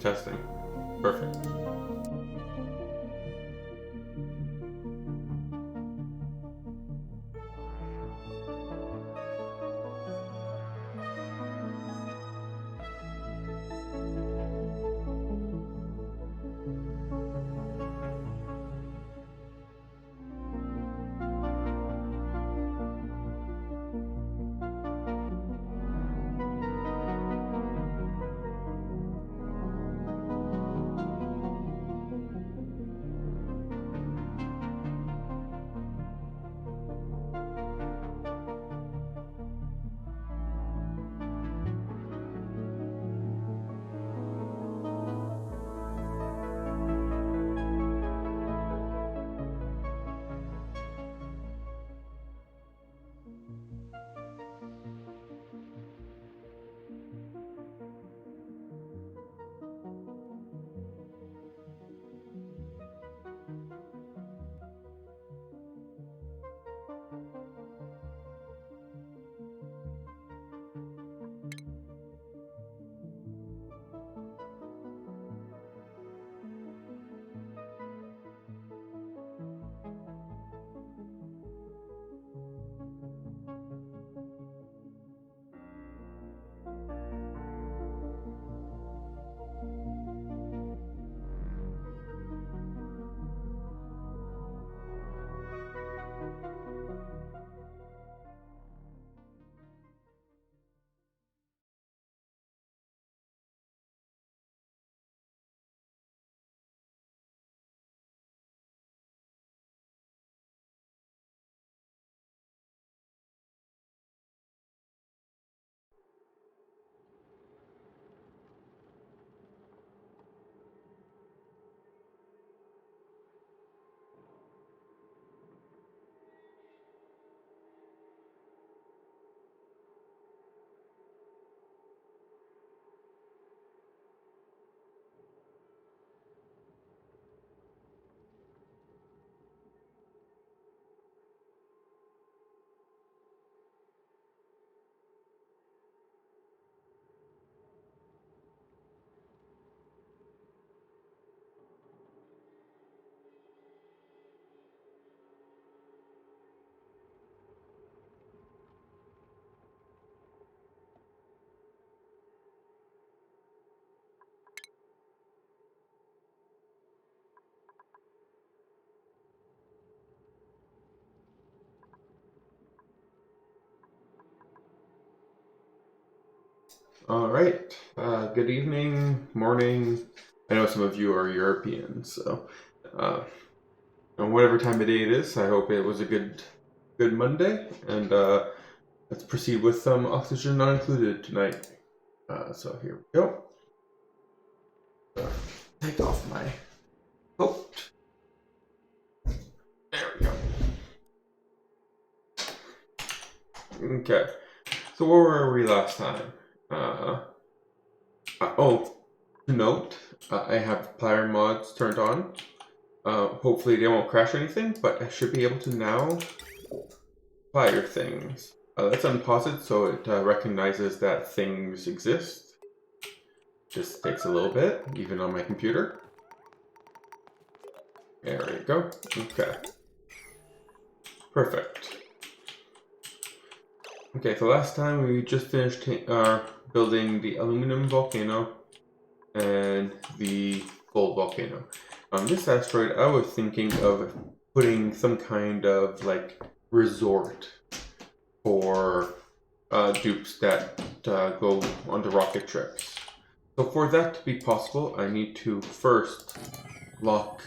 Testing. Perfect. All right. Good evening, morning. I know some of you are Europeans, so and whatever time of day it is, I hope it was a good Monday. And let's proceed with some oxygen not included tonight. So here we go. Take off my coat. There we go. Okay. So where were we last time? Oh, to note, I have player mods turned on. Hopefully they won't crash or anything, but I should be able to now fire things. Let's unpause it so it recognizes that things exist. Just takes a little bit, even on my computer. There we go. Okay. Perfect. Okay, so last time we just finished building the aluminum volcano and the gold volcano. On this asteroid, I was thinking of putting some kind of like resort for dupes that go on the rocket trips. So for that to be possible, I need to first lock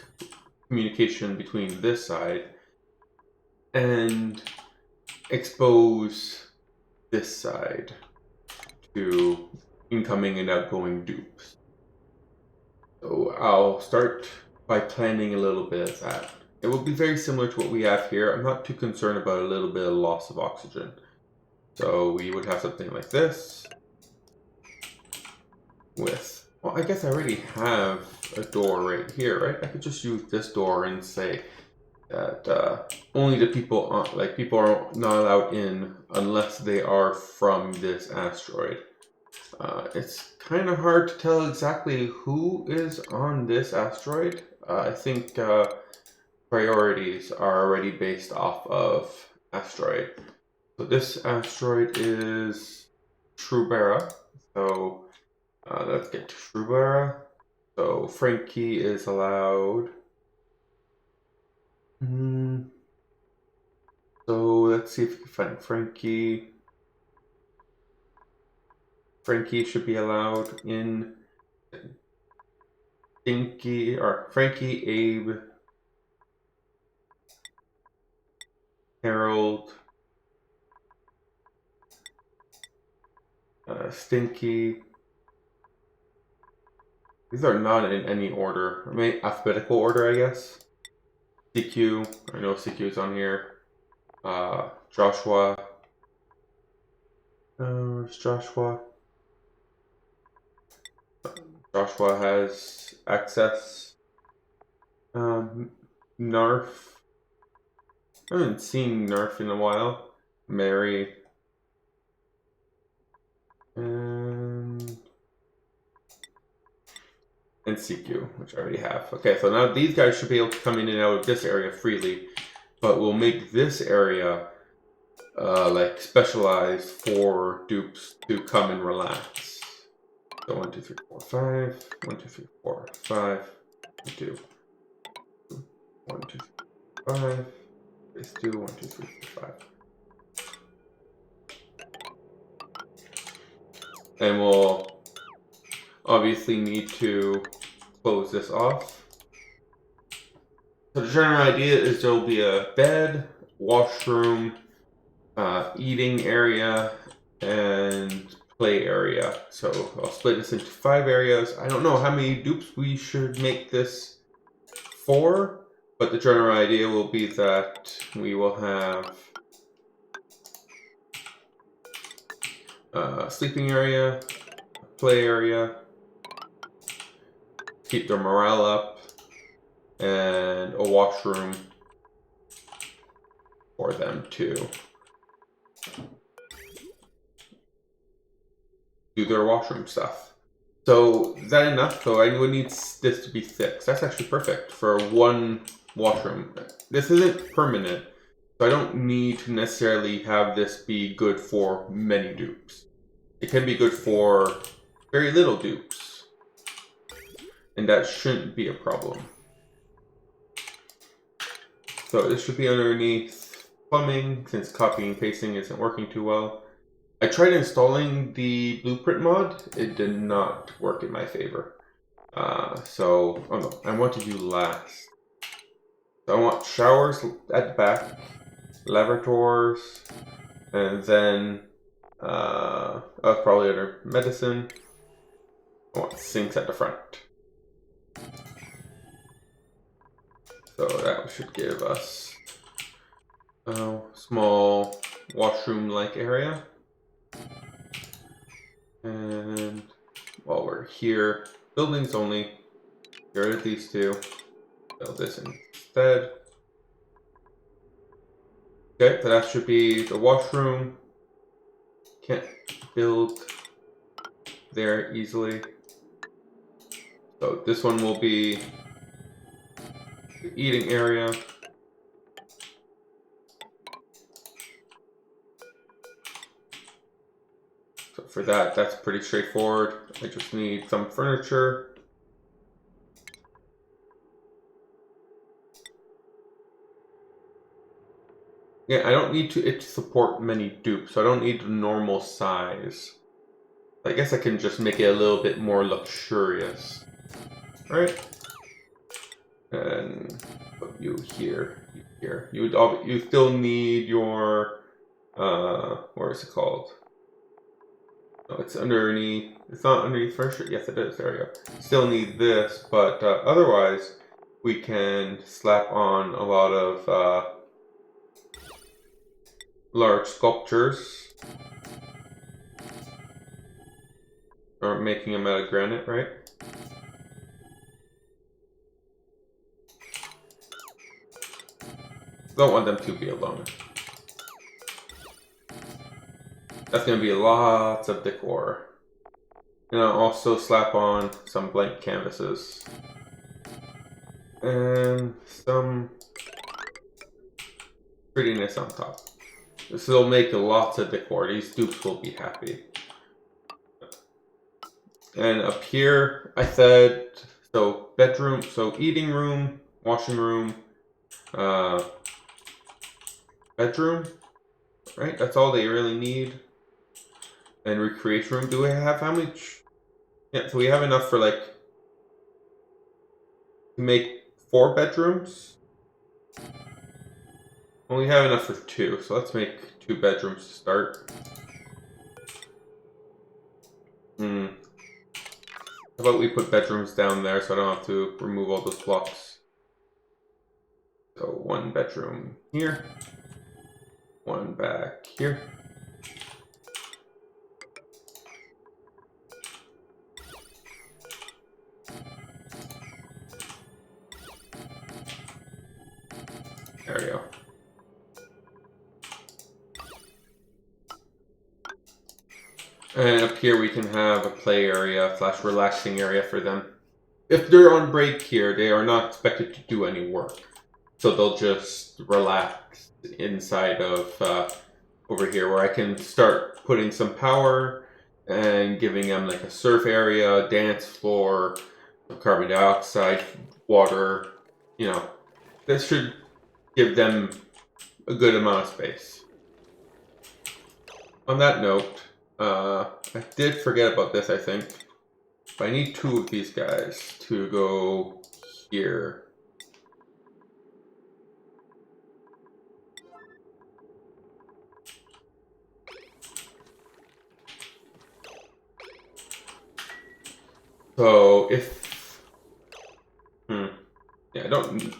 communication between this side and expose this side to incoming and outgoing dupes. So I'll start by planning a little bit of that. It will be very similar to what we have here. I'm not too concerned about a little bit of loss of oxygen. So we would have something like this with, well, I guess I already have a door right here, right? I could just use this door and say that only the people, people are not allowed in unless they are from this asteroid. It's kind of hard to tell exactly who is on this asteroid. I think priorities are already based off of asteroid. So this asteroid is Shrubera. So let's get to Shrubera. So Frankie is allowed. So let's see if we can find Frankie. Frankie should be allowed in Dinky or Frankie, Abe, Harold, Stinky. These are not in any order. I mean, alphabetical order, I guess. CQ. I know CQ's on here. Joshua. Where's Joshua? Joshua has access. Narf. I haven't seen Narf in a while. Mary. And CQ, which I already have. Okay, so now these guys should be able to come in and out of this area freely, but we'll make this area like specialized for dupes to come and relax. So 1, 2, 3, 4, 5. 1, 2, 3, 4, 5. 1, 2, 1, 2, 3, 5. Base 2, 1, 2, 3, 4, 5. And we'll obviously need to close this off. So the general idea is there will be a bed, washroom, eating area, and play area. So I'll split this into 5 areas. I don't know how many dupes we should make this for, but the general idea will be that we will have a sleeping area, a play area, keep their morale up, and a washroom for them to do their washroom stuff. So is that enough? So I would need this to be 6. That's actually perfect for one washroom. This isn't permanent, so I don't need to necessarily have this be good for many dupes. It can be good for very little dupes, and that shouldn't be a problem. So this should be underneath plumbing, since copying and pasting isn't working too well. I tried installing the blueprint mod. It did not work in my favor. Oh no, I want to do last. So I want showers at the back, lavatories, and then that's probably under medicine. I want sinks at the front. So that should give us a small washroom-like area. And while we're here, buildings only, get rid of these 2, build this instead. Okay, so that should be the washroom. Can't build there easily. So this one will be the eating area. So for that, that's pretty straightforward. I just need some furniture. Yeah, I don't need it to support many dupes, so I don't need the normal size. I guess I can just make it a little bit more luxurious. Alright. And put you here, you here. You still need your what is it called? Oh, it's underneath. It's not underneath furniture. Yes, it is. There we go. Still need this, but otherwise we can slap on a lot of large sculptures, or making them out of granite, right? Don't want them to be alone. That's gonna be lots of decor. And I'll also slap on some blank canvases. And some prettiness on top. This will make lots of decor. These dupes will be happy. And up here, I said, so bedroom, so eating room, washing room, bedroom, right? That's all they really need. And recreation room. Do we have how much? Yeah, so we have enough for like to make 4 bedrooms. Only have enough for 2, so let's make 2 bedrooms to start. How about we put bedrooms down there so I don't have to remove all those blocks. So 1 bedroom here, 1 back here. There we go. And up here we can have a play area / relaxing area for them. If they're on break here, they are not expected to do any work. So they'll just relax inside of over here where I can start putting some power and giving them like a surf area, dance floor, carbon dioxide, water, you know. This should give them a good amount of space. On that note, I did forget about this, I think. But I need 2 of these guys to go here. So if yeah, I don't.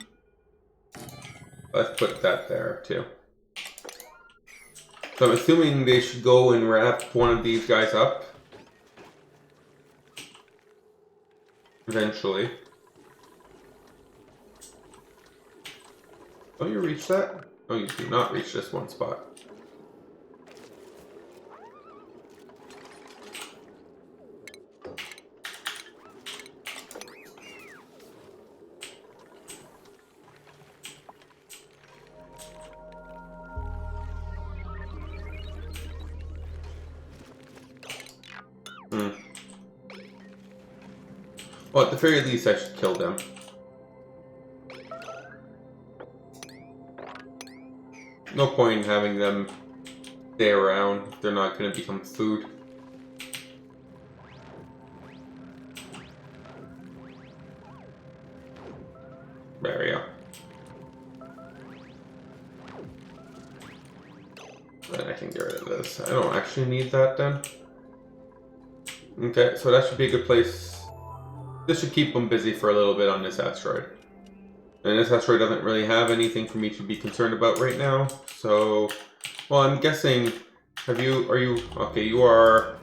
Let's put that there too. So I'm assuming they should go and wrap one of these guys up eventually. Don't you reach that? Oh, you do not reach this one spot. Well, at the very least, I should kill them. No point in having them stay around if they're not going to become food. There we go. And I can get rid of this. I don't actually need that then. Okay, so that should be a good place. This should keep them busy for a little bit on this asteroid. And this asteroid doesn't really have anything for me to be concerned about right now. So, well, I'm guessing, are you, okay, you are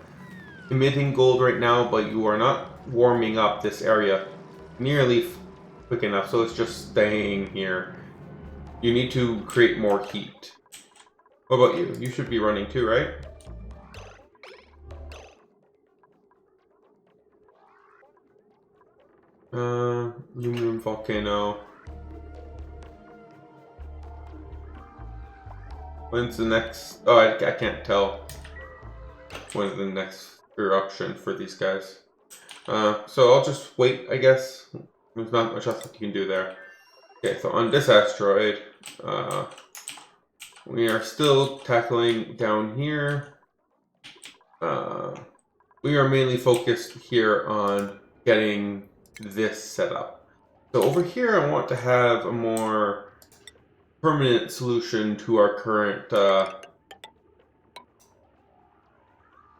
emitting gold right now, but you are not warming up this area nearly quick enough, so it's just staying here. You need to create more heat. What about you? You should be running too, right? Aluminum volcano. When's the next? Oh, I can't tell. When's the next eruption for these guys? So I'll just wait, I guess. There's not much else that you can do there. Okay, so on this asteroid, we are still tackling down here. We are mainly focused here on getting this set up. So over here, I want to have a more permanent solution to our current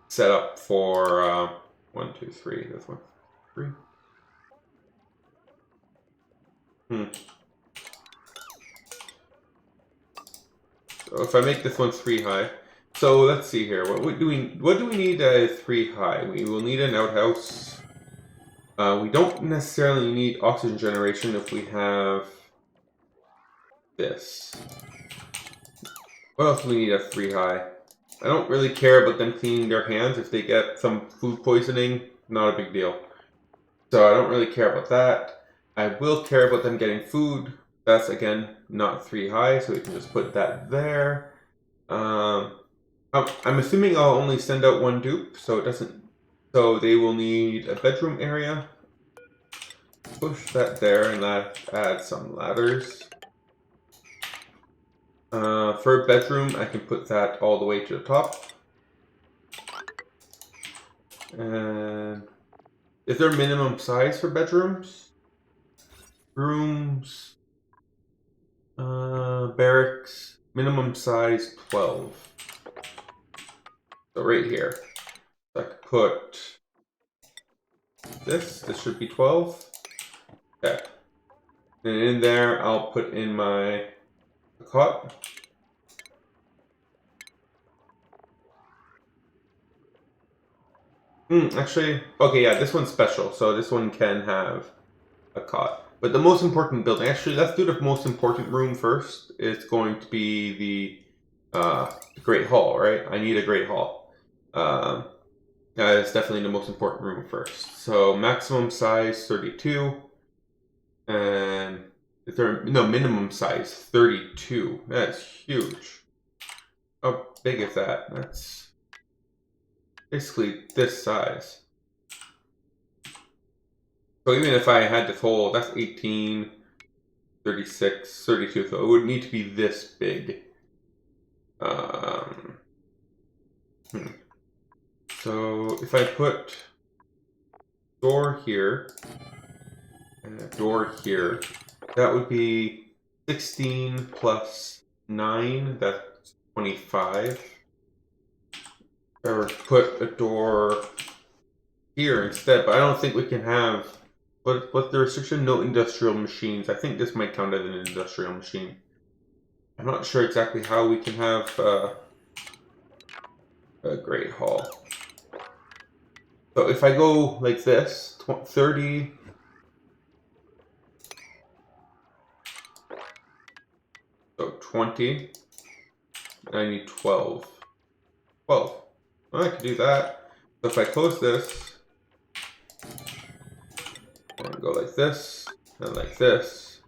setup for 1, 2, 3. This one, 3. So if I make this one 3 high, so let's see here. What do we need a 3 high? We will need an outhouse. We don't necessarily need oxygen generation if we have this. What else do we need at 3 high? I don't really care about them cleaning their hands if they get some food poisoning not a big deal. So I don't really care about that. I will care about them getting food. That's again not 3 high, so we can just put that there. I'm assuming I'll only send out 1 dupe, so it doesn't. So they will need a bedroom area. Push that there, and that adds some ladders. For a bedroom, I can put that all the way to the top. And is there a minimum size for bedrooms? Rooms, barracks, minimum size 12. So right here, so I could put this. This should be 12. Okay. And in there, I'll put in my cot. Actually, okay, yeah, this one's special, so this one can have a cot. But the most important building, actually, let's do the most important room first. It's going to be the Great Hall, right? I need a Great Hall. That is definitely the most important room first. So maximum size 32, and is there no minimum size 32? That's huge. How big is that? That's basically this size. So even if I had this whole, that's 18, 36, 32, so it would need to be this big. So if I put door here and a door here, that would be 16 plus 9, that's 25. Or put a door here instead, but I don't think we can have. What's the restriction? No industrial machines. I think this might count as an industrial machine. I'm not sure exactly how we can have a Great Hall. So if I go like this, 30. So 20. I need 12. 12. Well, I can do that. So if I close this, and go like this, and like this.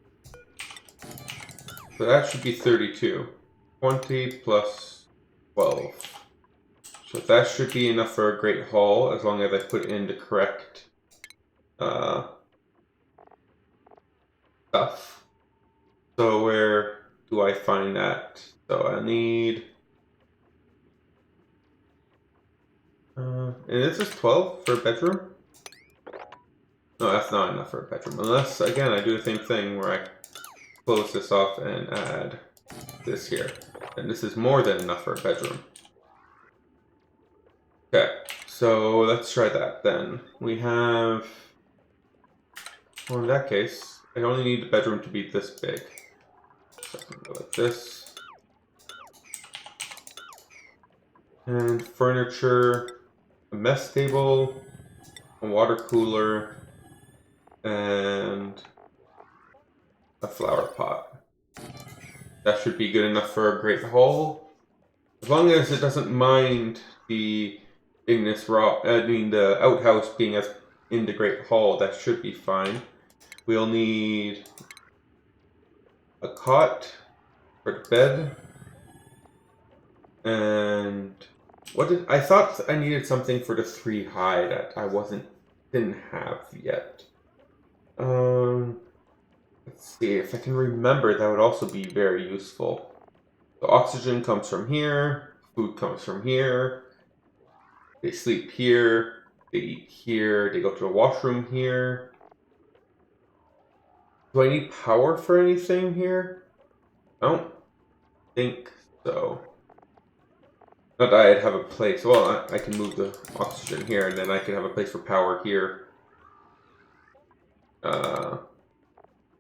So that should be 32. 20 plus 12. So that should be enough for a Great Hall, as long as I put in the correct stuff. So where do I find that? So I need... and this is 12 for a bedroom? No, that's not enough for a bedroom. Unless, again, I do the same thing where I close this off and add this here. And this is more than enough for a bedroom. Okay, so let's try that then. We have... Well, in that case, I only need the bedroom to be this big. So I can go like this. And furniture, a mess table, a water cooler, and a flower pot. That should be good enough for a Great Hall. As long as it doesn't mind the the outhouse being as in the Great Hall, that should be fine. We'll need a cot for the bed. And I thought I needed something for the 3 high that I didn't have yet. Let's see if I can remember. That would also be very useful. The oxygen comes from here. Food comes from here. They sleep here. They eat here. They go to a washroom here. Do I need power for anything here? I don't think so. Not that I'd have a place. Well, I can move the oxygen here, and then I can have a place for power here.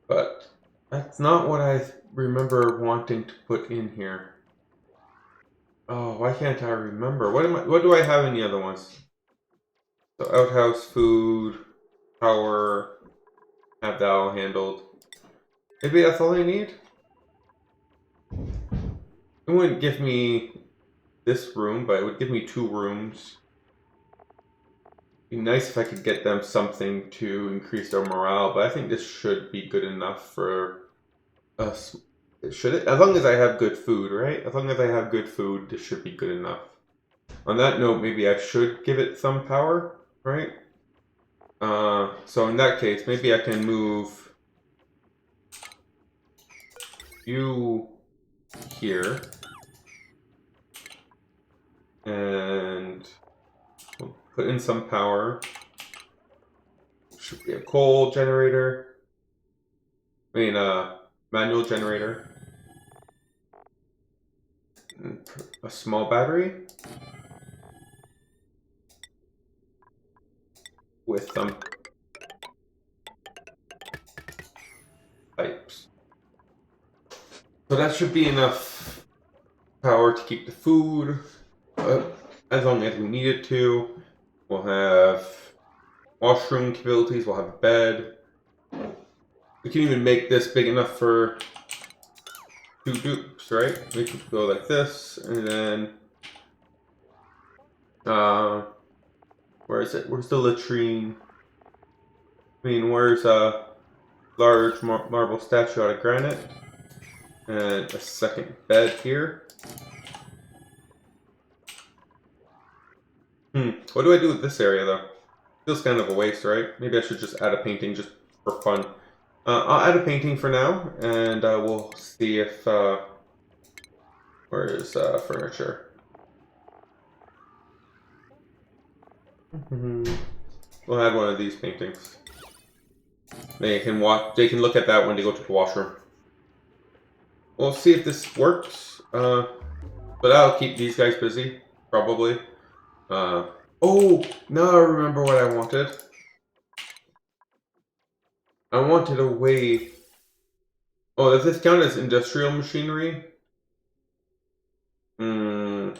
But that's not what I remember wanting to put in here. Oh, why can't I remember? What do I have in the other ones? So outhouse, food, power, have that all handled. Maybe that's all I need? It wouldn't give me this room, but it would give me 2 rooms. Be nice if I could get them something to increase their morale, but I think this should be good enough for us. Should it? As long as I have good food, right? As long as I have good food, this should be good enough. On that note, maybe I should give it some power, right? So in that case, maybe I can move you here. And we'll put in some power. Should be a coal generator. I mean, manual generator. And a small battery. With some pipes. So that should be enough power to keep the food as long as we need it to. We'll have washroom capabilities, we'll have a bed. We can even make this big enough for 2 dupes, right? We could go like this, and then where is it? Where's the latrine? I mean, where's a large marble statue out of granite? And a second bed here. What do I do with this area, though? Feels kind of a waste, right? Maybe I should just add a painting just for fun. I'll add a painting for now, and we'll see if... where is furniture? We'll add one of these paintings. They can look at that when they go to the washroom. We'll see if this works. But I'll keep these guys busy, probably. Oh, now I remember what I wanted. I wanted a way... Oh, does this count as industrial machinery? I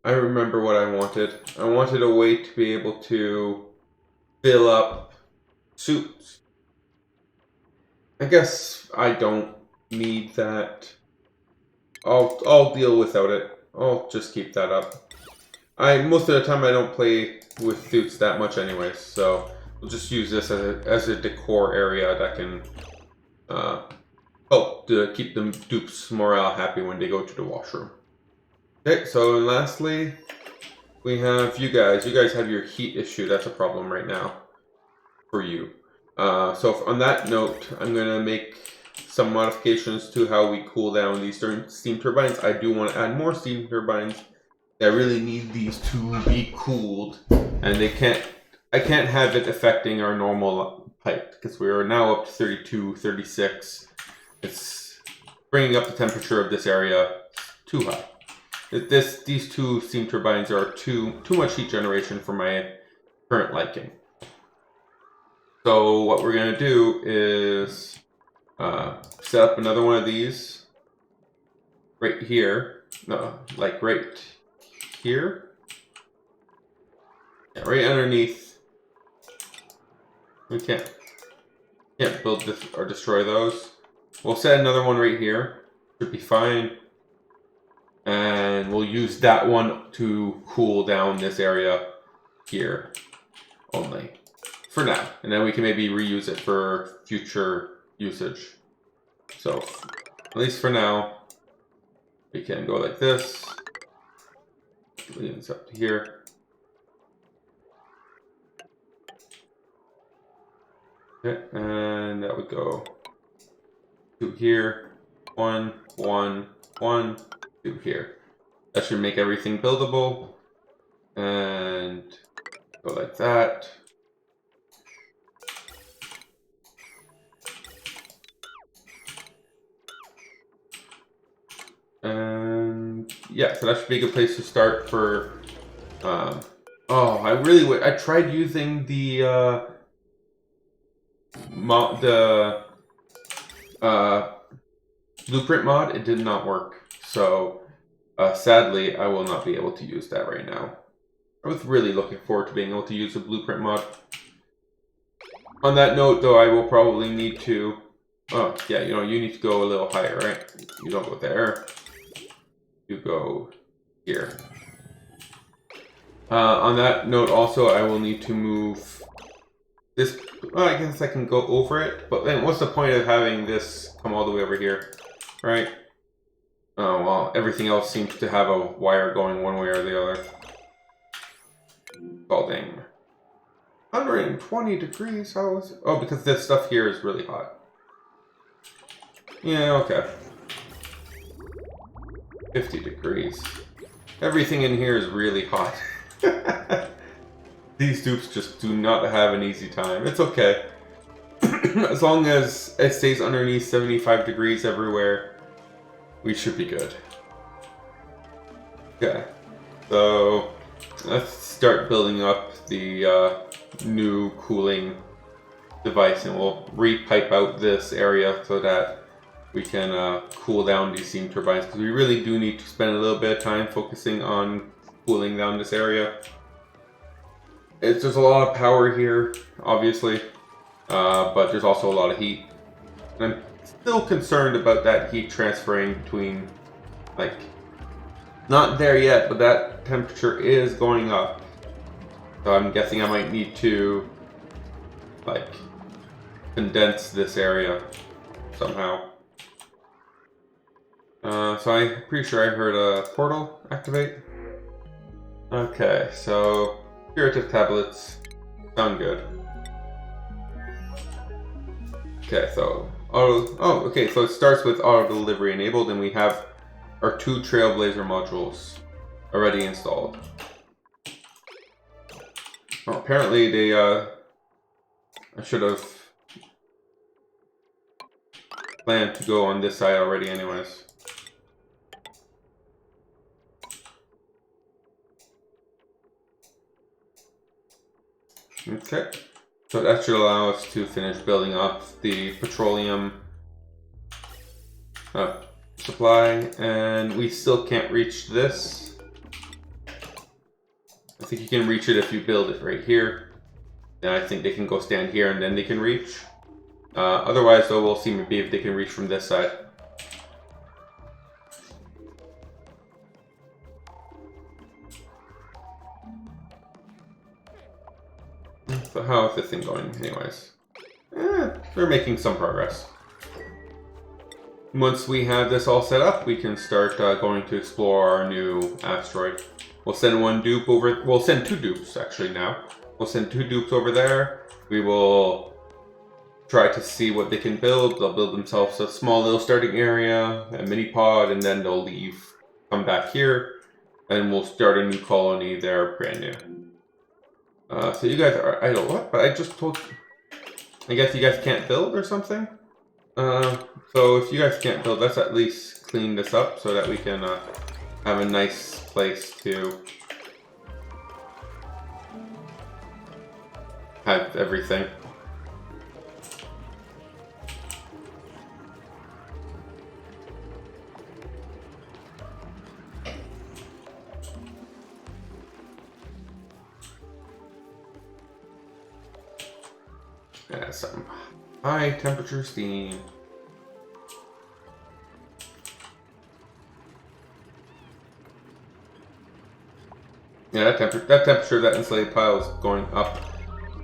remember what I wanted. I wanted a way to be able to fill up suits. I guess I don't need that. I'll deal without it. I'll just keep that up. Most of the time I don't play with suits that much anyways, so we'll just use this as a decor area that can help to keep the dupes' morale happy when they go to the washroom. Okay, so lastly, we have you guys. You guys have your heat issue. That's a problem right now for you. So on that note, I'm going to make some modifications to how we cool down these steam turbines. I do want to add more steam turbines. I really need these to be cooled, and I can't have it affecting our normal pipe because we are now up to 32, 36. It's bringing up the temperature of this area too high. These 2 steam turbines are too much heat generation for my current liking. So what we're gonna do is set up another one of these right here. No, like right here. Yeah, right underneath. We can't build this or destroy those. We'll set another one right here. Should be fine. And we'll use that one to cool down this area here only for now. And then we can maybe reuse it for future usage. So at least for now, we can go like this. Leave this up to here. Okay, and that would go to here. 1, 1, 1. To here. That should make everything buildable. And go like that. And yeah, so that should be a good place to start for I tried using the blueprint mod. It did not work. So, sadly, I will not be able to use that right now. I was really looking forward to being able to use the blueprint mod. On that note, though, I will probably need to... Oh, yeah, you need to go a little higher, right? You don't go there. You go here. On that note, also, I will need to move this. Well, I guess I can go over it, but then what's the point of having this come all the way over here, right? Oh, well, everything else seems to have a wire going one way or the other. Scalding. 120 degrees, how is it? Oh, because this stuff here is really hot. Yeah, okay. 50 degrees. Everything in here is really hot. These dupes just do not have an easy time. It's okay. As long as it stays underneath 75 degrees everywhere, we should be good. Okay. So, let's start building up the new cooling device, and we'll re-pipe out this area so that we can cool down these steam turbines, because we really do need to spend a little bit of time focusing on cooling down this area. There's a lot of power here, obviously, but there's also a lot of heat. And I'm still concerned about that heat transferring between, like, not there yet, but that temperature is going up. So I'm guessing I might need to, like, condense this area somehow. So I'm pretty sure I heard a portal activate. Okay, so curative tablets sound good. Okay, so okay, so it starts with auto delivery enabled, and we have our 2 Trailblazer modules already installed. Well, apparently they I should have planned to go on this side already anyways. Okay, so that should allow us to finish building up the petroleum supply, and we still can't reach this. I think you can reach it if you build it right here. And I think they can go stand here and then they can reach. Otherwise, though, we'll see maybe if they can reach from this side. So how is this thing going anyways? They're making some progress. Once we have this all set up, we can start going to explore our new asteroid. We'll send one dupe over. We'll send 2 dupes actually now. We'll send 2 dupes over there. We will try to see what they can build. They'll build themselves a small little starting area, a mini pod, and then they'll leave, come back here, and we'll start a new colony there, brand new. So you guys are idle. What? But I just told. I guess you guys can't build or something. So if you guys can't build, let's at least clean this up so that we can have a nice place to have everything. Yeah, some high temperature steam. Yeah, that temperature, that insulated pile is going up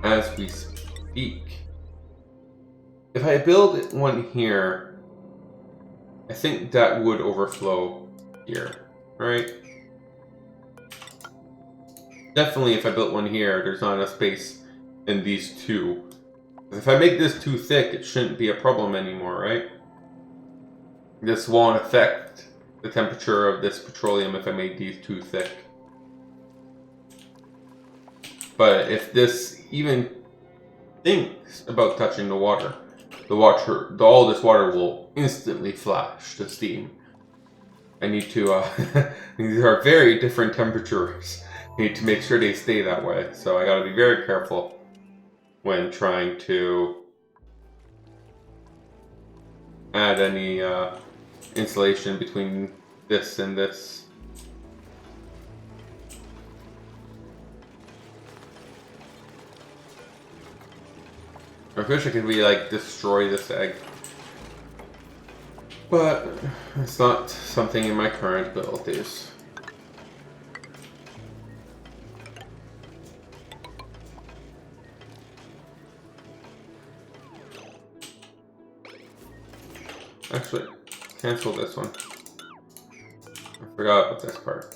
as we speak. If I build one here, I think that would overflow here, right? Definitely if I built one here, there's not enough space in these 2. If I make this too thick, it shouldn't be a problem anymore, right? This won't affect the temperature of this petroleum if I made these too thick. But if this even thinks about touching the water, all this water will instantly flash to steam. I need to, these are very different temperatures. I need to make sure they stay that way. So I gotta be very careful when trying to add any insulation between this and this. I wish I could like destroy this egg, but it's not something in my current abilities. Actually, cancel this one. I forgot about this part.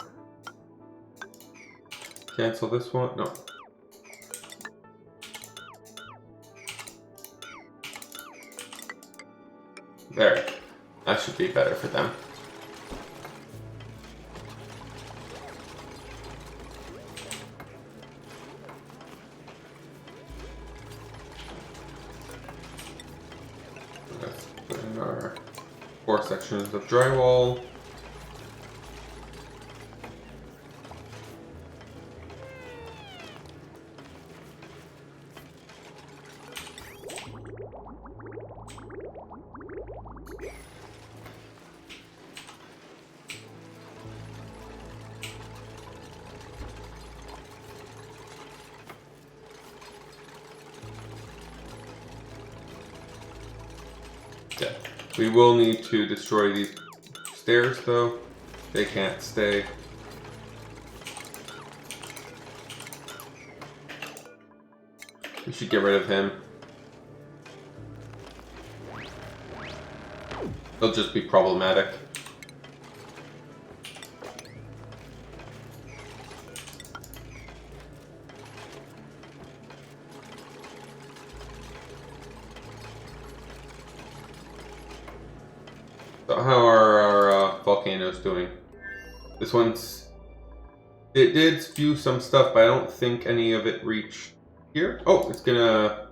Cancel this one? No. There. That should be better for them. Let's put in our 4 sections of drywall. Yeah. We will need to destroy these stairs though. They can't stay. We should get rid of him. He'll just be problematic. So how are our volcanoes doing? This one's... It did spew some stuff, but I don't think any of it reached here. Oh, it's gonna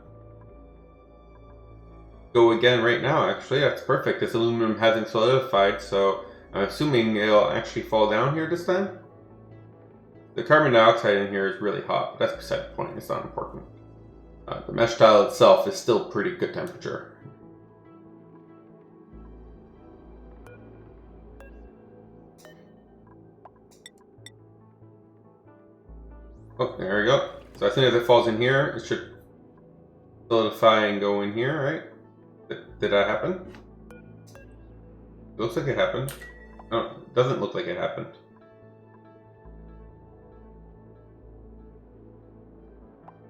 go again right now, actually. That's perfect. This aluminum hasn't solidified, so I'm assuming it'll actually fall down here this time. The carbon dioxide in here is really hot, but that's beside the point. It's not important. The mesh tile itself is still pretty good temperature. Oh, there we go. So I think if it falls in here, it should solidify and go in here, right? Did that happen? It looks like it happened. No, it doesn't look like it happened.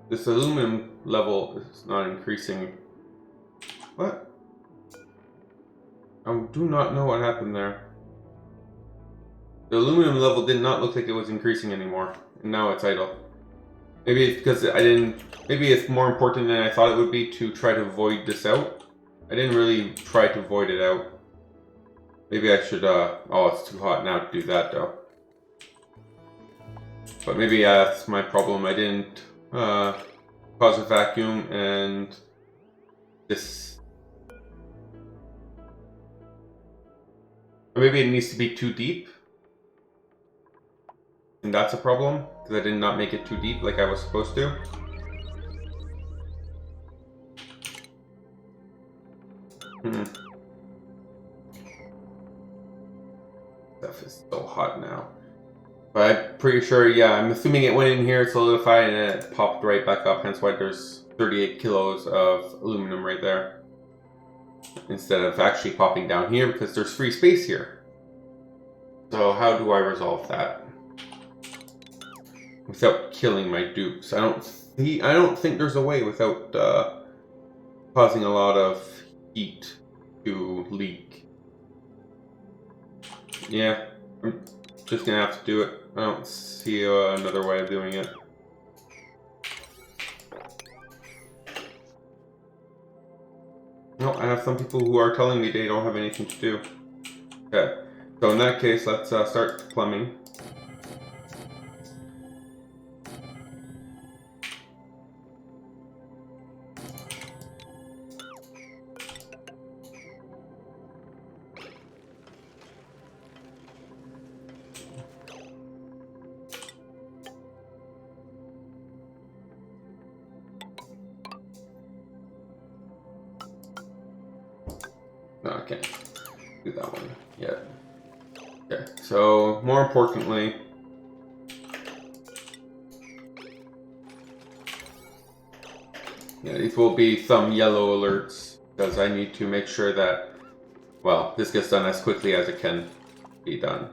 This aluminum level is not increasing. What? I do not know what happened there. The aluminum level did not look like it was increasing anymore. And now it's idle. Maybe it's because I didn't... Maybe it's more important than I thought it would be to try to void this out. I didn't really try to void it out. Maybe I should... Oh, it's too hot now to do that though. But maybe that's my problem. I didn't cause a vacuum and this... Or maybe it needs to be too deep. And that's a problem, because I did not make it too deep like I was supposed to. Stuff is so hot now. But I'm pretty sure, yeah, I'm assuming it went in here, solidified, and it popped right back up, hence why there's 38 kilos of aluminum right there. Instead of actually popping down here, because there's free space here. So how do I resolve that? Without killing my dupes. I don't think there's a way without causing a lot of heat to leak. Yeah, I'm just gonna have to do it. I don't see another way of doing it. No, I have some people who are telling me they don't have anything to do. Okay, so in that case, let's start plumbing. No, I can't do that one yet. Okay, so more importantly, yeah, these will be some yellow alerts because I need to make sure that, well, this gets done as quickly as it can be done.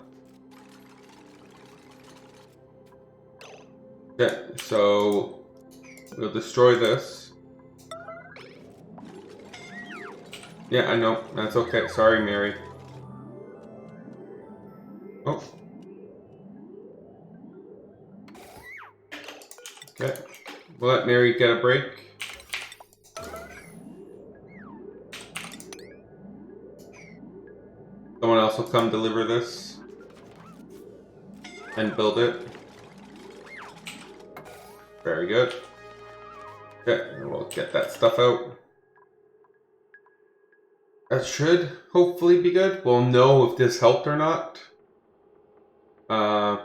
Okay, so we'll destroy this. Yeah, I know. That's okay. Sorry, Mary. Oh. Okay. We'll let Mary get a break. Someone else will come deliver this and build it. Very good. Okay, and we'll get that stuff out. That should hopefully be good. We'll know if this helped or not. I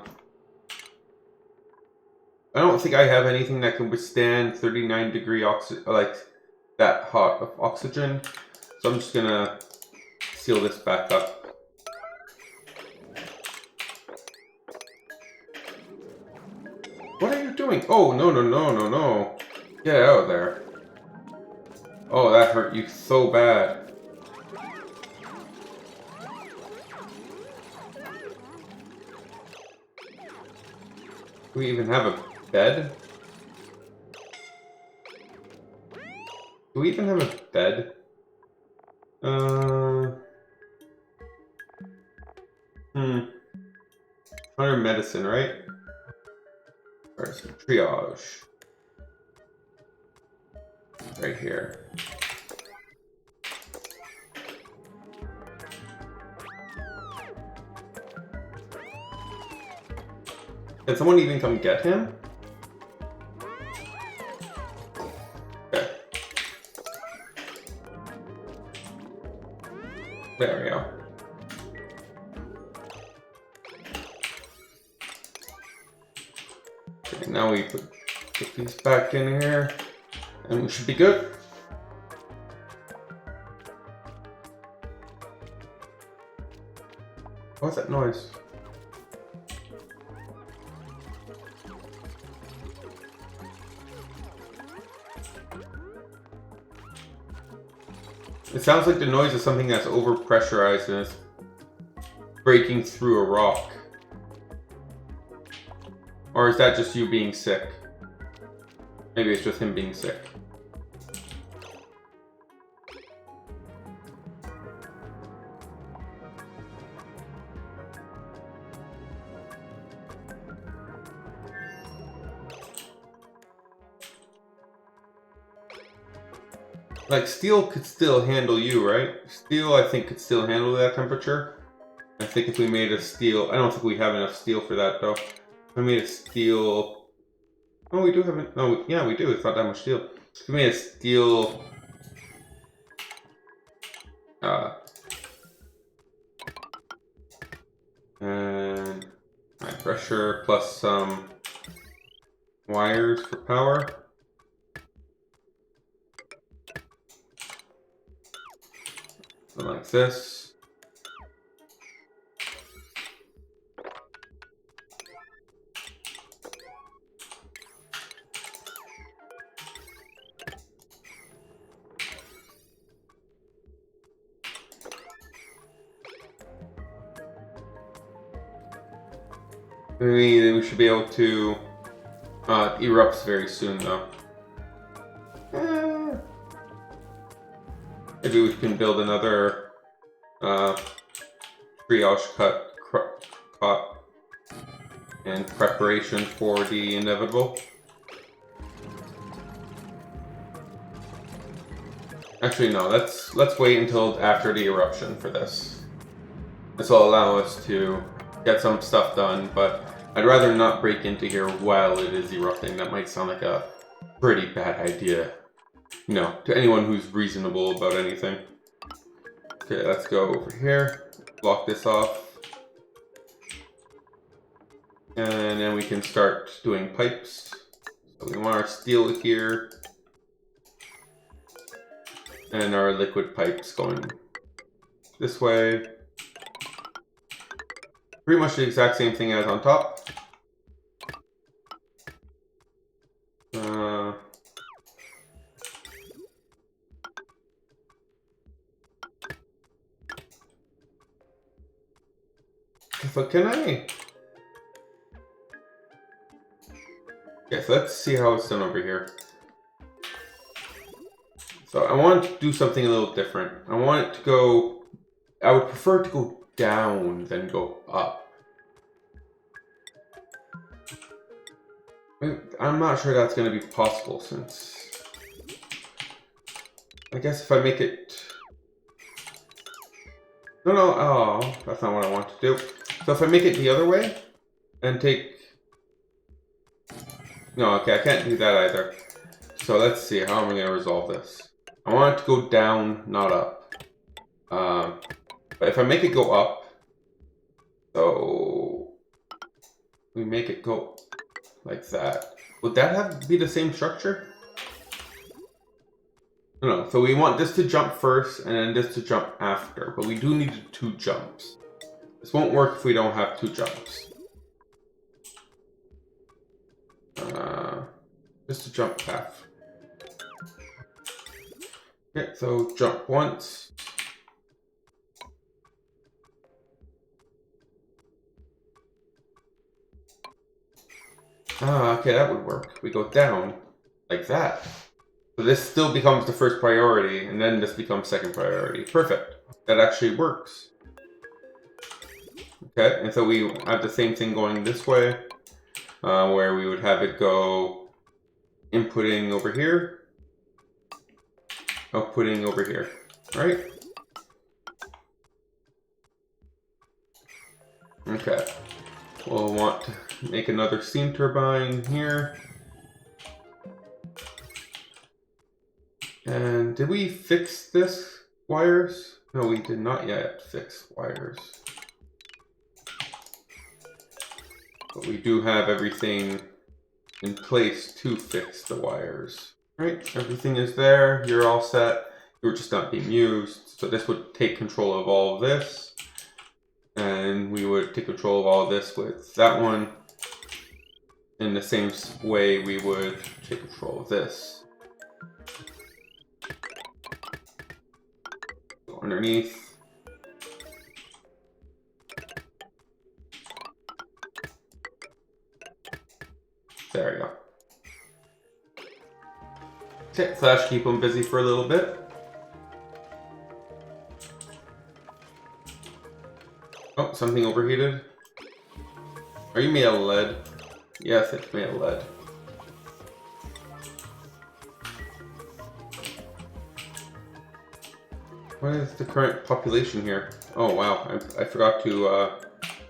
don't think I have anything that can withstand 39-degree like that hot of oxygen. So I'm just gonna seal this back up. What are you doing? Oh, no, no, no, no, no. Get out of there. Oh, that hurt you so bad. Do we even have a bed? Do we even have a bed? Under medicine, right? Or some triage. Right here. Did someone even come get him? Okay. There we go. Okay, now we put these back in here, and we should be good. What's that noise? It sounds like the noise is something that's overpressurized and is breaking through a rock. Or is that just you being sick? Maybe it's just him being sick. Like, steel could still handle you, right? Steel, I think, could still handle that temperature. I think if we made a steel... I don't think we have enough steel for that, though. If we made a steel... Oh, we do have it. No, yeah, we do. It's not that much steel. If we made a steel... and high pressure plus some wires for power. So like this. We should be able to erupts very soon, though. Maybe we can build another triage cot in preparation for the inevitable. Actually, no. Let's wait until after the eruption for this. This will allow us to get some stuff done, but I'd rather not break into here while it is erupting. That might sound like a pretty bad idea, you know, to anyone who's reasonable about anything. Okay, let's go over here, block this off, and then we can start doing pipes. So we want our steel here, and our liquid pipes going this way. Pretty much the exact same thing as on top. But can I? Okay, so let's see how it's done over here. So I want to do something a little different. I want it to go... I would prefer to go down than go up. I'm not sure that's going to be possible since... I guess if I make it... No, oh, that's not what I want to do. So if I make it the other way, and take... No, okay, I can't do that either. So let's see, how am I going to resolve this? I want it to go down, not up. But if I make it go up, so we make it go like that. Would that have to be the same structure? No, so we want this to jump first and then this to jump after, but we do need 2 jumps. This won't work if we don't have 2 jumps. Just to jump half. Okay, so jump once. Okay, that would work. We go down like that. So this still becomes the first priority, and then this becomes second priority. Perfect. That actually works. Okay, and so we have the same thing going this way, where we would have it go inputting over here, outputting over here, right? Okay. We'll want to make another steam turbine here. And did we fix this wires? No, we did not yet fix wires. But we do have everything in place to fix the wires. Right, everything is there. You're all set. You're just not being used. So this would take control of all of this. And we would take control of all of this with that one. In the same way we would take control of this. Go underneath. There we go. Okay, Flash, keep them busy for a little bit. Oh, something overheated. Are you made of lead? Yes, it's made of lead. What is the current population here? Oh wow, I forgot to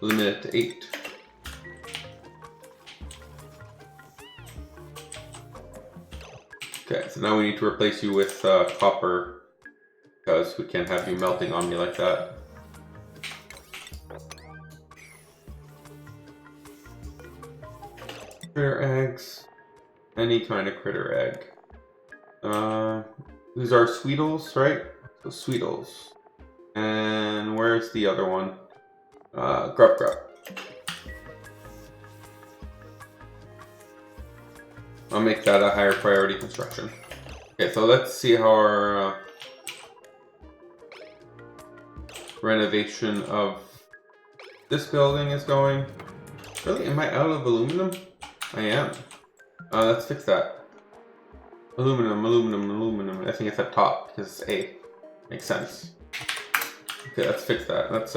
limit it to 8. Okay, so now we need to replace you with copper, because we can't have you melting on me like that. Critter eggs. Any kind of critter egg. These are Sweetles, right? So Sweetles. And where's the other one? Grup Grup. I'll make that a higher priority construction. Okay, so let's see how our renovation of this building is going. Really? Am I out of aluminum? I am. Let's fix that. Aluminum, aluminum, aluminum. I think it's up top because it's A. Makes sense. Okay, let's fix that. Let's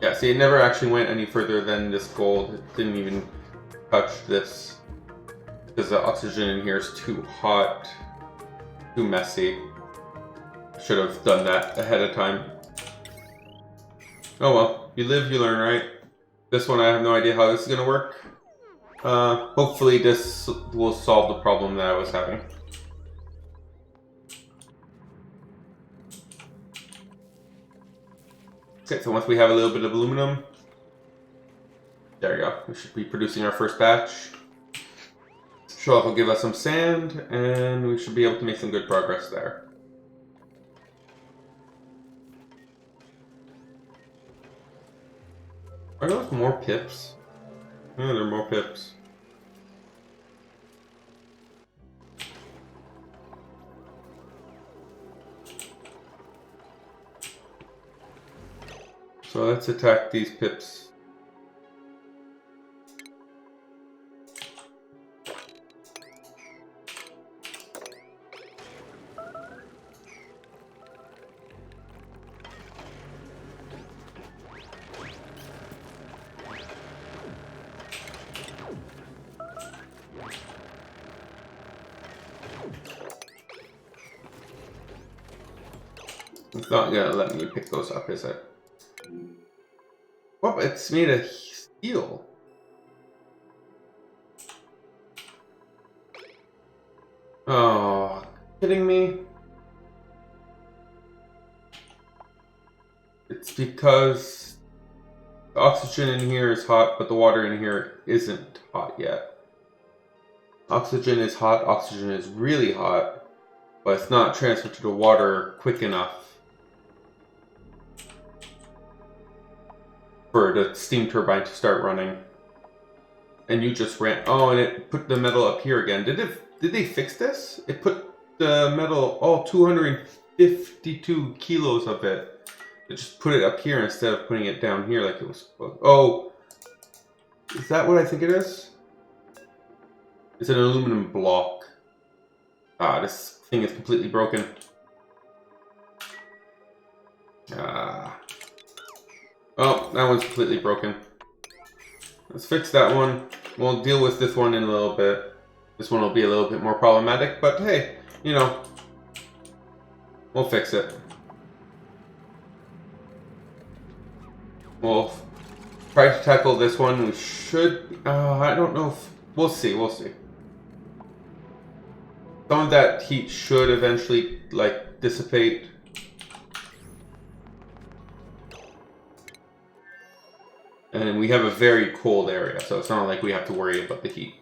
yeah, see, it never actually went any further than this gold. It didn't even touch this because the oxygen in here is too hot, too messy. Should have done that ahead of time. Oh well, you live, you learn, right? This one I have no idea how this is gonna work. Hopefully this will solve the problem that I was having. Okay, so once we have a little bit of aluminum, there we go. We should be producing our first batch. Sherlock will give us some sand, and we should be able to make some good progress there. Are those more pips? Yeah, they're more pips. So let's attack these pips. It's not gonna let me pick those up, is it? Well, it's made of steel. Oh, kidding me? It's because the oxygen in here is hot, but the water in here isn't hot yet. Oxygen is hot, oxygen is really hot, but it's not transferred to the water quick enough for the steam turbine to start running. And you just ran. Oh, and it put the metal up here again. Did they fix this? It put the metal, 252 kilos of it. It just put it up here instead of putting it down here like it was supposed. Oh, is that what I think it is? It's an aluminum block. Ah, this thing is completely broken. Ah. Oh, that one's completely broken. Let's fix that one. We'll deal with this one in a little bit. This one will be a little bit more problematic, but hey, you know, we'll fix it. We'll try to tackle this one. We should. I don't know if we'll see. We'll see. Some of that heat should eventually dissipate. And we have a very cold area, so it's not like we have to worry about the heat.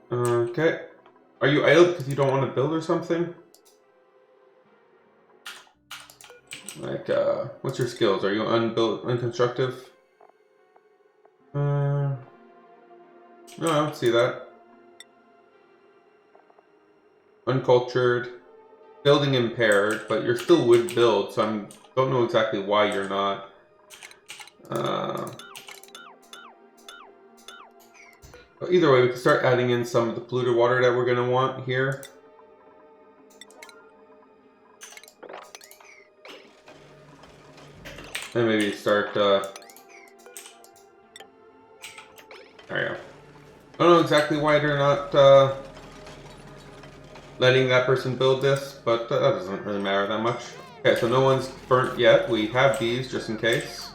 Okay. Are you idle because you don't want to build or something? What's your skills? Are you unconstructive? No, I don't see that. Uncultured. Building impaired, but you're still wood build, so I don't know exactly why you're not. But either way, we can start adding in some of the polluted water that we're going to want here. And maybe start, there we go. I don't know exactly why they're not letting that person build this, but that doesn't really matter that much. Okay, so no one's burnt yet. We have these just in case.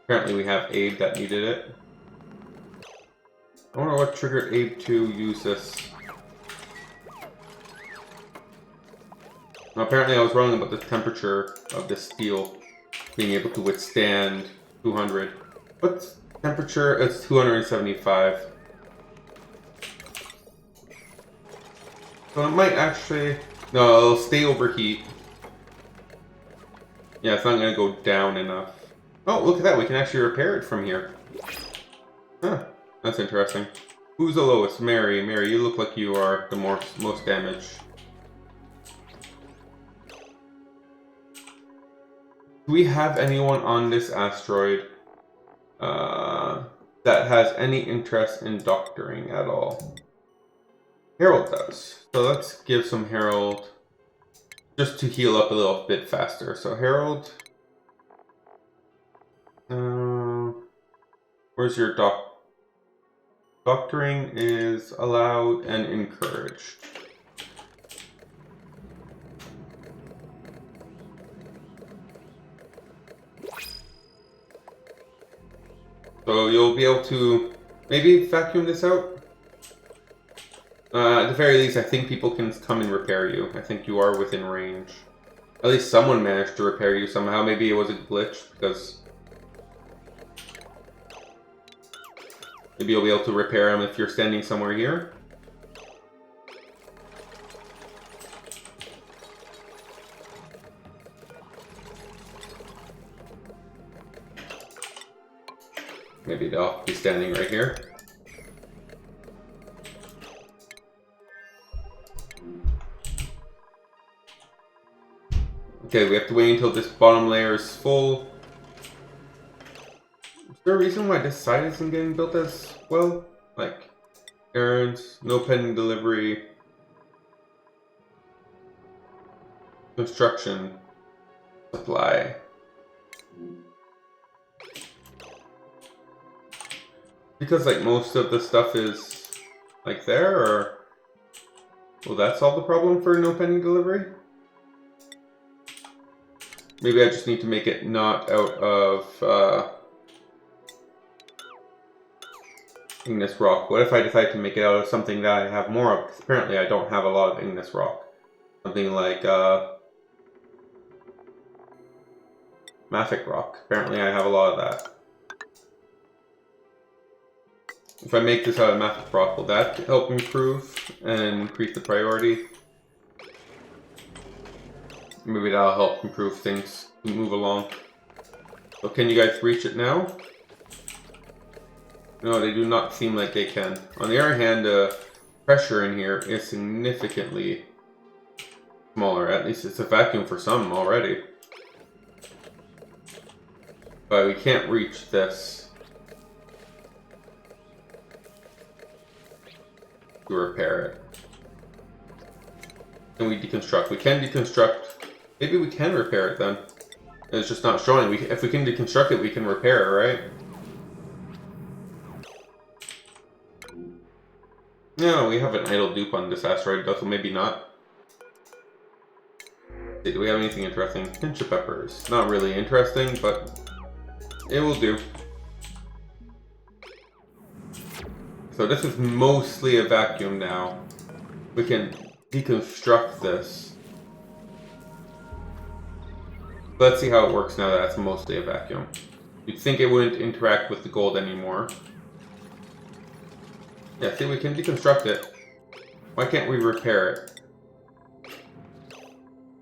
Apparently we have Abe that needed it. I wonder what triggered Abe to use this. Well, apparently I was wrong about the temperature of this steel being able to withstand 200. What's temperature? It's 275. So it might actually... No, it'll stay overheat. Yeah, it's not going to go down enough. Oh, look at that. We can actually repair it from here. Huh. That's interesting. Who's the lowest? Mary. Mary, you look like you are the most damaged. Do we have anyone on this asteroid that has any interest in doctoring at all? Harold does. So let's give some Harold just to heal up a little bit faster. So Harold, where's your doctoring is allowed and encouraged. So you'll be able to maybe vacuum this out? At the very least, I think people can come and repair you. I think you are within range. At least someone managed to repair you somehow. Maybe it was a glitch, because maybe you'll be able to repair them if you're standing somewhere here. Maybe they'll be standing right here. Okay, we have to wait until this bottom layer is full. there a reason why this side isn't getting built as well? Like, errands, no pending delivery, construction, supply. Because like most of the stuff is like there, or will that solve the problem for no pending delivery? Maybe I just need to make it not out of igneous rock. What if I decide to make it out of something that I have more of? Because apparently I don't have a lot of igneous rock. Something like mafic rock. Apparently I have a lot of that. If I make this out of mafic rock, will that help improve and increase the priority? Maybe that'll help improve things, move along. So can you guys reach it now? No, they do not seem like they can. On the other hand, the pressure in here is significantly smaller. At least it's a vacuum for some already. But we can't reach this to repair it. Can we deconstruct? We can deconstruct. Maybe we can repair it then. It's just not showing. If we can deconstruct it, we can repair it, right? No, we have an idle dupe on this asteroid, so maybe not. Do we have anything interesting? Pinch of peppers. Not really interesting, but it will do. So this is mostly a vacuum now. We can deconstruct this. Let's see how it works now that it's mostly a vacuum. You'd think it wouldn't interact with the gold anymore. Yeah, see, we can deconstruct it. Why can't we repair it?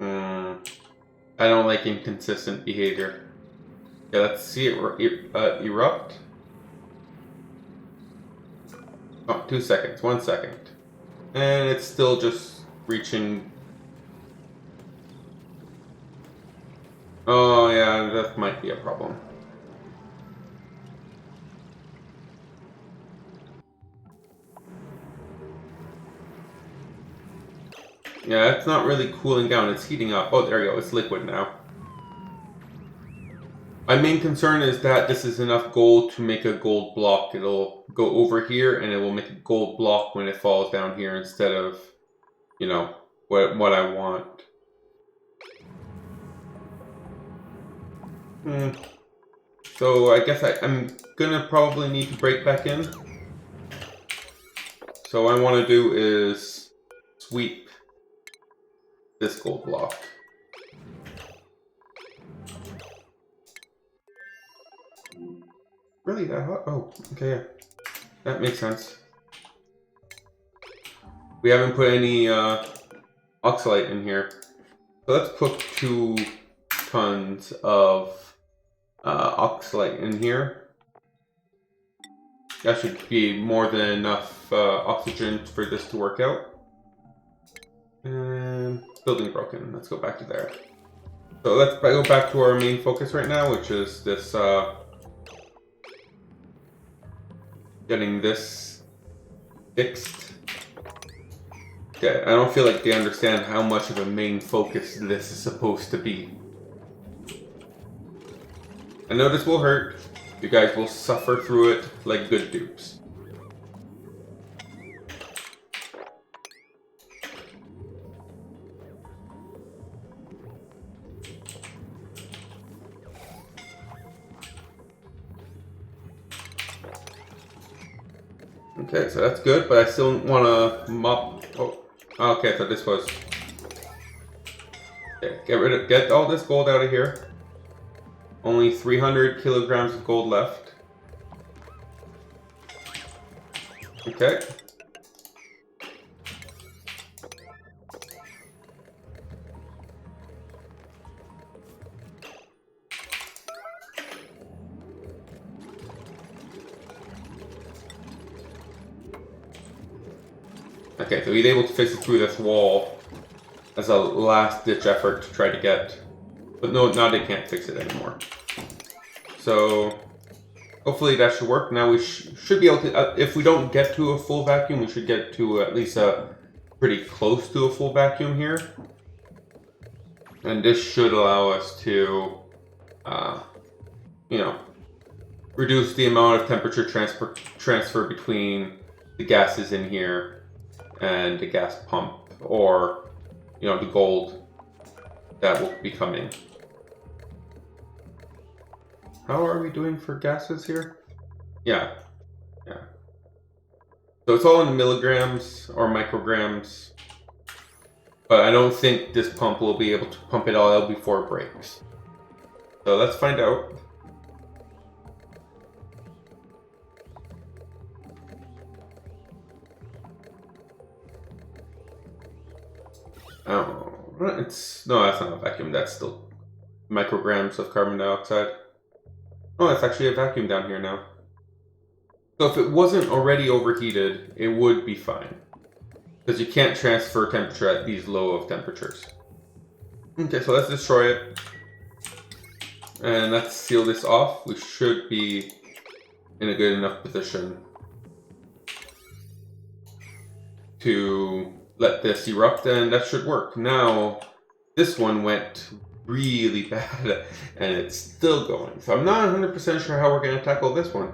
I don't like inconsistent behavior. Yeah, let's see it erupt. Oh, 2 seconds, 1 second. And it's still just reaching. Oh yeah, that might be a problem. Yeah, it's not really cooling down, it's heating up. Oh, there you go, it's liquid now. My main concern is that this is enough gold to make a gold block. It'll go over here and it will make a gold block when it falls down here instead of, you know, what I want. So I guess I'm gonna probably need to break back in. So what I want to do is sweep this gold block. Really that hot? Oh, okay, yeah. That makes sense. We haven't put any oxalite in here. So let's put 2 tons of oxalite in here. That should be more than enough oxygen for this to work out. And building broken. Let's go back to there. So let's go back to our main focus right now, which is this getting this fixed. Okay, I don't feel like they understand how much of a main focus this is supposed to be. I know this will hurt. You guys will suffer through it like good dupes. Okay, so that's good, but I still want to mop. Oh, okay, so this was. Okay, get all this gold out of here. Only 300 kilograms of gold left. Okay. Okay, so he's able to fix it through this wall as a last-ditch effort to try to get. But no, now they can't fix it anymore. So, hopefully that should work. Now we should be able to, if we don't get to a full vacuum, we should get to at least pretty close to a full vacuum here. And this should allow us to, you know, reduce the amount of temperature transfer between the gases in here and the gas pump, or, you know, the gold that will be coming. How are we doing for gases here? Yeah. So it's all in milligrams or micrograms, but I don't think this pump will be able to pump it all out before it breaks. So let's find out. Oh, no, that's not a vacuum. That's still micrograms of carbon dioxide. Oh, it's actually a vacuum down here now. So if it wasn't already overheated, it would be fine. Because you can't transfer temperature at these low of temperatures. Okay, so let's destroy it. And let's seal this off. We should be in a good enough position to let this erupt, and that should work. Now, this one went really bad, and it's still going. So I'm not 100% sure how we're going to tackle this one.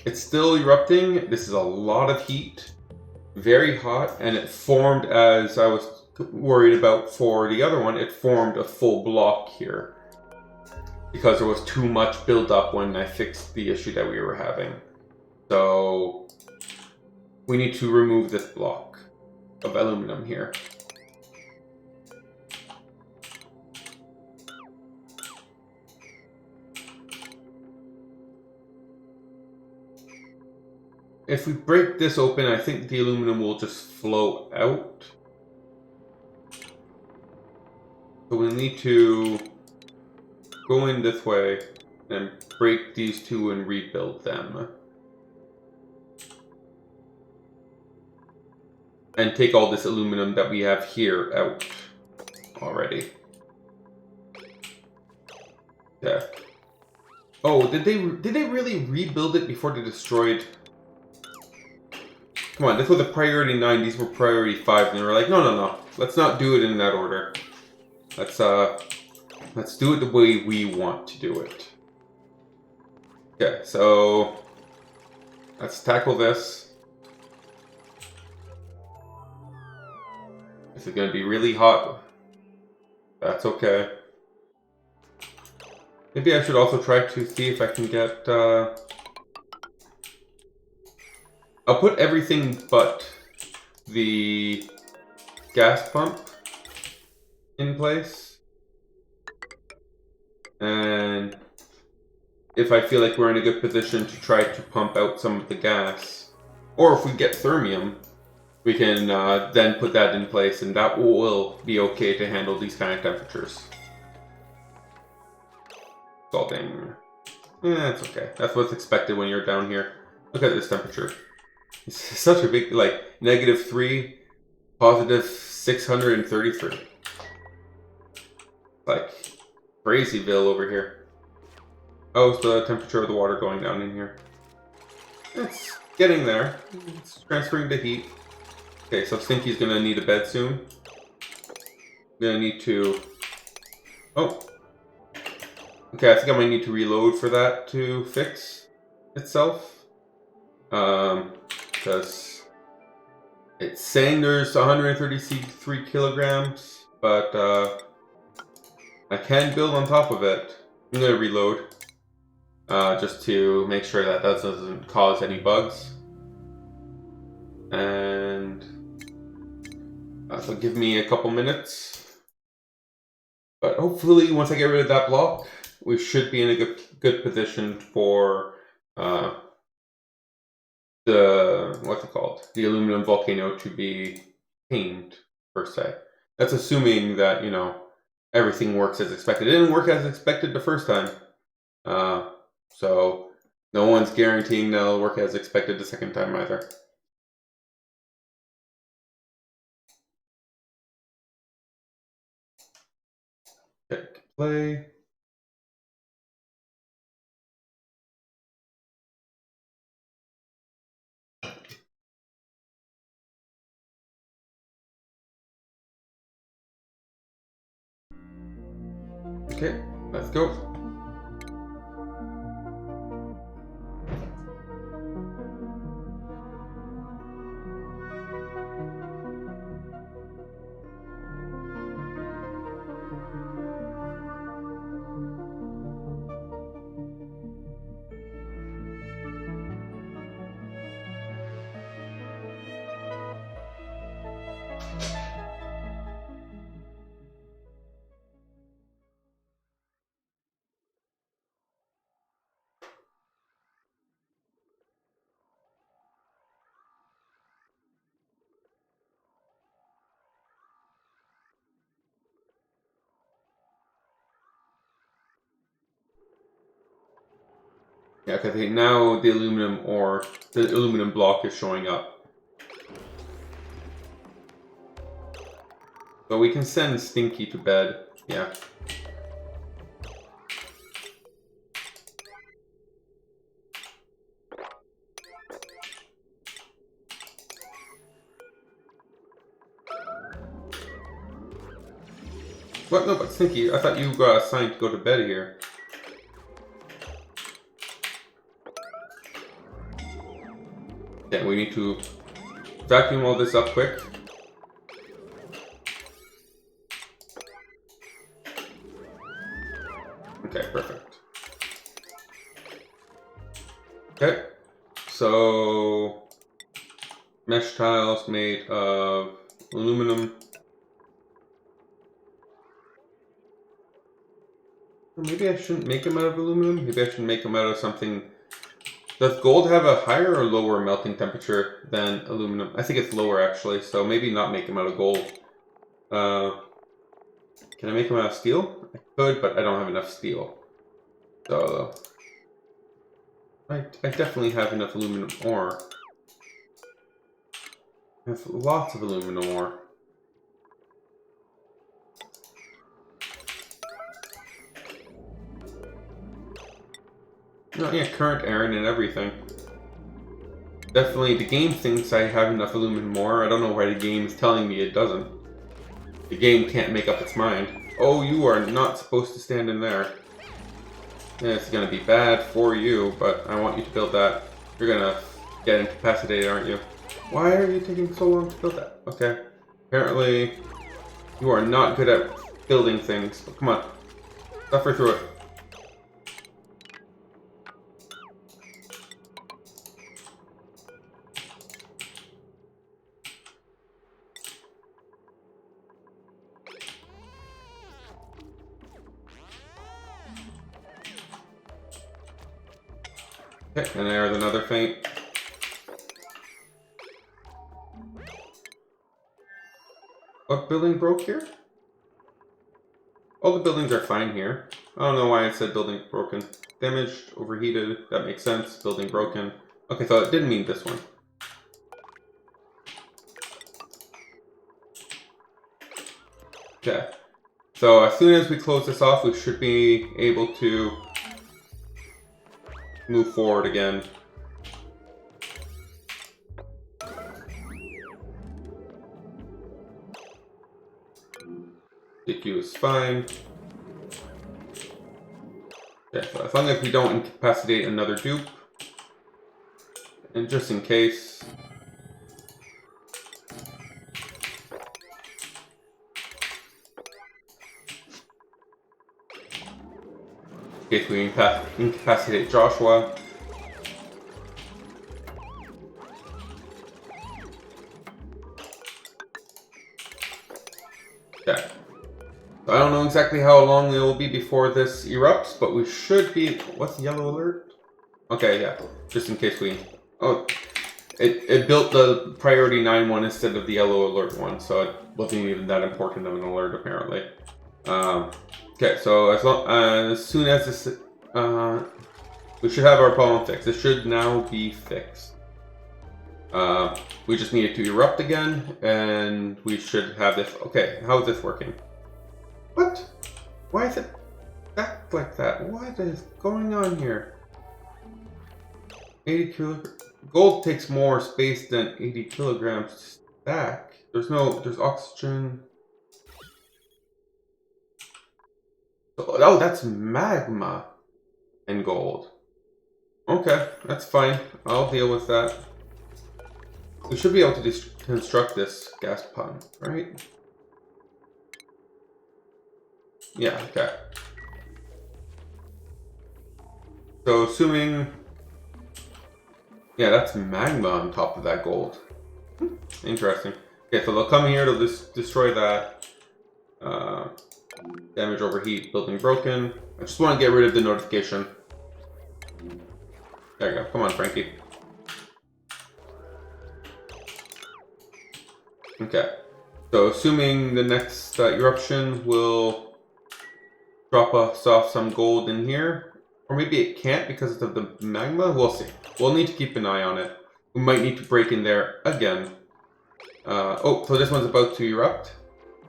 It's still erupting. This is a lot of heat, very hot, and it formed, as I was worried about for the other one, it formed a full block here because there was too much buildup when I fixed the issue that we were having. So we need to remove this block of aluminum here. If we break this open, I think the aluminum will just flow out. So we need to go in this way and break these two and rebuild them. And take all this aluminum that we have here out already. Yeah. Oh, did they really rebuild it before they destroyed? Come on, this was a priority 9, these were priority 5, and they were like, no, let's not do it in that order. Let's do it the way we want to do it. Okay, so let's tackle this. This is gonna be really hot. That's okay. Maybe I should also try to see if I can get, I'll put everything but the gas pump in place. And if I feel like we're in a good position to try to pump out some of the gas, or if we get thermium, we can then put that in place, and that will be okay to handle these kind of temperatures. Salting. That's okay. That's what's expected when you're down here. Look at this temperature. It's such a big, like, -3, positive 633. Like, crazyville over here. How's the temperature of the water going down in here? It's getting there. It's transferring the heat. Okay, so Stinky's gonna need a bed soon. Gonna need to... Oh. Okay, I think I might need to reload for that to fix itself. Because it's saying there's 133 kilograms, but I can build on top of it. I'm gonna reload just to make sure that that doesn't cause any bugs. And so give me a couple minutes. But hopefully, once I get rid of that block, we should be in a good position for the aluminum volcano to be tamed, per se. That's assuming that, you know, everything works as expected. It didn't work as expected the first time. So no one's guaranteeing that it'll work as expected the second time either. Click play. Okay, let's go. Yeah, because now the aluminum block is showing up. So we can send Stinky to bed. Yeah. What? No, but Stinky, I thought you got assigned to go to bed here. Okay, we need to vacuum all this up quick. Okay, perfect. Okay, so mesh tiles made of aluminum. Maybe I shouldn't make them out of aluminum. Maybe I should make them out of something. Does gold have a higher or lower melting temperature than aluminum? I think it's lower actually, so maybe not make them out of gold. Can I make them out of steel? I could, but I don't have enough steel. So I definitely have enough aluminum ore. I have lots of aluminum ore. Oh yeah, current Aaron and everything. Definitely, the game thinks I have enough aluminum ore. I don't know why the game is telling me it doesn't. The game can't make up its mind. Oh, you are not supposed to stand in there. Yeah, it's gonna be bad for you, but I want you to build that. You're gonna get incapacitated, aren't you? Why are you taking so long to build that? Okay. Apparently, you are not good at building things. But come on. Suffer through it. Okay, and there's another feint. What building broke here? All the buildings are fine here. I don't know why it said building broken. Damaged, overheated, that makes sense. Building broken. Okay, so it didn't mean this one. Okay. So as soon as we close this off, we should be able to move forward again. DQ is fine. Okay, so as long as we don't incapacitate another dupe, and just in case. In case we incapacitate Joshua. Okay. So I don't know exactly how long it will be before this erupts, but we should be... What's the yellow alert? Okay, yeah. Just in case we... Oh, it built the priority 9 one instead of the yellow alert one, so it wasn't even that important of an alert, apparently. Okay, so as soon as this... we should have our problem fixed. It should now be fixed. We just need it to erupt again, and we should have this... Okay, how is this working? What? Why is it back like that? What is going on here? 80 kilograms. Gold takes more space than 80 kilograms to stack. There's oxygen. Oh, that's magma and gold. Okay, that's fine. I'll deal with that. We should be able to construct this gas pump, right? Yeah, okay. So assuming... Yeah, that's magma on top of that gold. Interesting. Okay, so they'll come here, they'll just destroy that. Damage overheat, building broken. I just want to get rid of the notification. There you go. Come on, Frankie. Okay. So assuming the next eruption will drop us off some gold in here. Or maybe it can't because of the magma. We'll see. We'll need to keep an eye on it. We might need to break in there again. Oh, so this one's about to erupt.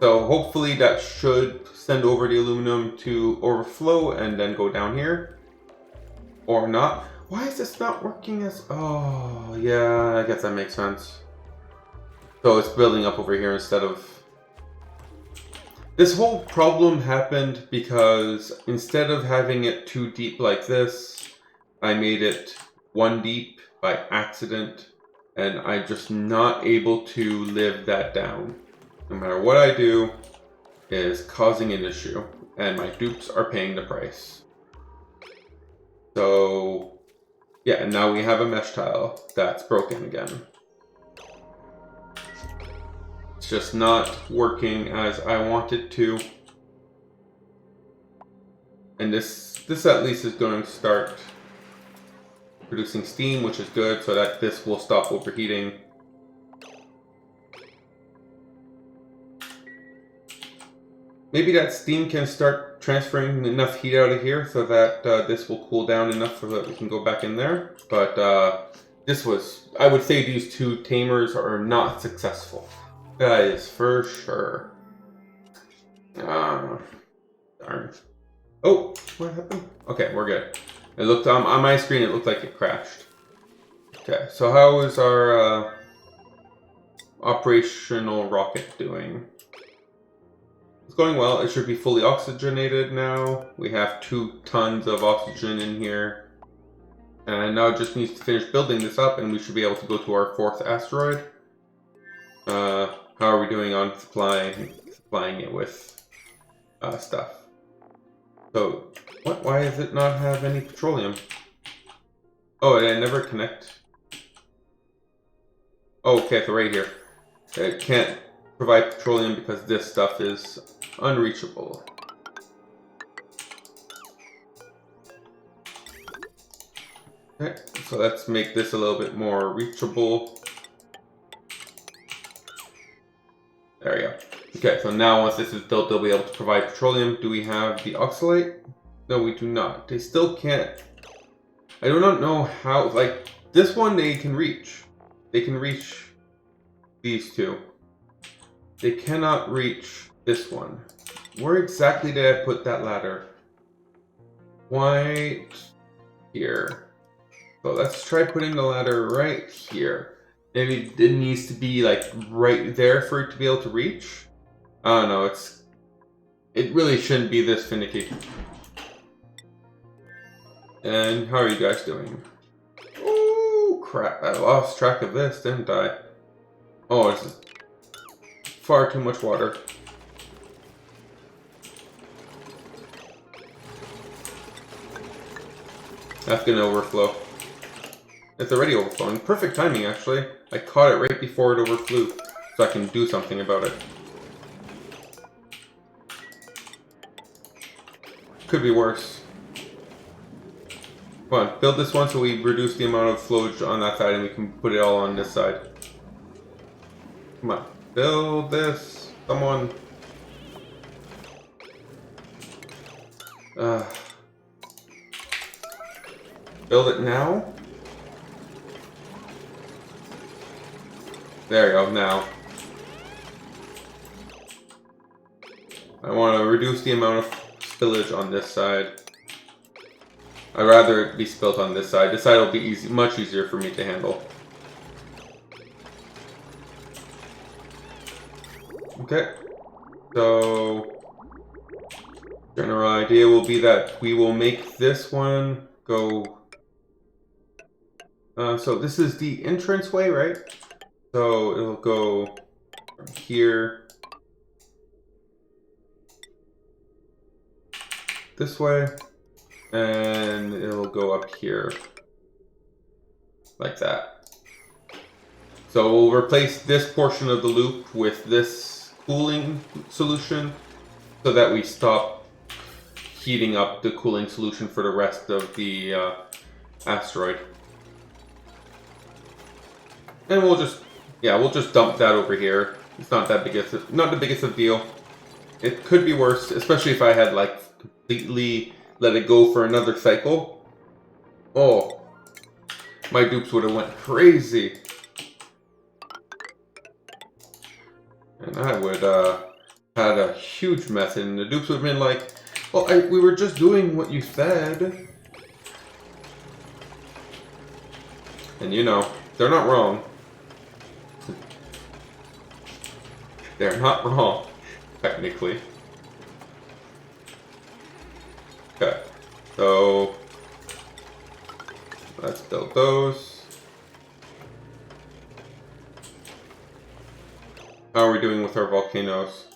So hopefully that should send over the aluminum to overflow and then go down here. Or not. Why is this not working as... Oh, yeah, I guess that makes sense. So it's building up over here instead of... This whole problem happened because instead of having it too deep like this, I made it 1 deep by accident, and I'm just not able to live that down. No matter what I do, it is causing an issue, and my dupes are paying the price. So, yeah, and now we have a mesh tile that's broken again. It's just not working as I want it to. And this at least is going to start producing steam, which is good, so that this will stop overheating. Maybe that steam can start transferring enough heat out of here so that this will cool down enough so that we can go back in there. But this was, I would say these two tamers are not successful. That is for sure. Darn. Oh, what happened? Okay, we're good. It looked on my screen, it looked like it crashed. Okay, so how is our operational rocket doing? It's going well. It should be fully oxygenated now. We have 2 tons of oxygen in here. And now it just needs to finish building this up and we should be able to go to our 4th asteroid. How are we doing on supplying it with stuff? So, what? Why does it not have any petroleum? Oh, it never connect. Oh, okay, so right here. It can't provide petroleum because this stuff is unreachable. Okay, so let's make this a little bit more reachable. There we go. Okay, so now once this is built, they'll be able to provide petroleum. Do we have the oxalate? No, we do not. They still can't. I do not know how, like, this one they can reach. They can reach these 2. They cannot reach this one. Where exactly did I put that ladder? Right here. So let's try putting the ladder right here. Maybe it needs to be like right there for it to be able to reach. I don't know, it really shouldn't be this finicky. And how are you guys doing? Oh crap, I lost track of this, didn't I? Oh, this is far too much water. That's gonna overflow. It's already overflowing. Perfect timing, actually. I caught it right before it overflew, so I can do something about it. Could be worse. Come on, build this one so we reduce the amount of flowage on that side and we can put it all on this side. Come on, build this. Someone. Build it now. There you go, now. I want to reduce the amount of spillage on this side. I'd rather it be spilt on this side. This side will be much easier for me to handle. Okay. So... General idea will be that we will make this one go... so this is the entranceway, right? So it'll go from here this way, and it'll go up here like that. So we'll replace this portion of the loop with this cooling solution so that we stop heating up the cooling solution for the rest of the asteroid. And we'll just dump that over here. It's not that not the biggest of a deal. It could be worse, especially if I had like completely let it go for another cycle. Oh, my dupes would have went crazy. And I would had a huge mess, and the dupes would have been like, well, we were just doing what you said. And you know, they're not wrong. They're not wrong, technically. Okay, so let's build those. How are we doing with our volcanoes?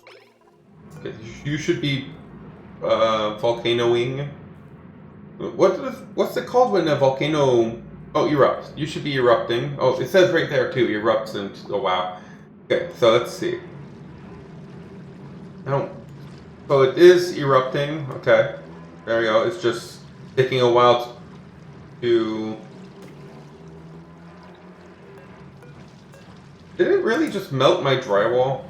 Okay, you should be volcanoing. What's it called when a volcano erupts? You should be erupting. Oh, it says right there too, erupts and oh wow. Okay, so let's see. So it is erupting. Okay, there we go. It's just taking a while to. Did it really just melt my drywall?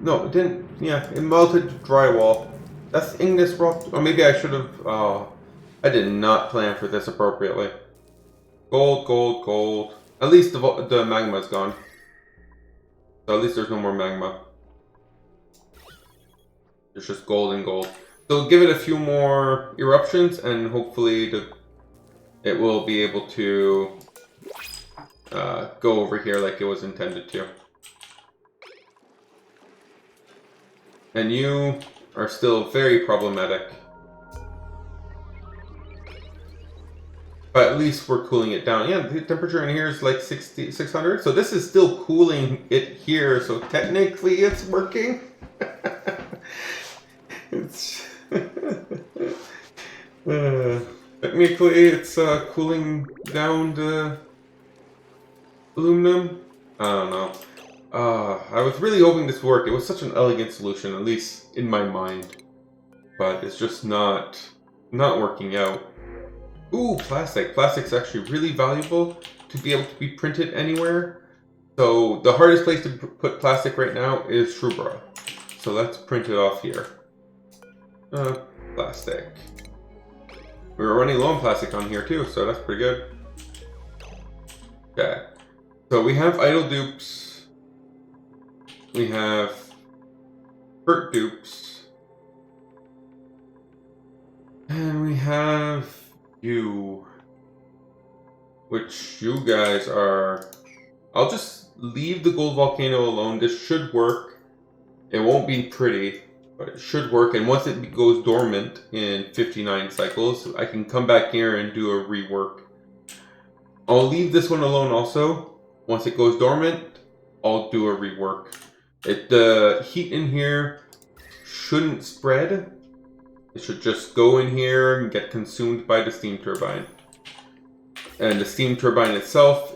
No, it didn't. Yeah, it melted drywall. That's igneous rock. Or maybe I should have. I did not plan for this appropriately. Gold, gold, gold. At least the magma is gone. So at least there's no more magma. There's just gold and gold. So give it a few more eruptions, and hopefully it will be able to go over here like it was intended to. And you are still very problematic. But at least we're cooling it down. Yeah, the temperature in here is like 600. So this is still cooling it here. So technically it's working. It's technically it's cooling down the aluminum. I don't know. I was really hoping this worked. It was such an elegant solution, at least in my mind. But it's just not working out. Ooh, plastic. Plastic's actually really valuable to be able to be printed anywhere. So the hardest place to put plastic right now is Shrubra. So let's print it off here. Plastic. We were running low on plastic on here too, so that's pretty good. Okay. So we have idle dupes. We have hurt dupes. And we have you. Which you guys are... I'll just leave the gold volcano alone. This should work. It won't be pretty, but it should work. And once it goes dormant in 59 cycles, I can come back here and do a rework. I'll leave this one alone also. Once it goes dormant, I'll do a rework. The heat in here shouldn't spread. It should just go in here and get consumed by the steam turbine. And the steam turbine itself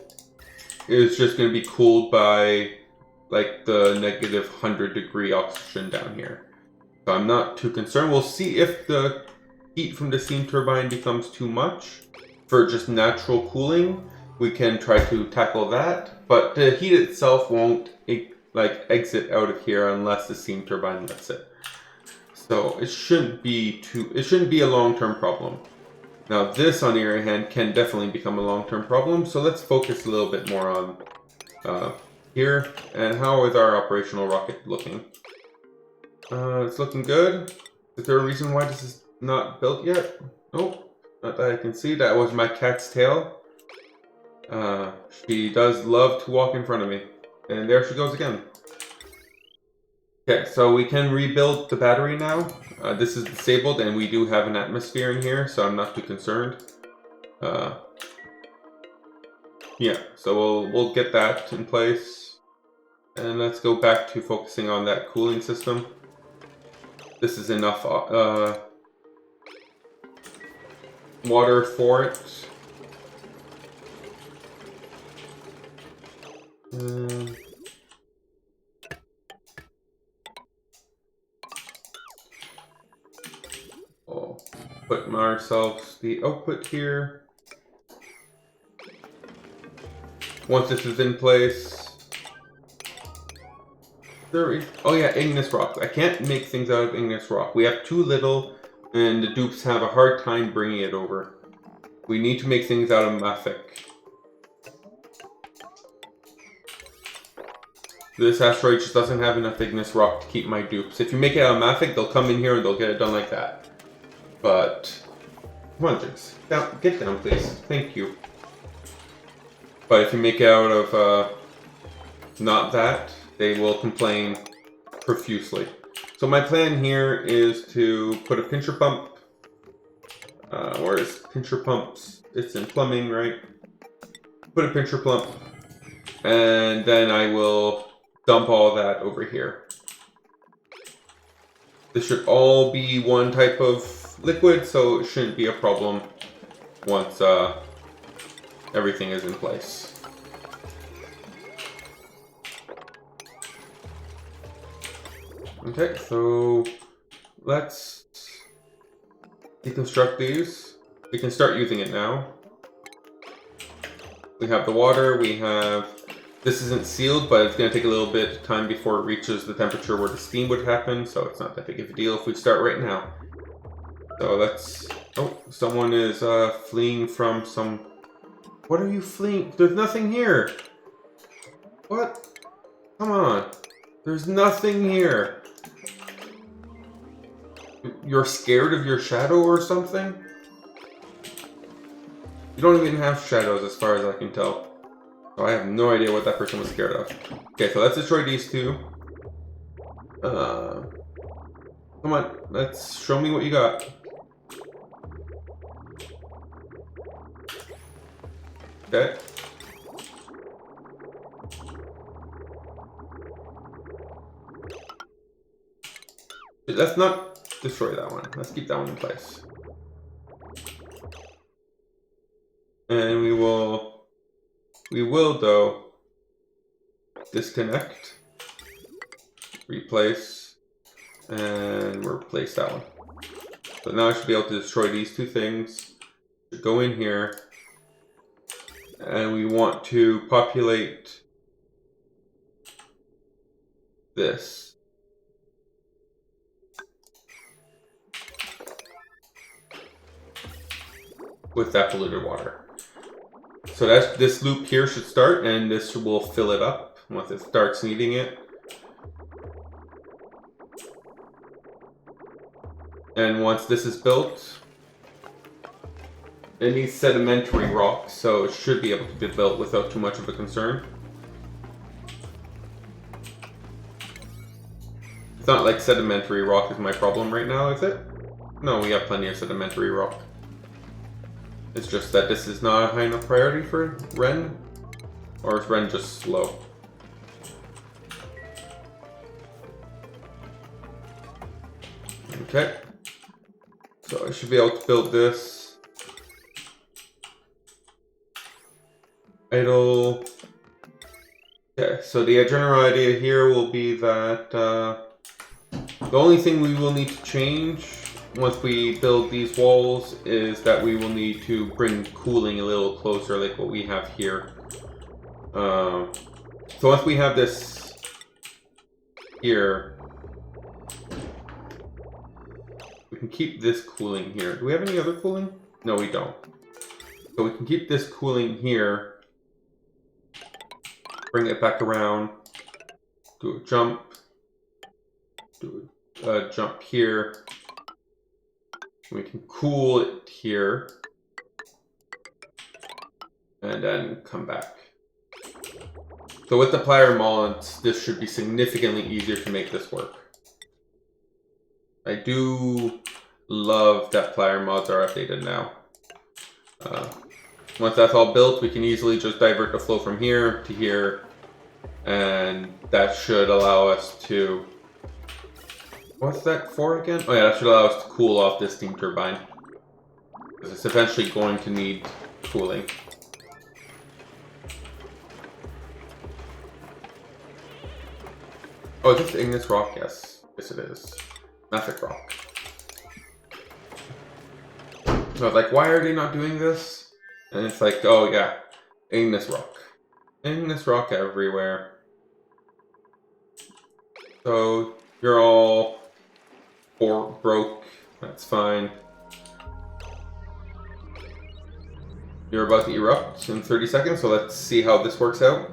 is just going to be cooled by like the negative 100-degree oxygen down here. So I'm not too concerned. We'll see if the heat from the steam turbine becomes too much for just natural cooling. We can try to tackle that, but the heat itself won't exit out of here unless the steam turbine lets it. So it shouldn't be a long-term problem. Now this, on the other hand, can definitely become a long-term problem. So let's focus a little bit more on here. And how is our operational rocket looking? It's looking good. Is there a reason why this is not built yet? Nope, not that I can see. That was my cat's tail. She does love to walk in front of me. And there she goes again. Okay, so we can rebuild the battery now. This is disabled and we do have an atmosphere in here, so I'm not too concerned. Yeah, so we'll get that in place. And let's go back to focusing on that cooling system. This is enough water for it. We'll put ourselves the output here. Once this is in place, oh yeah, igneous rock. I can't make things out of igneous rock. We have too little, and the dupes have a hard time bringing it over. We need to make things out of mafic. This asteroid just doesn't have enough igneous rock to keep my dupes. If you make it out of mafic, they'll come in here and they'll get it done like that. But come on, Jinx. Get down, please. Thank you. But if you make it out of not that, they will complain profusely. So my plan here is to put a pincher pump. Where is pincher pumps? It's in plumbing, right? Put a pincher pump, and then I will dump all that over here. This should all be one type of liquid, so it shouldn't be a problem once everything is in place. Okay, so let's deconstruct these. We can start using it now. We have the water, we have... This isn't sealed, but it's going to take a little bit of time before it reaches the temperature where the steam would happen, so it's not that big of a deal if we start right now. So let's... Oh, someone is fleeing from some... What are you fleeing? There's nothing here! What? Come on. There's nothing here. You're scared of your shadow or something? You don't even have shadows as far as I can tell. So I have no idea what that person was scared of. Okay, so let's destroy these two. Come on, let's show me what you got. Okay. Let's not destroy that one. Let's keep that one in place. And we will though disconnect, replace, and replace that one. So now I should be able to destroy these two things. Go in here, and we want to populate this. With that polluted water. So this loop here should start, and this will fill it up once it starts needing it. And once this is built, it needs sedimentary rock, so it should be able to be built without too much of a concern. It's not like sedimentary rock is my problem right now, is it? No, we have plenty of sedimentary rock. It's just that this is not a high enough priority for Ren, or is Ren just slow? Okay, so I should be able to build this. Idle. Okay, so the general idea here will be that the only thing we will need to change once we build these walls is that we will need to bring cooling a little closer, like what we have here. So once we have this here, we can keep this cooling here. Do we have any other cooling? No, we don't. So we can keep this cooling here, bring it back around, do a jump, do a jump here. We can cool it here. and then come back. So with the plier mods, this should be significantly easier to make this work. I do love that plier mods are updated now. Once that's all built, we can easily just divert the flow from here to here, and that should allow us to... What's that for again? Oh yeah, that should allow us to cool off this steam turbine, because it's eventually going to need cooling. Oh, is this igneous rock? Yes. Yes, it is. Mafic rock. So I was like, why are they not doing this? And it's like, oh yeah, igneous rock. Igneous rock everywhere. So, you're all broke. That's fine. You're about to erupt in 30 seconds, so let's see how this works out.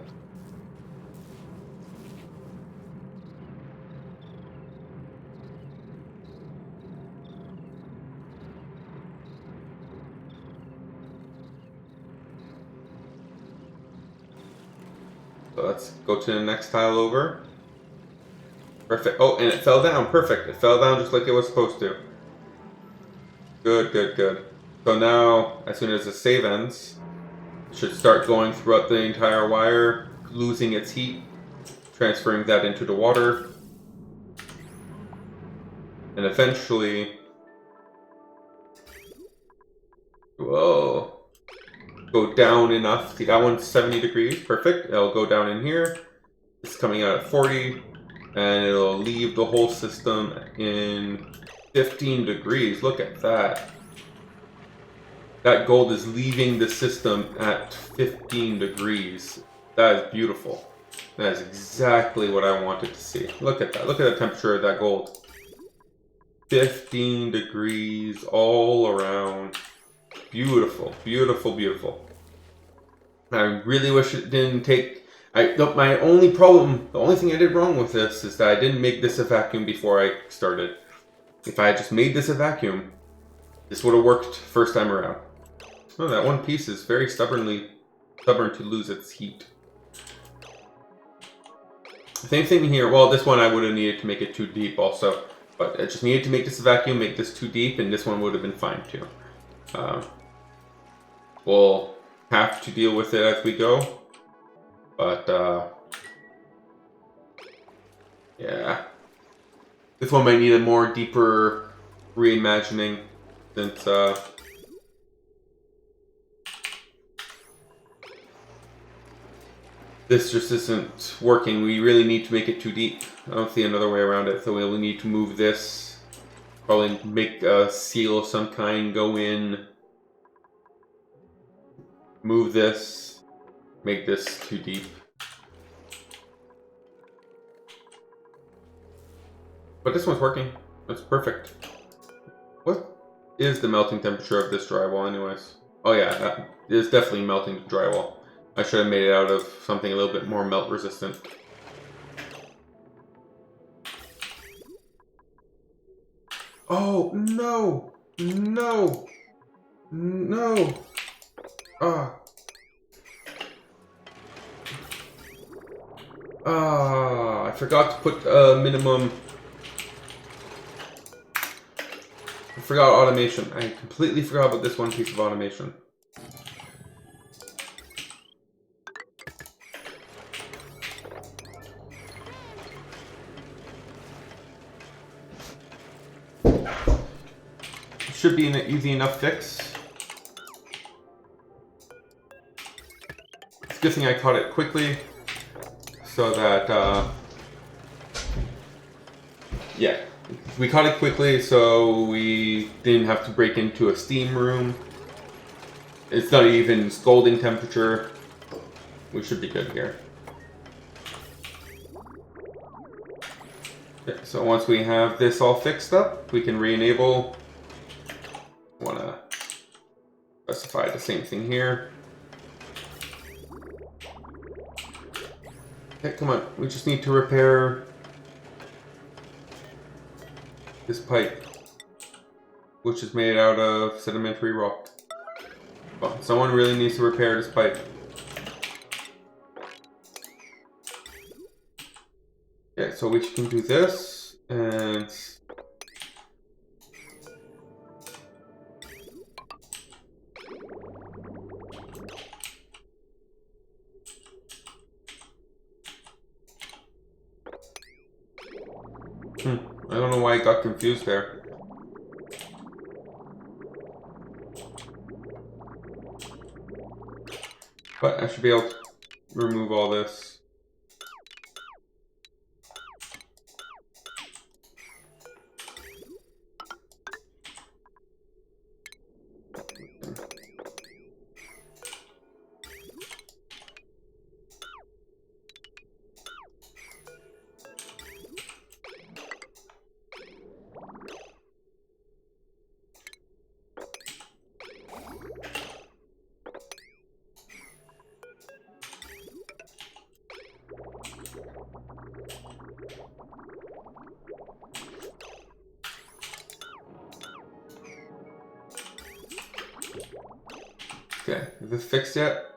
So let's go to the next tile over. Perfect. Oh, and it fell down. Perfect. It fell down just like it was supposed to. Good, good, good. So now, as soon as the save ends, it should start going throughout the entire wire, losing its heat, transferring that into the water, and eventually... Whoa. Go down enough. See, that one's 70 degrees. Perfect. It'll go down in here. It's coming out at 40. And it'll leave the whole system in 15 degrees. Look at that. That gold is leaving the system at 15 degrees. That is beautiful. That is exactly what I wanted to see. Look at that. Look at the temperature of that gold. 15 degrees all around. Beautiful, beautiful, beautiful. I really wish it didn't take... My only problem, the only thing I did wrong with this is that I didn't make this a vacuum before I started. If I had just made this a vacuum, this would have worked first time around. Oh, that one piece is very stubborn to lose its heat. Same thing here. Well, this one I would have needed to make it too deep also. But I just needed to make this a vacuum, make this too deep, and this one would have been fine too. We'll have to deal with it as we go. But, yeah. This one might need a more deeper reimagining, since, this just isn't working. We really need to make it too deep. I don't see another way around it, so we'll need to move this. Probably make a seal of some kind, go in. Move this. Make this too deep. But this one's working. That's perfect. What is the melting temperature of this drywall anyways? Oh yeah, that is definitely melting the drywall. I should have made it out of something a little bit more melt resistant. Oh, no! No! No! Ah. Ah, I forgot to put minimum. I forgot automation. I completely forgot about this one piece of automation. Should be an easy enough fix. It's a good thing I caught it quickly. So that, yeah, we caught it quickly so we didn't have to break into a steam room. It's not even scalding temperature. We should be good here. Okay, so once we have this all fixed up, we can re-enable. I want to specify the same thing here. Okay, come on. We just need to repair this pipe, which is made out of sedimentary rock. Well, someone really needs to repair this pipe. Okay, so we can do this, and... I don't know why I got confused there. But I should be able to remove all this. Okay, is this fixed yet?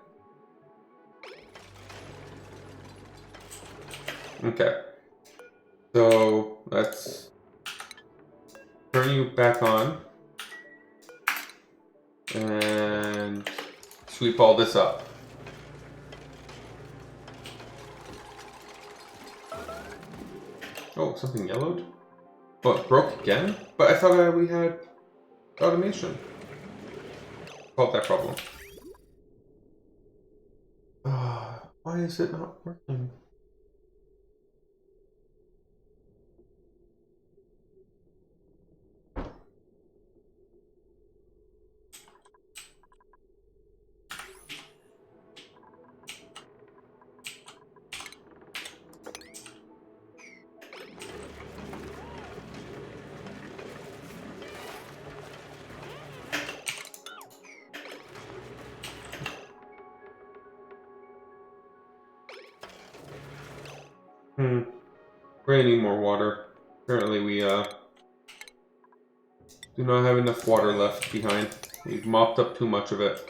Okay. So let's turn you back on and sweep all this up. Oh, something yellowed? Oh, it broke again? But I thought we had automation. Solve that problem. Why is it not working? We're gonna need more water. Apparently we do not have enough water left behind. We've mopped up too much of it.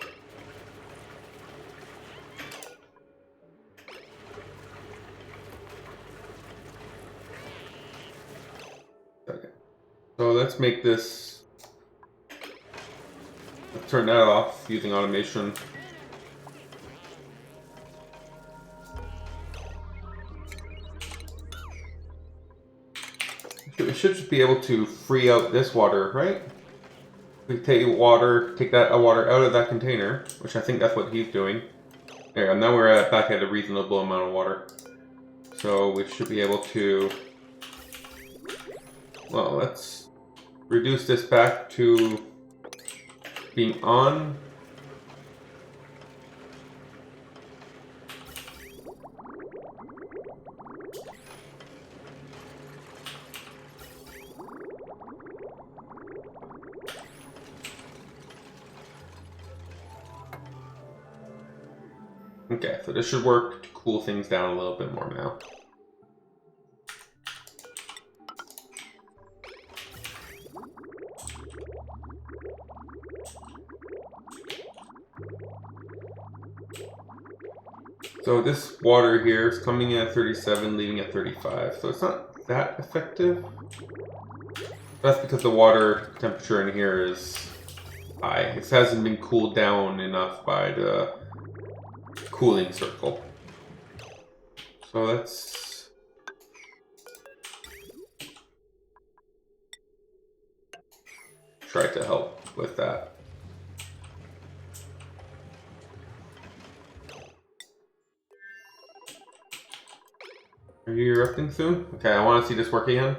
Okay. So let's make this... Let's turn that off using automation. We should just be able to free out this water, right? We take water, take that water out of that container, which I think that's what he's doing. There, and now we're back at a reasonable amount of water. So we should be able to... Well, let's reduce this back to being on. Okay, so this should work to cool things down a little bit more now. So this water here is coming in at 37, leaving at 35. So it's not that effective. That's because the water temperature in here is high. It hasn't been cooled down enough by the cooling circle. So let's try to help with that. Are you erupting soon? Okay, I want to see this work again.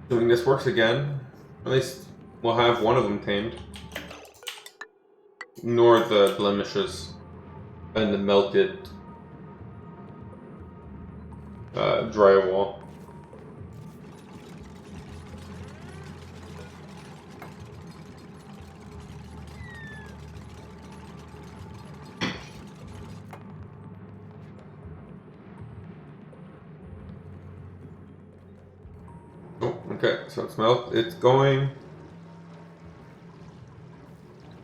Assuming this works again, at least we'll have one of them tamed. Ignore the blemishes and the melted drywall. Oh, okay, so it's going.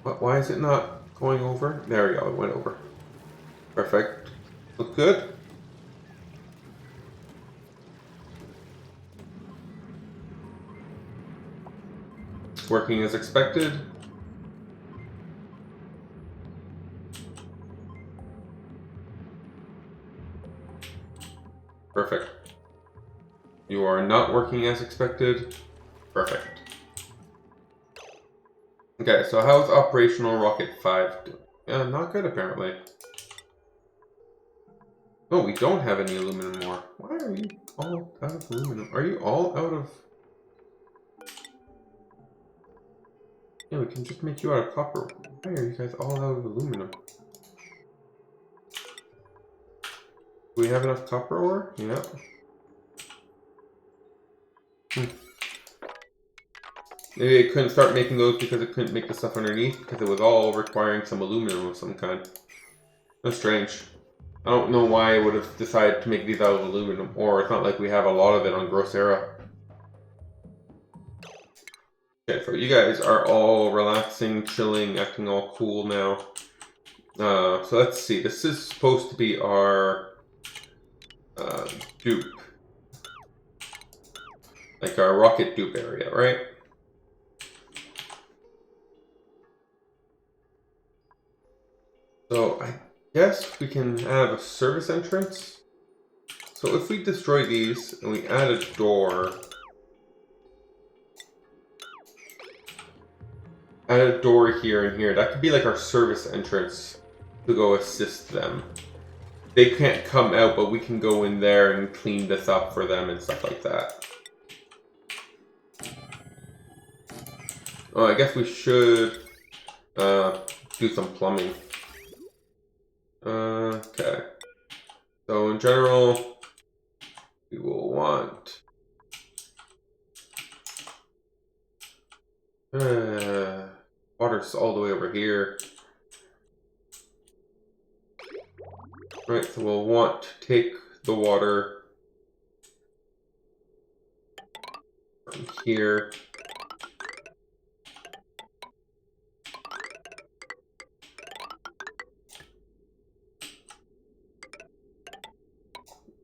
Why is it not going over? There we go, it went over. Perfect. Look good. Working as expected. Perfect. You are not working as expected. Perfect. Okay, so how's operational Rocket 5 doing? Not good apparently. Oh, we don't have any aluminum more. Why are you all out of aluminum? Are you all out of... Yeah, we can just make you out of copper. Why are you guys all out of aluminum? Do we have enough copper ore? Yeah. Maybe it couldn't start making those because it couldn't make the stuff underneath, because it was all requiring some aluminum of some kind. That's strange. I don't know why I would have decided to make these out of aluminum ore. It's not like we have a lot of it on Grossera. Okay, so you guys are all relaxing, chilling, acting all cool now. So let's see. This is supposed to be our dupe. Like our rocket dupe area, right? So I guess we can have a service entrance. So if we destroy these and we add a door, add a door here and here, that could be like our service entrance to go assist them. They can't come out, but we can go in there and clean this up for them and stuff like that. Oh, I guess we should do some plumbing. Okay. So in general, we will want water's all the way over here. Right, so we'll want to take the water from here.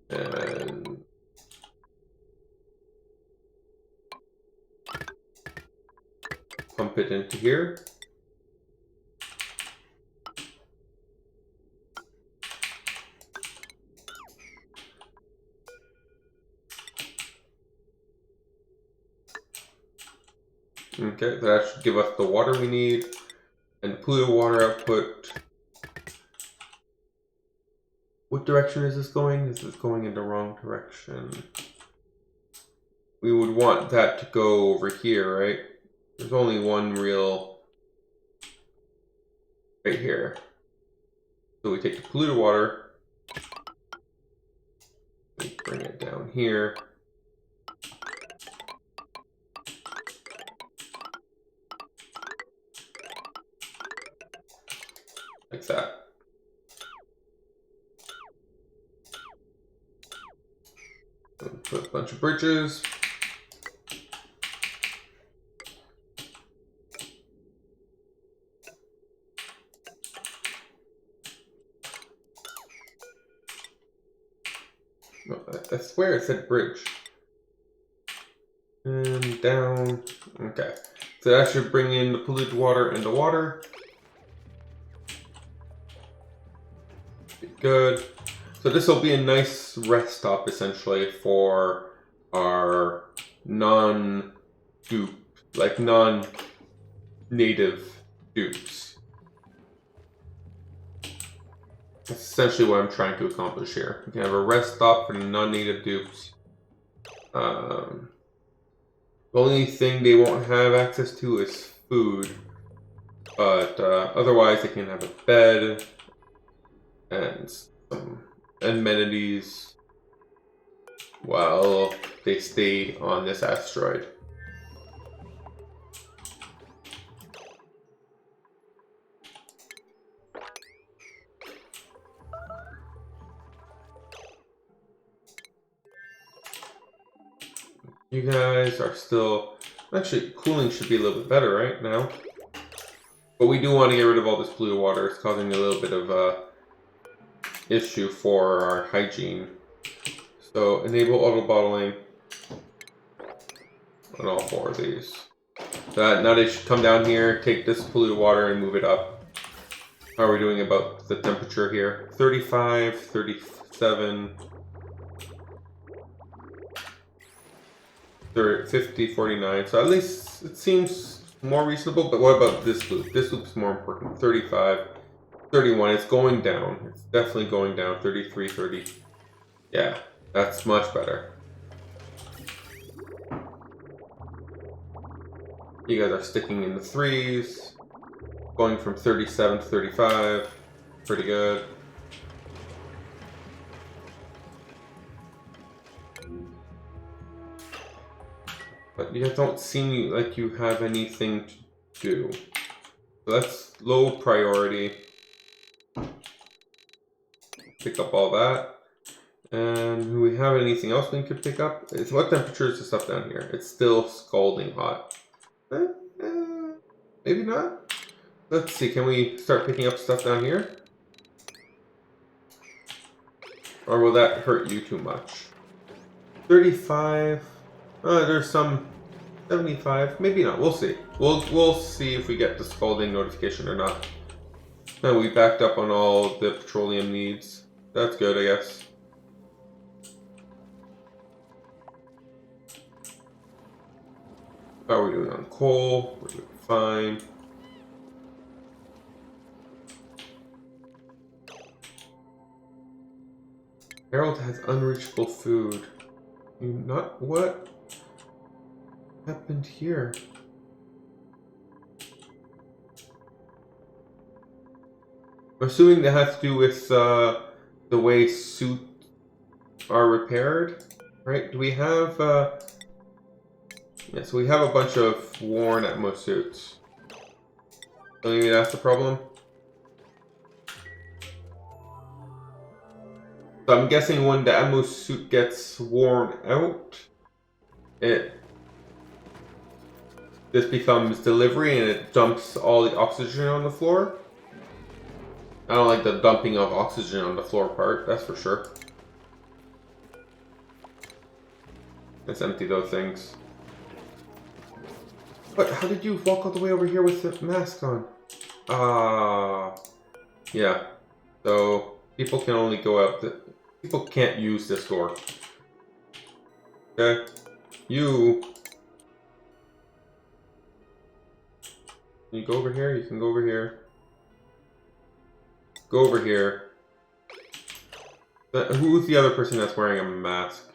And pump it into here. Okay, that should give us the water we need. And polluted water output. What direction is this going? This is going in the wrong direction. We would want that to go over here, right? There's only one real right here. So we take the polluted water, we bring it down here. Like that. Put a bunch of bridges. No, I swear it said bridge. And down. Okay. So that should bring in the polluted water and the water. Good. So this will be a nice rest stop essentially for our non-dupe, like non-native dupes. That's essentially what I'm trying to accomplish here. We can have a rest stop for the non-native dupes. The only thing they won't have access to is food, but otherwise they can have a bed and some amenities while they stay on this asteroid. You guys are still... Actually, cooling should be a little bit better right now. But we do want to get rid of all this polluted water. It's causing a little bit of a issue for our hygiene. So enable auto bottling on all 4 of these. So now they should come down here, take this polluted water and move it up. How are we doing about the temperature here? 35, 37, 50, 49. So at least it seems more reasonable. But what about this loop? This loop's more important. 35, 31. It's going down. It's definitely going down. 33, 30. Yeah, that's much better. You guys are sticking in the 3s. Going from 37 to 35. Pretty good. But you guys don't seem like you have anything to do. So that's low priority. Pick up all that. And do we have anything else we could pick up? What temperature is the stuff down here? It's still scalding hot. Maybe not. Let's see, can we start picking up stuff down here? Or will that hurt you too much? 35. There's some 75. Maybe not. We'll see. We'll see if we get the scalding notification or not. And we backed up on all the petroleum needs. That's good, I guess. How are we doing on coal? We're doing fine. Harold has unreachable food. Not what happened here? I'm assuming that has to do with the way suits are repaired, right? Do we have? Yeah, so we have a bunch of worn Atmos suits. So maybe that's the problem. So I'm guessing when the Atmos suit gets worn out, this becomes delivery and it dumps all the oxygen on the floor. I don't like the dumping of oxygen on the floor part, that's for sure. Let's empty those things. But how did you walk all the way over here with the mask on? Yeah. So people can only go out. People can't use this door. Okay. You go over here. You can go over here. Go over here. Who's the other person that's wearing a mask?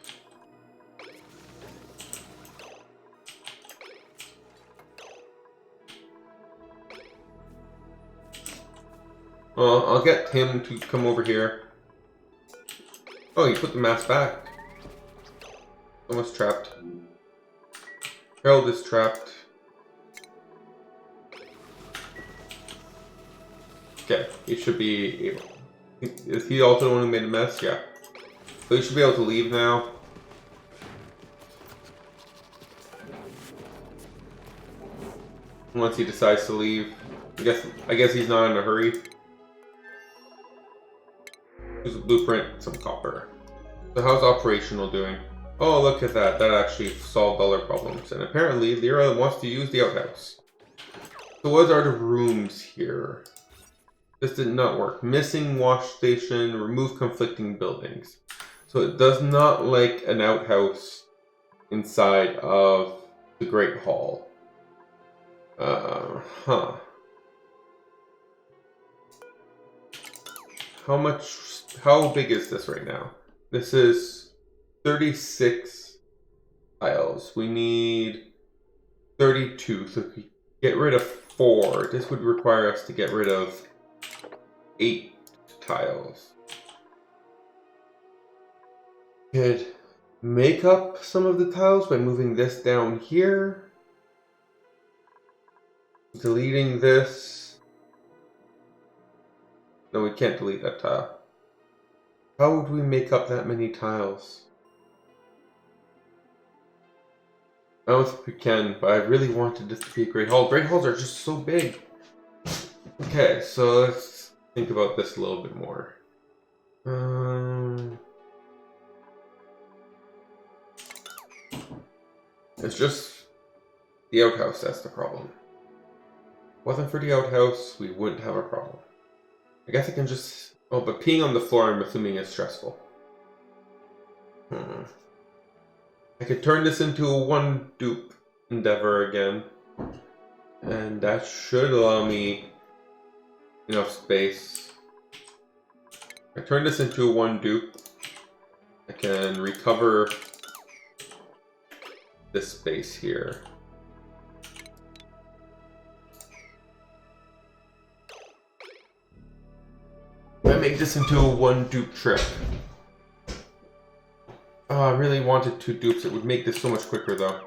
Well, I'll get him to come over here. Oh, you put the mask back. Someone's trapped. Harold is trapped. Okay, he should be able. Is he also the one who made a mess? Yeah. So he should be able to leave now. Once he decides to leave. I guess he's not in a hurry. Here's a blueprint, some copper. So how's operational doing? Oh, look at that. That actually solved all our problems. And apparently, Lyra wants to use the outhouse. So what are the rooms here? This did not work. Missing wash station, remove conflicting buildings. So it does not like an outhouse inside of the Great Hall. How big is this right now? This is 36 tiles. We need 32. So if we get rid of 4, this would require us to get rid of 8 tiles. Could make up some of the tiles by moving this down here. Deleting this. No, we can't delete that tile. How would we make up that many tiles? I don't think we can, but I really wanted this to be a Great Hall. Great Halls are just so big. Okay, so let's think about this a little bit more. It's just the outhouse that's the problem. Wasn't for the outhouse, we wouldn't have a problem. I guess I can just... Oh, but peeing on the floor I'm assuming is stressful. I could turn this into a one dupe endeavor again. And that should allow me enough space. I turn this into a one dupe. I can recover this space here. I make this into a one dupe trip. Oh, I really wanted 2 dupes. It would make this so much quicker though.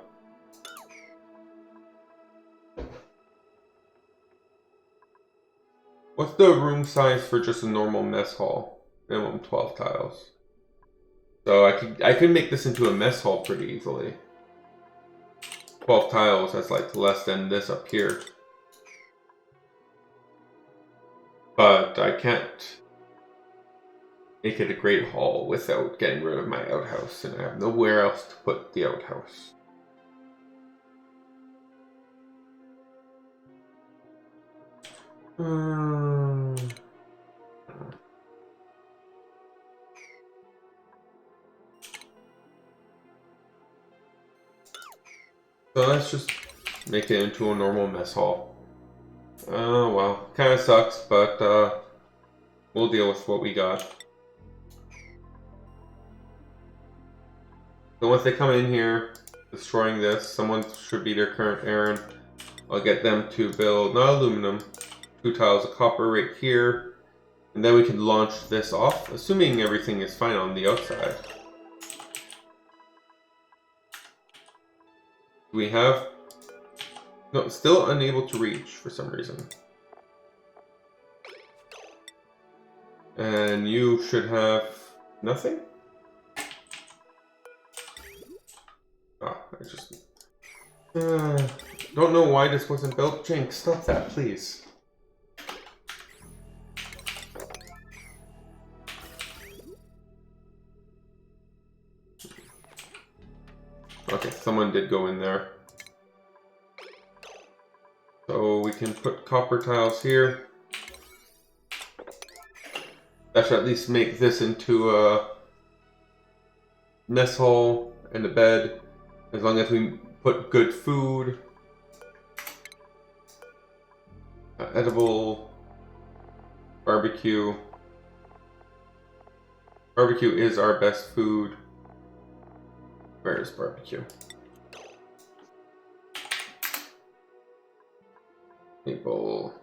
What's the room size for just a normal mess hall? Minimum 12 tiles. So I could make this into a mess hall pretty easily. 12 tiles, that's like less than this up here. But I can't make it a great hall without getting rid of my outhouse, and I have nowhere else to put the outhouse. So let's just make it into a normal mess hall. Oh well, kind of sucks, but we'll deal with what we got. So once they come in here, destroying this, someone should be their current errand. I'll get them to build, not aluminum, 2 tiles of copper right here. And then we can launch this off, assuming everything is fine on the outside. We have... No, still unable to reach for some reason. And you should have nothing? Ah, I just... don't know why this wasn't built. Jinx, stop that, please. Okay, someone did go in there. So we can put copper tiles here. That should at least make this into a mess hall and a bed. As long as we put good food. Edible. Barbecue. Barbecue is our best food. Where is barbecue? Maple.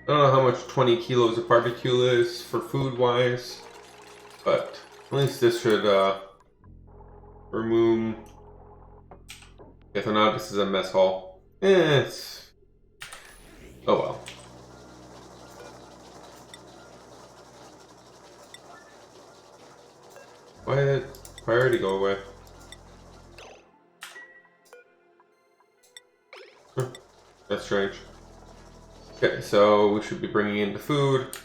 I don't know how much 20 kilos of barbecue is for food wise, but at least this should remove. Okay, so now this is a mess hall. It's... Oh well. Why did priority go away? Huh. That's strange. Okay, so we should be bringing in the food.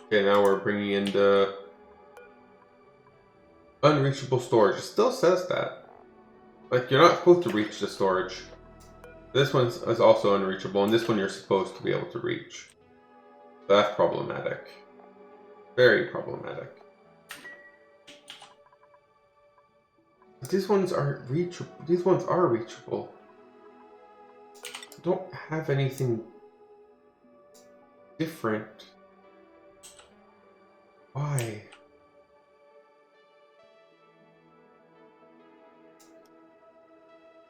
Okay, now we're bringing in the unreachable storage. It still says that. Like, you're not supposed to reach the storage. This one is also unreachable, and this one you're supposed to be able to reach. That's problematic. Very problematic. But these ones aren't reachable. These ones are reachable. I don't have anything different. Why?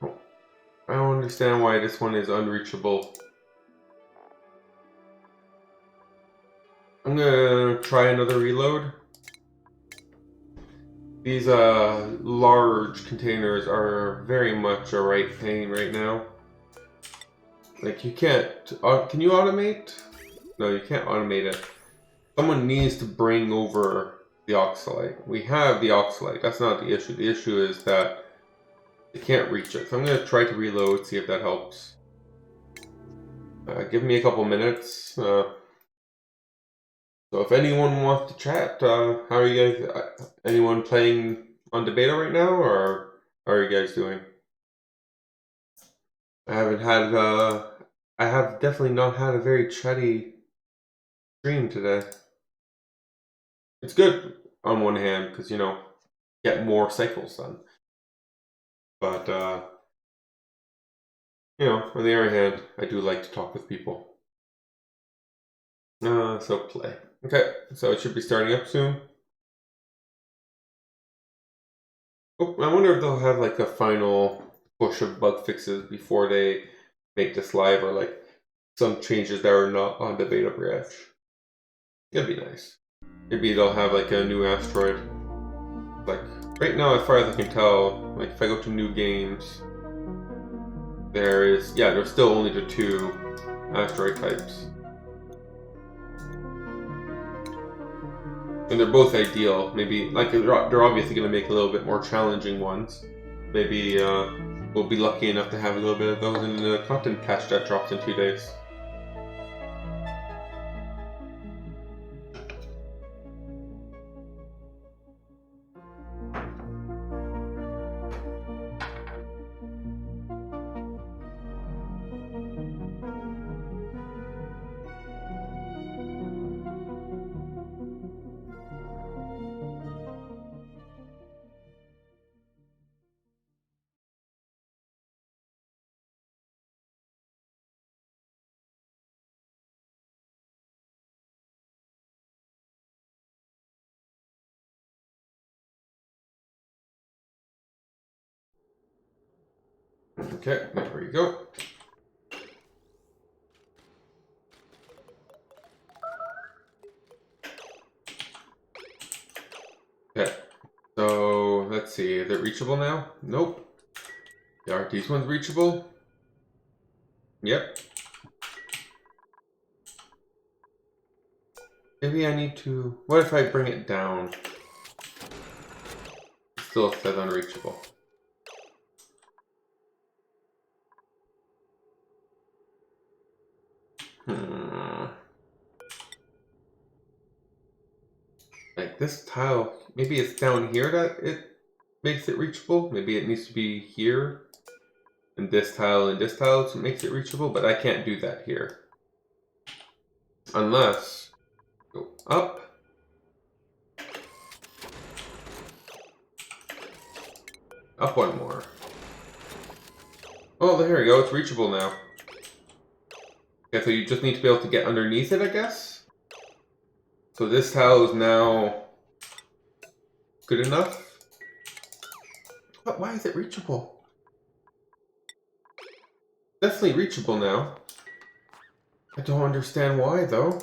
I don't understand why this one is unreachable. I'm gonna try another reload. These large containers are very much a right pain right now. Like, you can't... can you automate? No, you can't automate it. Someone needs to bring over the oxalite. We have the oxalite. That's not the issue. The issue is that they can't reach it. So I'm going to try to reload, see if that helps. Give me a couple minutes. So if anyone wants to chat, how are you guys? Anyone playing on the beta right now, or how are you guys doing? I haven't had, I have definitely not had a very chatty stream today. It's good on one hand, because, you know, get more cycles done. But, you know, on the other hand, I do like to talk with people. So play. Okay, so it should be starting up soon. Oh, I wonder if they'll have like a final push of bug fixes before they make this live, or like some changes that are not on the beta branch. It'd be nice. Maybe they'll have like a new asteroid. Like right now, as far as I can tell, like if I go to new games, there's still only the 2 asteroid types. And they're both ideal. Maybe, like, they're obviously going to make a little bit more challenging ones. Maybe we'll be lucky enough to have a little bit of those in the content patch that drops in 2 days. Okay, there we go. Okay, so let's see, is it reachable now? Nope. Are these ones reachable? Yep. Maybe I need to... What if I bring it down? It still says unreachable. Like this tile, maybe it's down here that it makes it reachable. Maybe it needs to be here. And this tile so it makes it reachable, but I can't do that here. Unless go up. Up one more. Oh, there we go, it's reachable now. Okay, so you just need to be able to get underneath it, I guess? So this tile is now good enough? But why is it reachable? Definitely reachable now. I don't understand why, though.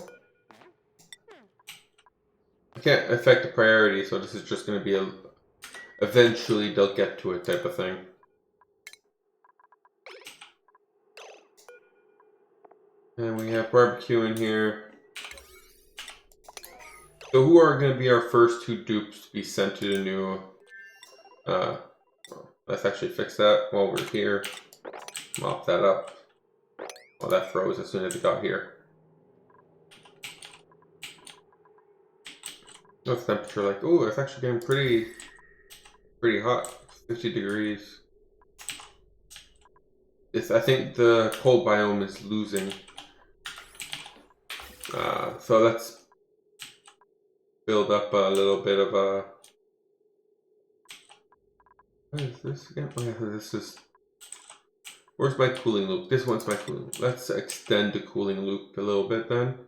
I can't affect the priority, so this is just going to be a... Eventually they'll get to it type of thing. And we have barbecue in here. So who are going to be our first 2 dupes to be sent to the new... let's actually fix that while we're here. Mop that up. Oh, that froze as soon as it got here. What's the temperature like? Oh, it's actually getting pretty hot. 50 degrees. I think the cold biome is losing. So let's build up a little bit of a... What is this again? Oh yeah, this is... Where's my cooling loop? This one's my cooling loop. Let's extend the cooling loop a little bit then.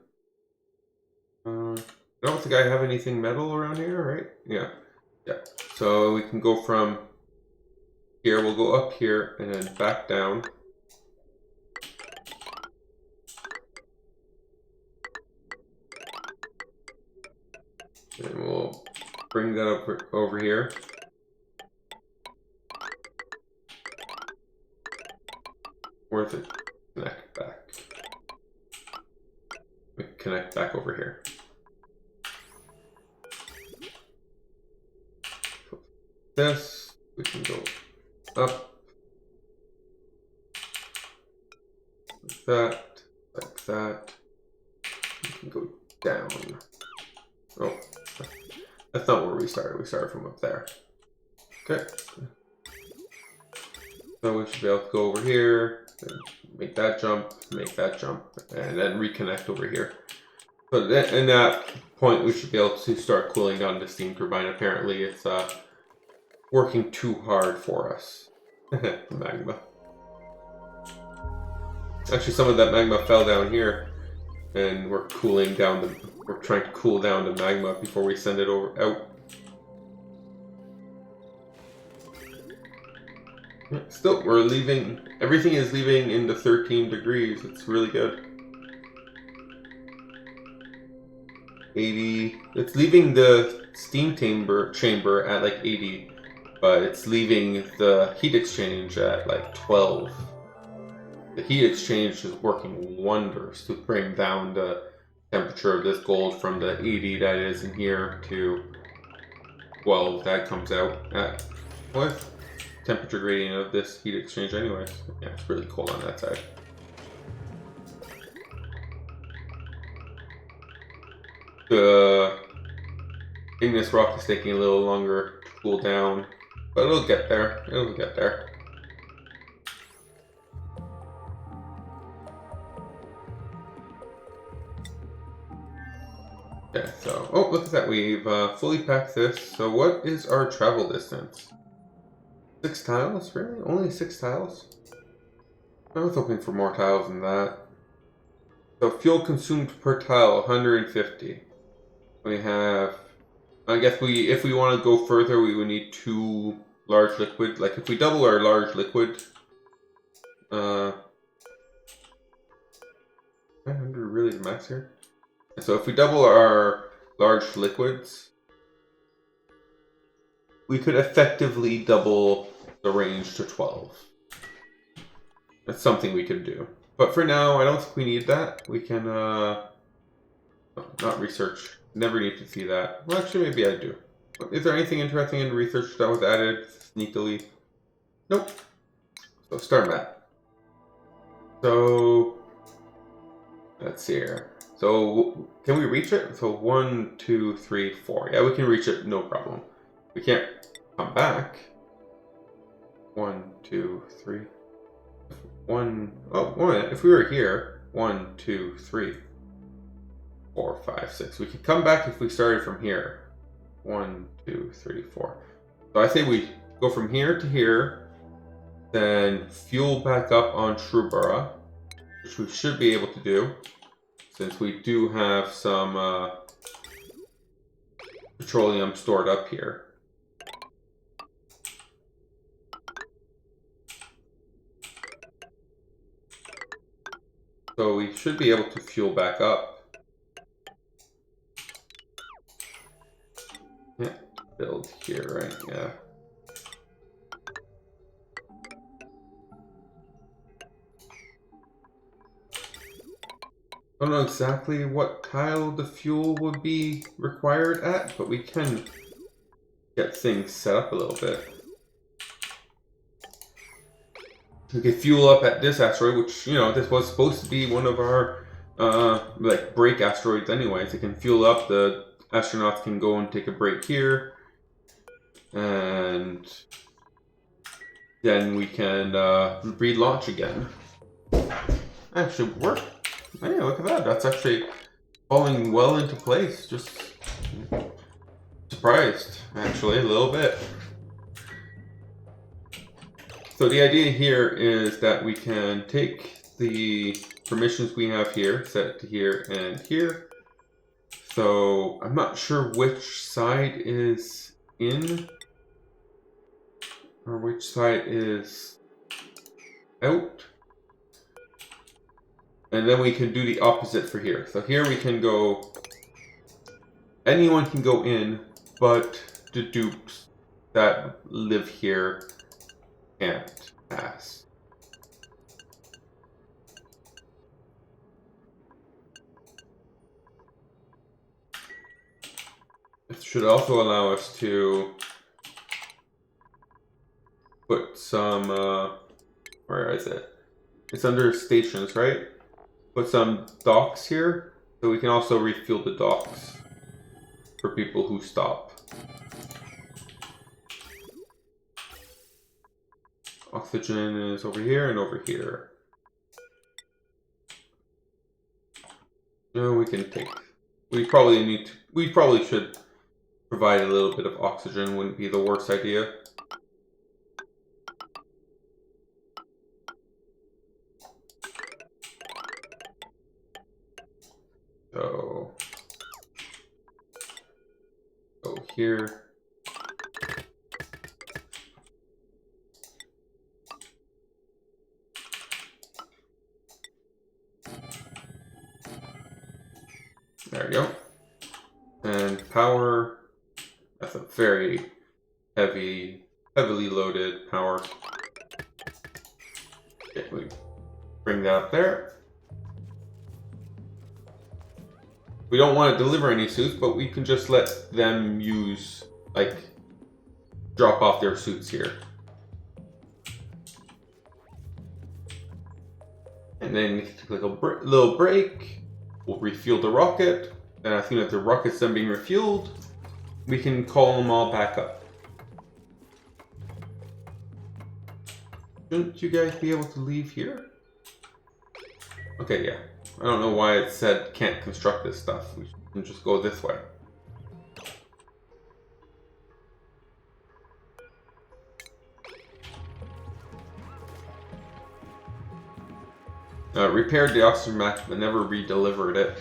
I don't think I have anything metal around here, right? Yeah. So we can go from here, we'll go up here and then back down. And we'll bring that up over here. Where's it? Connect back. We connect back over here. this. We can go up like that, like that. We can go down. Oh, that's not where we started. We started from up there. Okay. So we should be able to go over here, and make that jump, and then reconnect over here. So in that point, we should be able to start cooling down the steam turbine. Apparently, it's working too hard for us. Magma. Actually, some of that magma fell down here, and we're cooling down we're trying to cool down the magma before we send it out. Still, we're leaving. Everything is leaving in the 13 degrees. It's really good. 80. It's leaving the steam chamber at like 80, but it's leaving the heat exchange at like 12. The heat exchange is working wonders to bring down the temperature of this gold from the 80 that is in here to 12 that comes out at. What temperature gradient of this heat exchange anyways? Yeah, it's really cold on that side. The igneous rock is taking a little longer to cool down, but it'll get there. It'll get there. Okay, so, oh, look at that. We've fully packed this. So what is our travel distance? 6 tiles? Really? Only 6 tiles? I was hoping for more tiles than that. So fuel consumed per tile, 150. We have, I guess if we want to go further, we would need 2 large liquid. Like if we double our large liquid, 900 really the max here. So if we double our large liquids, we could effectively double the range to 12. That's something we could do. But for now, I don't think we need that. We can, not research. Never need to see that. Well, actually, maybe I do. Is there anything interesting in research that was added sneakily? Nope. So star map. So let's see here. So can we reach it? So 1, 2, 3, 4. Yeah, we can reach it, no problem. We can't come back. 1, 2, 3. 1. Oh, 1. If we were here, 1, 2, 3, 4, 5, 6. We could come back if we started from here. 1, 2, 3, 4. So I say we go from here to here, then fuel back up on Shrubara, which we should be able to do, since we do have some petroleum stored up here. So we should be able to fuel back up. Yeah, build here, right? Yeah. I don't know exactly what tile the fuel would be required at, but we can get things set up a little bit. We could fuel up at this asteroid, which, you know, this was supposed to be one of our, like, break asteroids anyways. It can fuel up, the astronauts can go and take a break here, and then we can relaunch again. Actually, work. Hey, look at that. That's actually falling well into place. Just surprised, actually, a little bit. So the idea here is that we can take the permissions we have here, set it to here and here. So I'm not sure which side is in or which side is out. And then we can do the opposite for here. So here we can go, anyone can go in, but the dupes that live here can't pass. It should also allow us to put some, where is it? It's under stations, right? Put some docks here, so we can also refuel the docks for people who stop. Oxygen is over here and over here. No, we can take. We probably should provide a little bit of oxygen. Wouldn't be the worst idea. So go here. There we go. And power, that's a very heavily loaded power. Okay, we bring that up there. We don't want to deliver any suits, but we can just let them use, like, drop off their suits here. And then take a little break. We'll refuel the rocket, and I think that the rocket's then being refueled, we can call them all back up. Shouldn't you guys be able to leave here? Okay, yeah. I don't know why it said can't construct this stuff. We can just go this way. Repaired the oxygen mask, but never re-delivered it.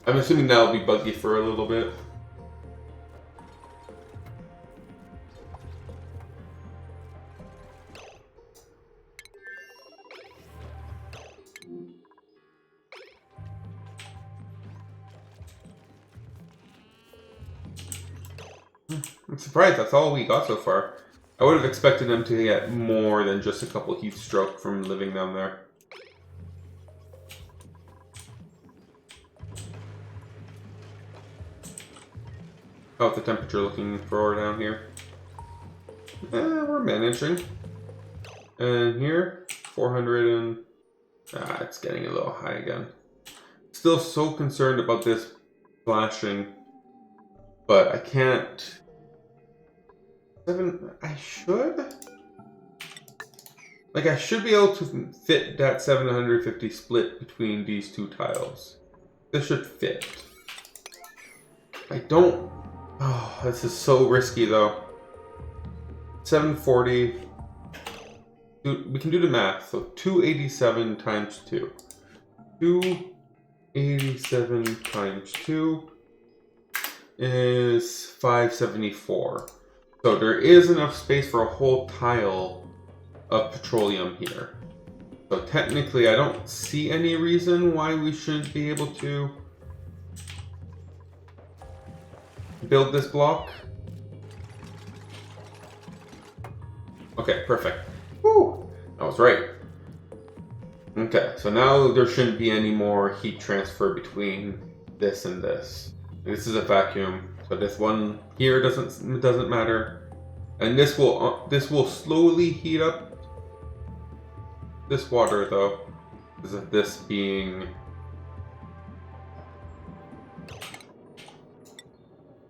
I'm assuming that'll be buggy for a little bit. I'm surprised that's all we got so far. I would have expected them to get more than just a couple heat stroke from living down there. How's the temperature looking for down here? We're managing. And here, 400 and... it's getting a little high again. Still so concerned about this flashing, but I can't... I should? Like, I should be able to fit that 750 split between these two tiles. This should fit. I don't... Oh, this is so risky, though. 740... We can do the math. So 287 times 2. 287 times 2 is 574. So there is enough space for a whole tile of petroleum here. So technically I don't see any reason why we shouldn't be able to build this block. Okay, perfect. Woo! I was right. Okay, so now there shouldn't be any more heat transfer between this and this. This is a vacuum. So this one here doesn't matter, and this will slowly heat up this water though, because of this being.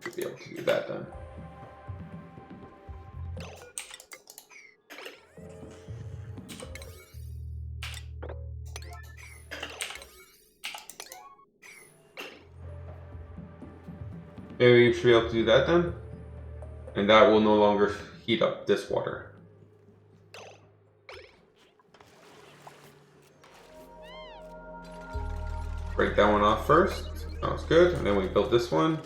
Should be able to do that then. Maybe you should be able to do that then. And that will no longer heat up this water. Break that one off first. Sounds good. And then we build this one.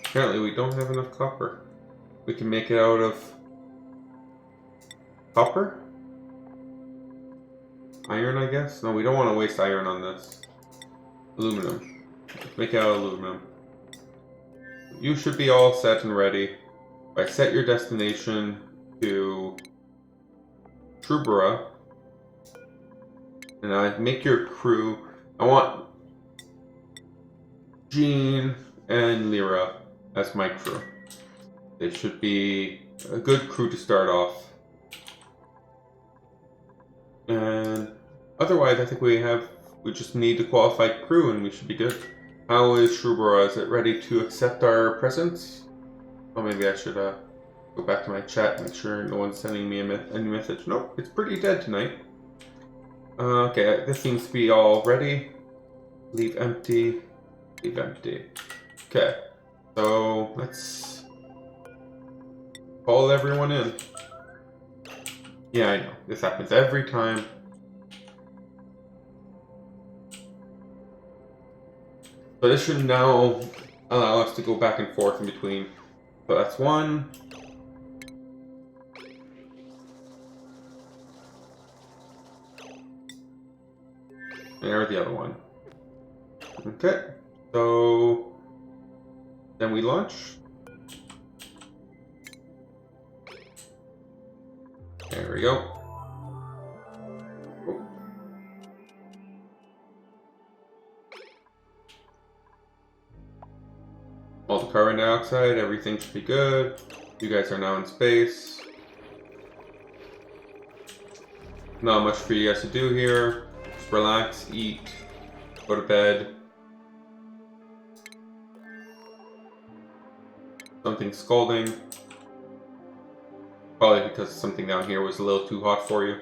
Apparently we don't have enough copper. We can make it out of copper? Iron, I guess? No, we don't want to waste iron on this. Aluminum. Let's make it out of aluminum. You should be all set and ready. If I set your destination to Trubera, and I make your crew. I want Jean, and Lyra as my crew. They should be a good crew to start off. And otherwise, I think we just need to qualify crew and we should be good. How is Shrubora? Is it ready to accept our presence? Oh, maybe I should go back to my chat, make sure no one's sending me any message. Nope, it's pretty dead tonight. Okay, this seems to be all ready. Leave empty. Leave empty. Okay, so let's call everyone in. Yeah, I know. This happens every time. So this should now allow us to go back and forth in between. So that's one. And there's the other one. Okay. So then we launch. There we go. Oh. All the carbon dioxide, everything should be good. You guys are now in space. Not much for you guys to do here. Just relax, eat, go to bed. Something scalding. Probably because something down here was a little too hot for you.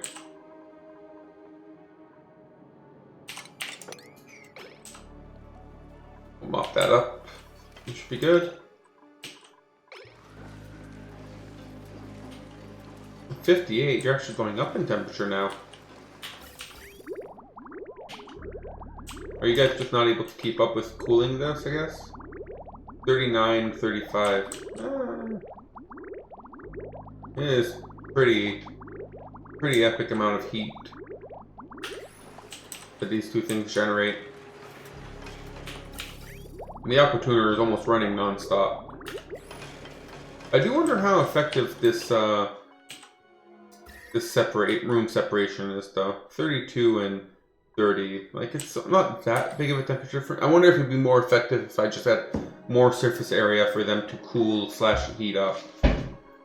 We'll mop that up. You should be good. 58, you're actually going up in temperature now. Are you guys just not able to keep up with cooling this, I guess? 39, 35. It is pretty epic amount of heat that these two things generate. And the Aquatuner is almost running non-stop. I do wonder how effective this room separation is though. 32 and 30. Like, it's not that big of a temperature difference. I wonder if it'd be more effective if I just had more surface area for them to cool / heat up,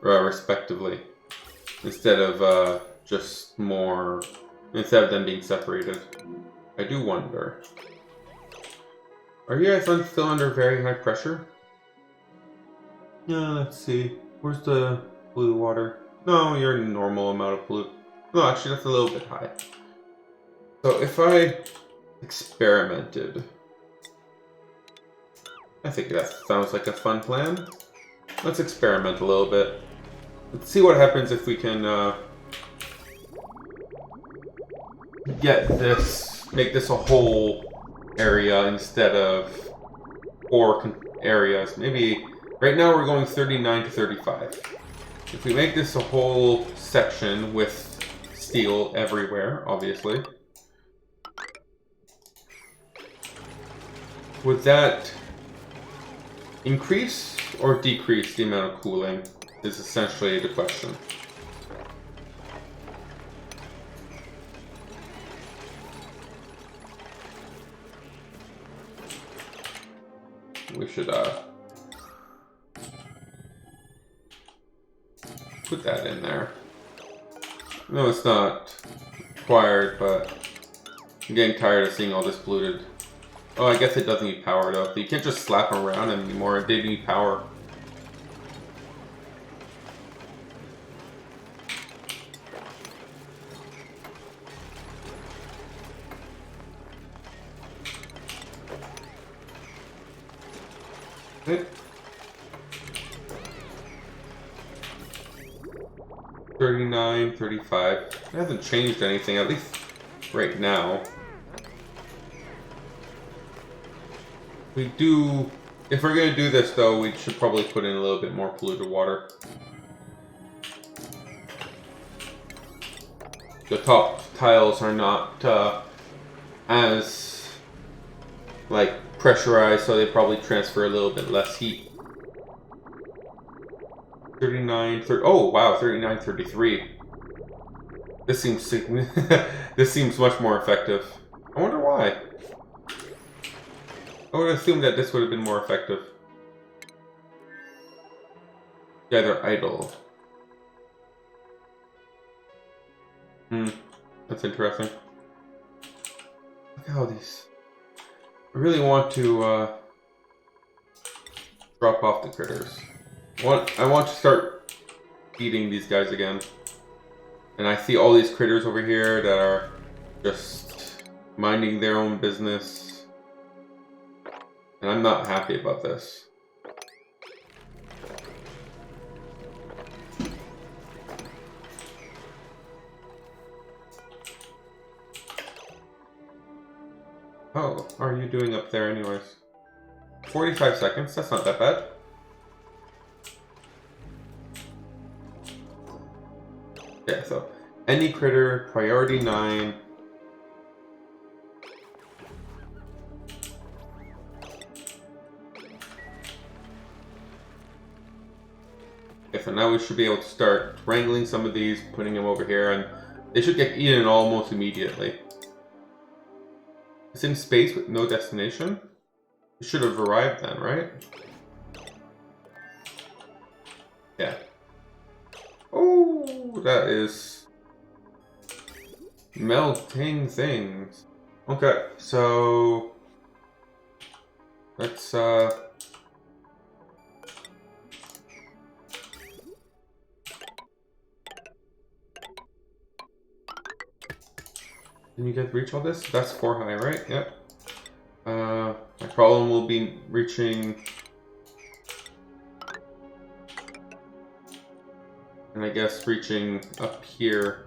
respectively, instead of instead of them being separated. I do wonder. Are you guys still under very high pressure? Yeah, let's see. Where's the blue water? No, you're in a normal amount of blue. No, actually that's a little bit high. So if I experimented, I think that sounds like a fun plan. Let's experiment a little bit. Let's see what happens if we can make this a whole area instead of 4 areas. Maybe right now we're going 39 to 35. If we make this a whole section with steel everywhere, obviously, would that increase or decrease the amount of cooling is essentially the question. We should put that in there. No, it's not required, but I'm getting tired of seeing all this polluted. Oh, I guess it doesn't need power though. You can't just slap them around anymore. They need power. Okay. 39, 35. It hasn't changed anything, at least right now. If we're gonna do this though, we should probably put in a little bit more polluted water. The top tiles are not as pressurized, so they probably transfer a little bit less heat. 39, 30. Oh wow, 39, 33. This seems this seems much more effective. I wonder why. I would assume that this would have been more effective. Yeah, they're idle. That's interesting. Look at all these. I really want to drop off the critters. I want to start feeding these guys again. And I see all these critters over here that are just minding their own business. And I'm not happy about this. Oh, how are you doing up there anyways? 45 seconds, that's not that bad. Yeah, so any critter, priority 9. Okay, so now we should be able to start wrangling some of these, putting them over here, and they should get eaten almost immediately. It's in space with no destination? It should have arrived then, right? Yeah. Oh, that is melting things. Okay, so let's can you guys reach all this? That's 4 high, right? Yep. My problem will be reaching, and I guess reaching up here.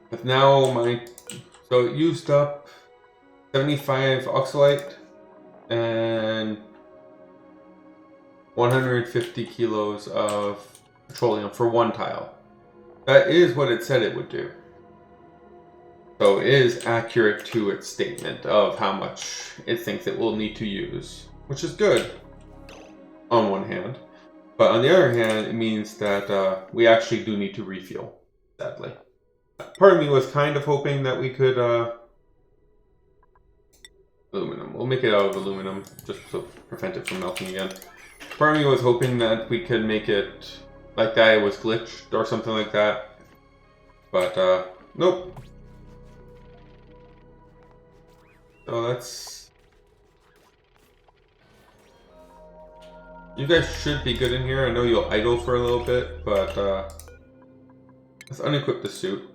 But now so it used up 75 oxalite and 150 kilos of petroleum for 1 tile. That is what it said it would do. So it is accurate to its statement of how much it thinks it will need to use, which is good on one hand. But on the other hand, it means that we actually do need to refuel, sadly. Part of me was kind of hoping that we could aluminum. We'll make it out of aluminum just to prevent it from melting again. Part of me was hoping that we could make it like that it was glitched or something like that. But nope. So that's... You guys should be good in here. I know you'll idle for a little bit, but let's unequip the suit.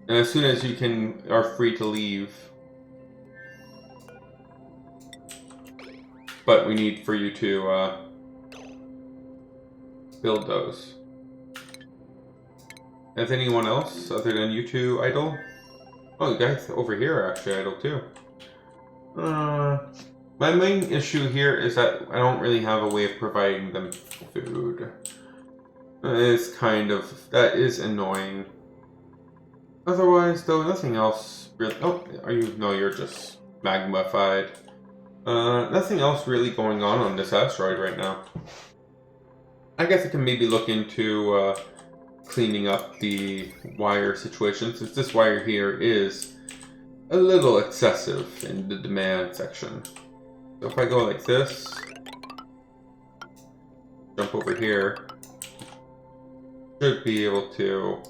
And as soon as you are free to leave. But we need for you to build those. Has anyone else other than you two idle? Oh, you guys over here are actually idle too. My main issue here is that I don't really have a way of providing them food. It's kind of, that is annoying. Otherwise, though, nothing else really. Oh, are you? No, you're just magnified. Nothing else really going on this asteroid right now. I guess I can maybe look into cleaning up the wire situation, since this wire here is a little excessive in the demand section. So if I go like this, jump over here, should be able to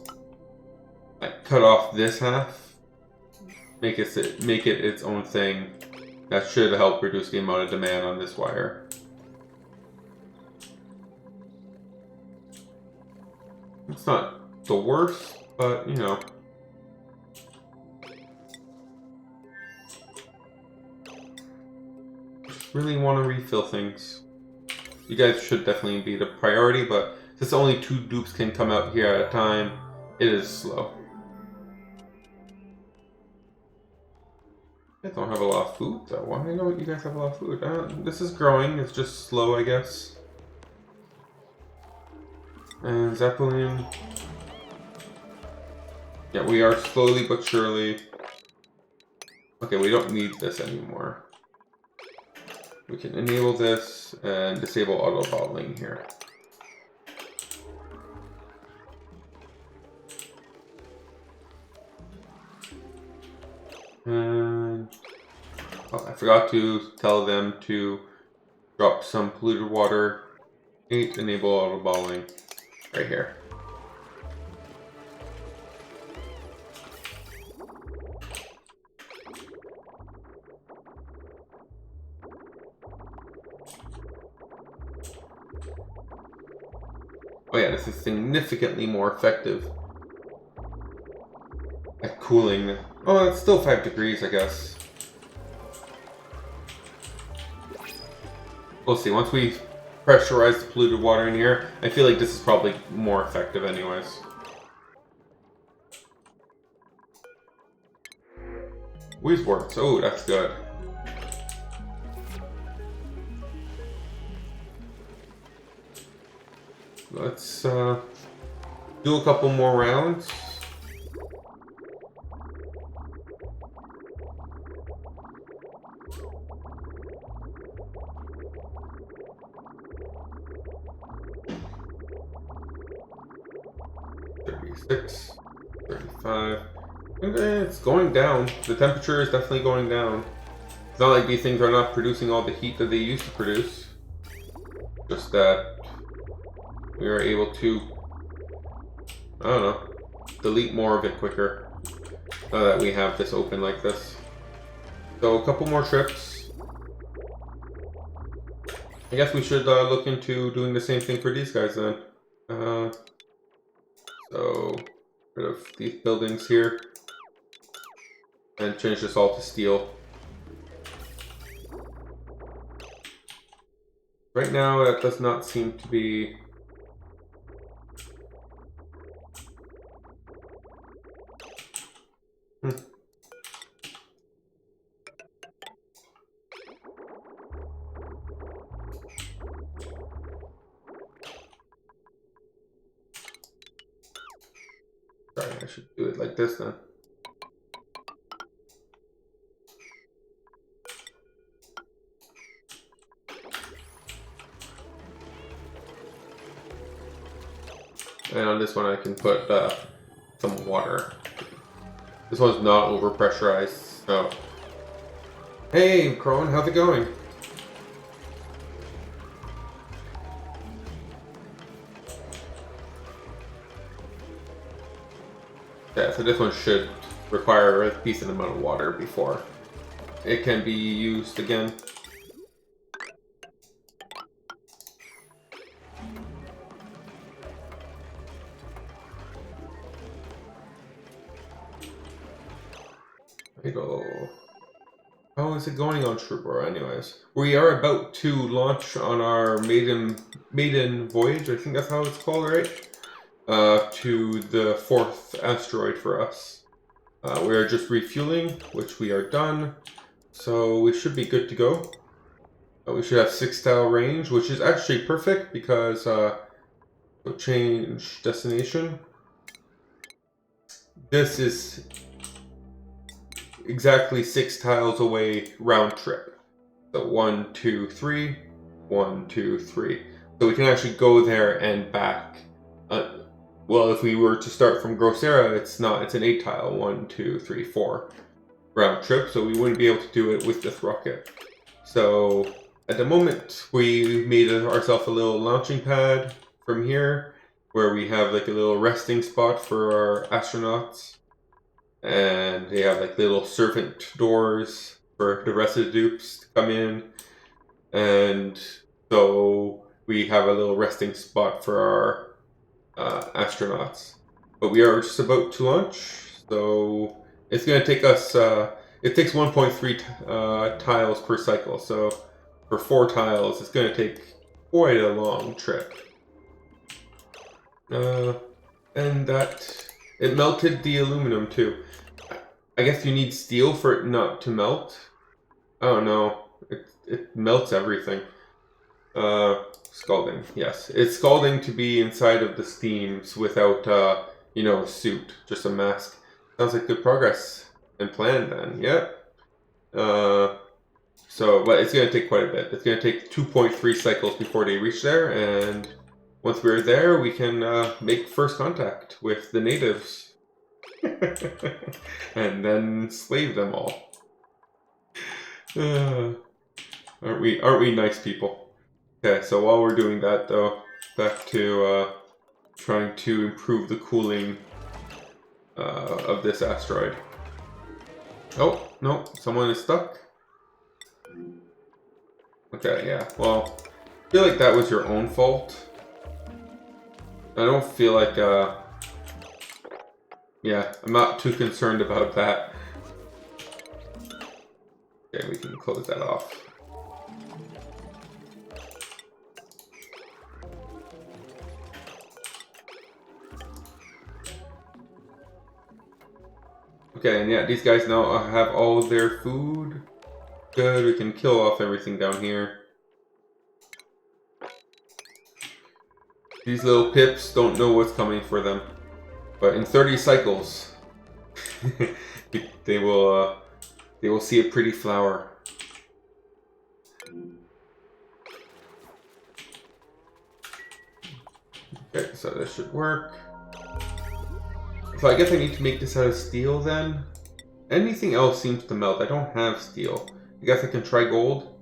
like cut off this half, make it its own thing. That should help reduce the amount of demand on this wire. It's not the worst, but you know. Just really want to refill things. You guys should definitely be the priority, but since only 2 dupes can come out here at a time, it is slow. I don't have a lot of food though. Why do I know you guys have a lot of food? This is growing, it's just slow, I guess. And Zeppelin. Yeah, we are slowly but surely. Okay, we don't need this anymore. We can enable this and disable auto bottling here. And oh, I forgot to tell them to drop some polluted water. 8, enable auto balling right here. Oh yeah, this is significantly more effective at cooling. Oh, it's still 5 degrees, I guess. We'll see. Once we pressurize the polluted water in here, I feel like this is probably more effective anyways. Always works. Oh, that's good. Let's do a couple more rounds. $36, $35. And it's going down. The temperature is definitely going down. It's not like these things are not producing all the heat that they used to produce. Just that we are able to, I don't know, delete more of it quicker now that we have this open like this. So a couple more trips. I guess we should look into doing the same thing for these guys then. So rid of these buildings here and change this all to steel. Right now that does not seem to be Sorry, I should do it like this then. And on this one I can put some water. This one's not over pressurized, so. Hey, Crone, how's it going? Yeah, so this one should require a decent amount of water before it can be used again. There you go. How is it going on Shrubber anyways? We are about to launch on our maiden voyage, I think that's how it's called, right? To the 4th asteroid for us. We are just refueling, which we are done. So we should be good to go. We should have 6-tile range, which is actually perfect because we'll change destination. This is exactly 6 tiles away round trip. So 1, 2, 3, 1, 2, 3. So we can actually go there and back. Well, if we were to start from Grossera, it's not. It's an 8 tile. 1, 2, 3, 4 round trip. So we wouldn't be able to do it with this rocket. So at the moment, we made ourselves a little launching pad from here, where we have like a little resting spot for our astronauts. And they have like little servant doors for the rest of the dupes to come in. And so we have a little resting spot for our astronauts. But we are just about to launch, so it's going to take us, it takes 1.3 tiles per cycle, so for 4 tiles it's going to take quite a long trip. And that, it melted the aluminum too. I guess you need steel for it not to melt. I don't know, it melts everything. Scalding, yes. It's scalding to be inside of the steams without, you know, a suit, just a mask. Sounds like good progress and plan then, yep. So, but it's going to take quite a bit. It's going to take 2.3 cycles before they reach there, and once we're there, we can make first contact with the natives. and then slave them all. Aren't we nice people? Okay, so while we're doing that though, back to trying to improve the cooling of this asteroid. Oh, no, someone is stuck. Okay, yeah, well, I feel like that was your own fault. I don't feel like, yeah, I'm not too concerned about that. Okay, we can close that off. Okay, and yeah, these guys now have all their food. Good, we can kill off everything down here. These little pips don't know what's coming for them. But in 30 cycles, they will see a pretty flower. Okay, so this should work. So I guess I need to make this out of steel then. Anything else seems to melt. I don't have steel. I guess I can try gold.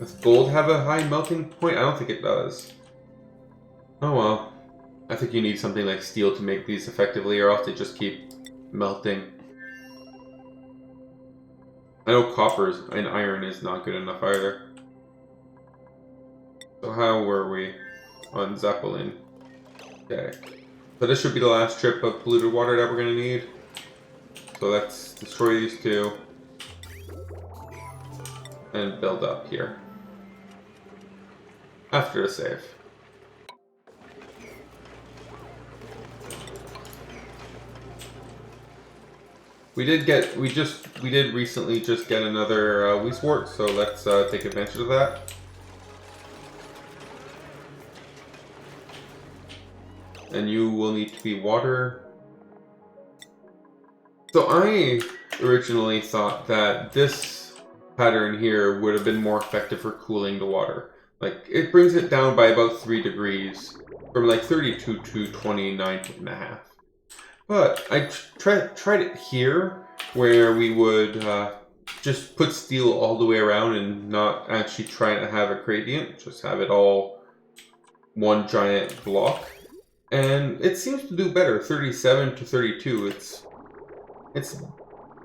Does gold have a high melting point? I don't think it does. Oh well. I think you need something like steel to make these effectively, or else they just keep melting. I know copper and iron is not good enough either. So how were we on Zeppelin? Okay. So this should be the last trip of polluted water that we're going to need. So let's destroy these two. And build up here. After the save. We did recently just get another Weeswort, so let's take advantage of that. And you will need to be water. So I originally thought that this pattern here would have been more effective for cooling the water. Like, it brings it down by about 3 degrees, from like 32 to 29.5. But I tried it here, where we would just put steel all the way around and not actually try to have a gradient, just have it all one giant block. And it seems to do better, 37 to 32, it's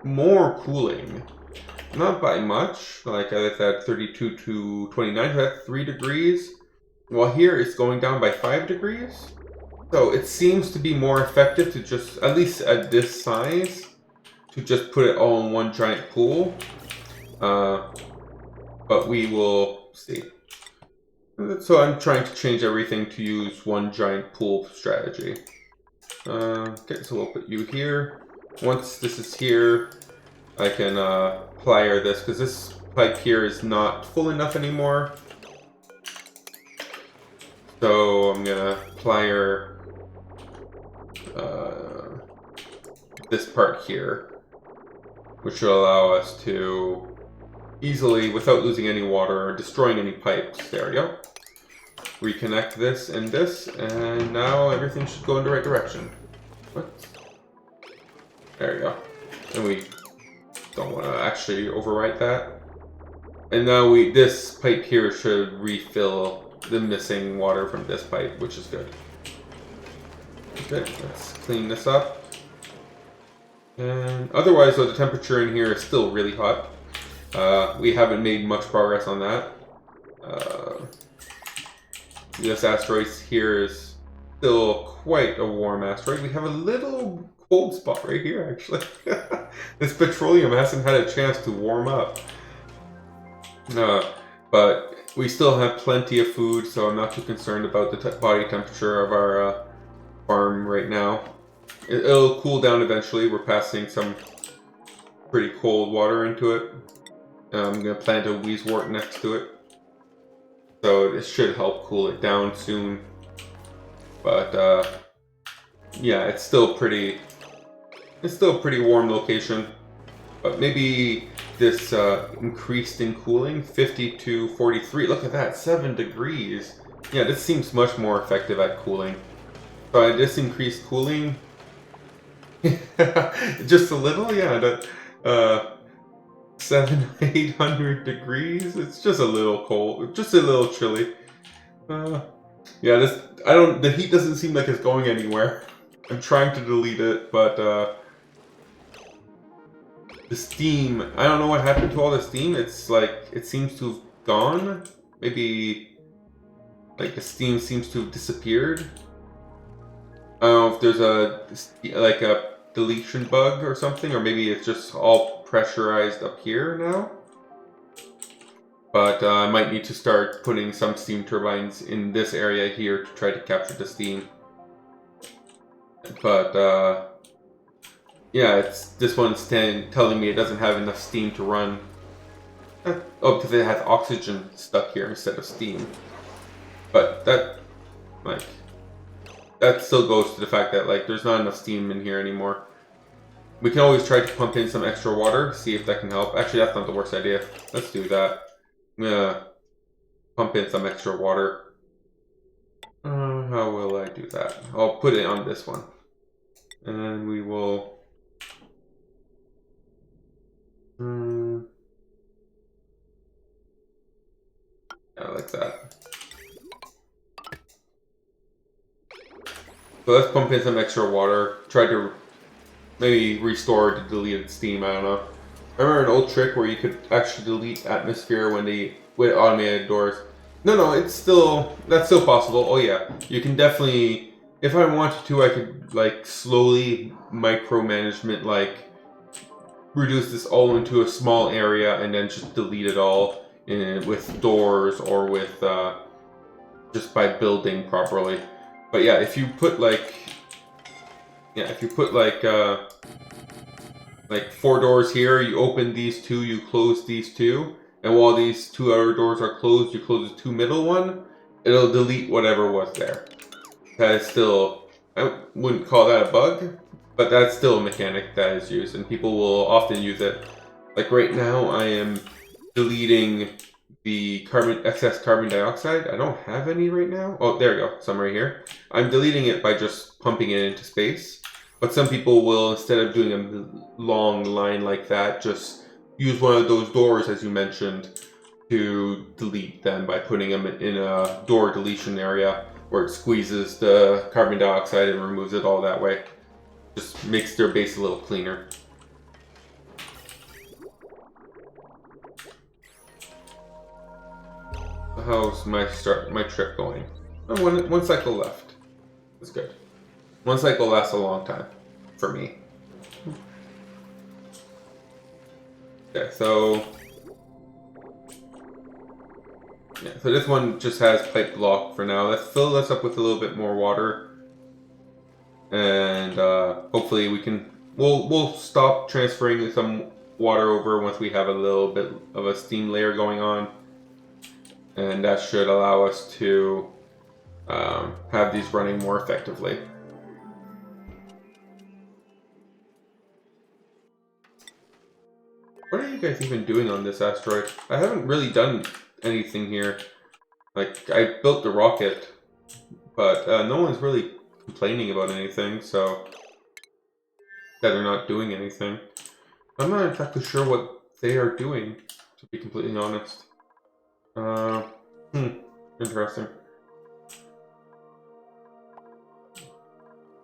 more cooling. Not by much, like I said, 32 to 29, that's 3 degrees. While here it's going down by 5 degrees. So it seems to be more effective to just, at least at this size, to just put it all in one giant pool. But we will see. So I'm trying to change everything to use one giant pool strategy. Okay, so we'll put you here. Once this is here, I can plier this, because this pipe here is not full enough anymore. So I'm gonna plier this part here, which will allow us to easily, without losing any water or destroying any pipes, there we go. Reconnect this and this, and now everything should go in the right direction. What? There you go. And we don't want to actually overwrite that. And now this pipe here should refill the missing water from this pipe, which is good. Okay, let's clean this up. And otherwise, though, the temperature in here is still really hot. We haven't made much progress on that. This asteroid here is still quite a warm asteroid. We have a little cold spot right here, actually. This petroleum hasn't had a chance to warm up. But we still have plenty of food, so I'm not too concerned about the body temperature of our farm right now. It'll cool down eventually. We're passing some pretty cold water into it. I'm going to plant a Weeswort next to it. So it should help cool it down soon. But yeah, it's still a pretty warm location. But maybe this increased in cooling, 50 to 43. Look at that, 7 degrees. Yeah, this seems much more effective at cooling. So this increased cooling Just a little, yeah. That 800 degrees. It's just a little cold, just a little chilly. Yeah, this I don't. The heat doesn't seem like it's going anywhere. I'm trying to delete it, but the steam. I don't know what happened to all the steam. It's like it seems to have gone. Maybe like the steam seems to have disappeared. I don't know if there's a deletion bug or something, or maybe it's just all pressurized up here now. But I might need to start putting some steam turbines in this area here to try to capture the steam. But yeah, this one's telling me it doesn't have enough steam to run. Oh, because it has oxygen stuck here instead of steam. But that still goes to the fact that there's not enough steam in here anymore. We can always try to pump in some extra water, see if that can help. Actually, that's not the worst idea. Let's do that. I'm gonna pump in some extra water. How will I do that? I'll put it on this one. And we will... yeah, like that. So let's pump in some extra water. Try to maybe restore the deleted steam, I don't know. I remember an old trick where you could actually delete atmosphere with automated doors. No, that's still possible. Oh yeah, you can definitely, if I wanted to, I could slowly micromanagement, reduce this all into a small area and then just delete it all with doors or with just by building properly. But yeah, if you put like 4 doors here, you open these 2, you close these 2, and while these 2 other doors are closed, you close the 2 middle one, it'll delete whatever was there. That is still, I wouldn't call that a bug, but that's still a mechanic that is used, and people will often use it. Like right now, I am deleting the excess carbon dioxide. I don't have any right now. Oh, there we go, some right here. I'm deleting it by just pumping it into space. But some people will, instead of doing a long line like that, just use one of those doors, as you mentioned, to delete them by putting them in a door deletion area where it squeezes the carbon dioxide and removes it all that way. Just makes their base a little cleaner. How's my trip going? Oh, one cycle left. That's good. One cycle lasts a long time for me. Okay, so yeah, so this one just has pipe block for now. Let's fill this up with a little bit more water, and hopefully we'll stop transferring some water over once we have a little bit of a steam layer going on, and that should allow us to have these running more effectively. What are you guys even doing on this asteroid? I haven't really done anything here. I built the rocket, but no one's really complaining about anything, so that they're not doing anything. I'm not exactly sure what they are doing, to be completely honest. Interesting.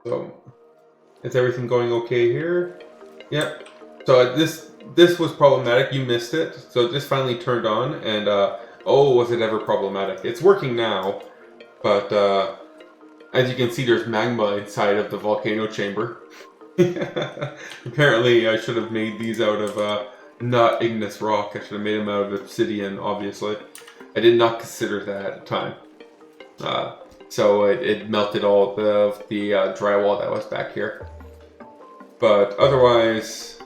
So, is everything going okay here? Yep. So this was problematic. You missed it. So this finally turned on, and oh, was it ever problematic? It's working now, but as you can see, there's magma inside of the volcano chamber. Apparently, I should have made these out of not igneous rock. I should have made them out of obsidian, obviously. I did not consider that at the time. So it melted all of the drywall that was back here. But otherwise,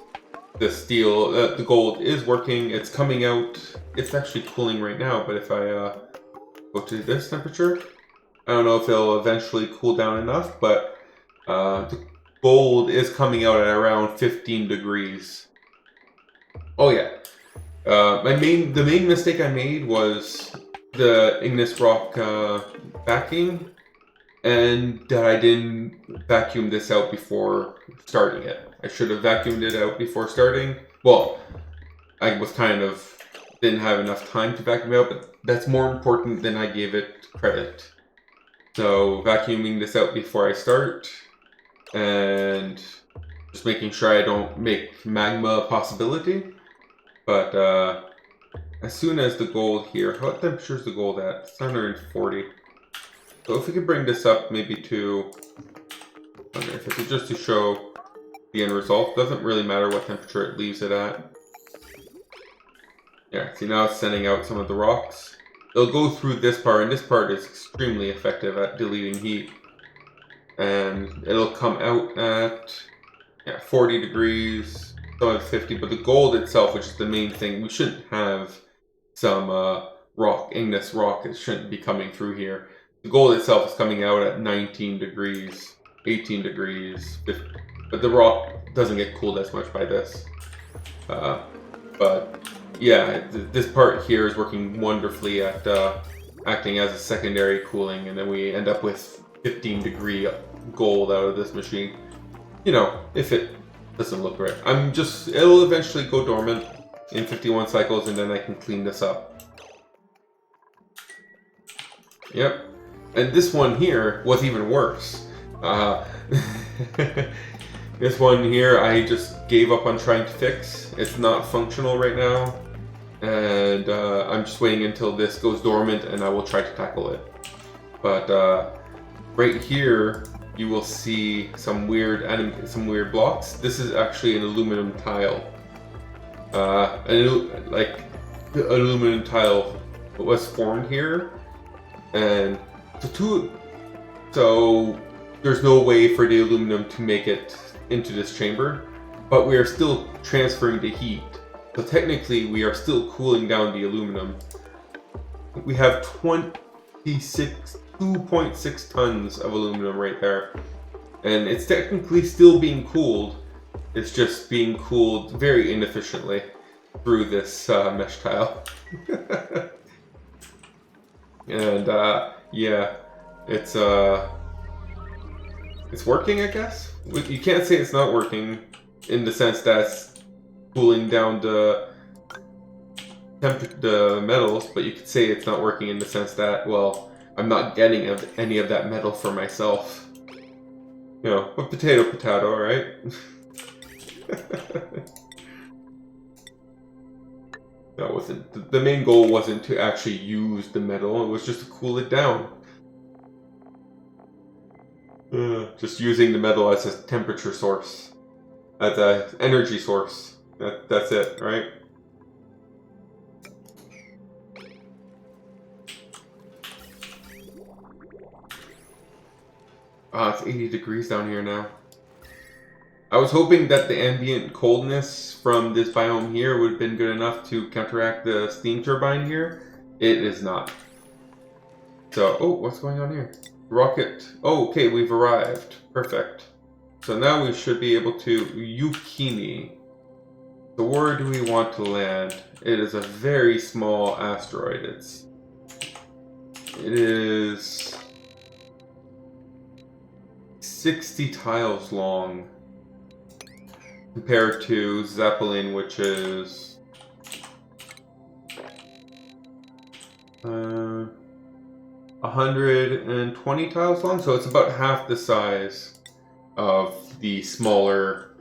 the steel, the gold is working. It's coming out. It's actually cooling right now, but if I go to this temperature, I don't know if it'll eventually cool down enough, but the gold is coming out at around 15 degrees. Oh yeah. The main mistake I made was the igneous rock backing. and that I didn't vacuum this out before starting it. I should have vacuumed it out before starting. Well, I was didn't have enough time to vacuum out, but that's more important than I gave it credit. So vacuuming this out before I start, and just making sure I don't make magma a possibility. But as soon as the gold here, what temperature is the gold at? 740. So if we could bring this up maybe to 150, just to show the end result. Doesn't really matter what temperature it leaves it at. Yeah, see now it's sending out some of the rocks. It'll go through this part, and this part is extremely effective at deleting heat. And it'll come out at 40 degrees, some at 50, but the gold itself, which is the main thing, we shouldn't have some igneous rock. It shouldn't be coming through here. The gold itself is coming out at 19 degrees, 18 degrees, 50, but the rock doesn't get cooled as much by this. But yeah, this part here is working wonderfully at acting as a secondary cooling, and then we end up with 15-degree gold out of this machine. You know, if it doesn't look right. It'll eventually go dormant in 51 cycles, and then I can clean this up. Yep. And this one here was even worse. This one here I just gave up on trying to fix. It's not functional right now. And I'm just waiting until this goes dormant, and I will try to tackle it. But right here, you will see some weird blocks. This is actually an aluminum tile. Like the aluminum tile was formed here, and so there's no way for the aluminum to make it into this chamber, but we are still transferring the heat. So technically, we are still cooling down the aluminum. We have 2.6 tons of aluminum right there. And it's technically still being cooled. It's just being cooled very inefficiently through this mesh tile. And yeah, it's working, I guess. You can't say it's not working in the sense that it's cooling down the metals, but you could say it's not working in the sense that, well, I'm not getting any of that metal for myself. You know, but potato, right? That wasn't the main goal. Wasn't to actually use the metal. It was just to cool it down. Just using the metal as a temperature source, as an energy source. That's it, right? It's 80 degrees down here now. I was hoping that the ambient coldness from this biome here would have been good enough to counteract the steam turbine here. It is not. So, oh, what's going on here? Rocket. Oh, okay, we've arrived. Perfect. So now we should be able to... Yukini. So where do we want to land? It is a very small asteroid. It is 60 tiles long compared to Zeppelin, which is 120 tiles long. So it's about half the size of the smaller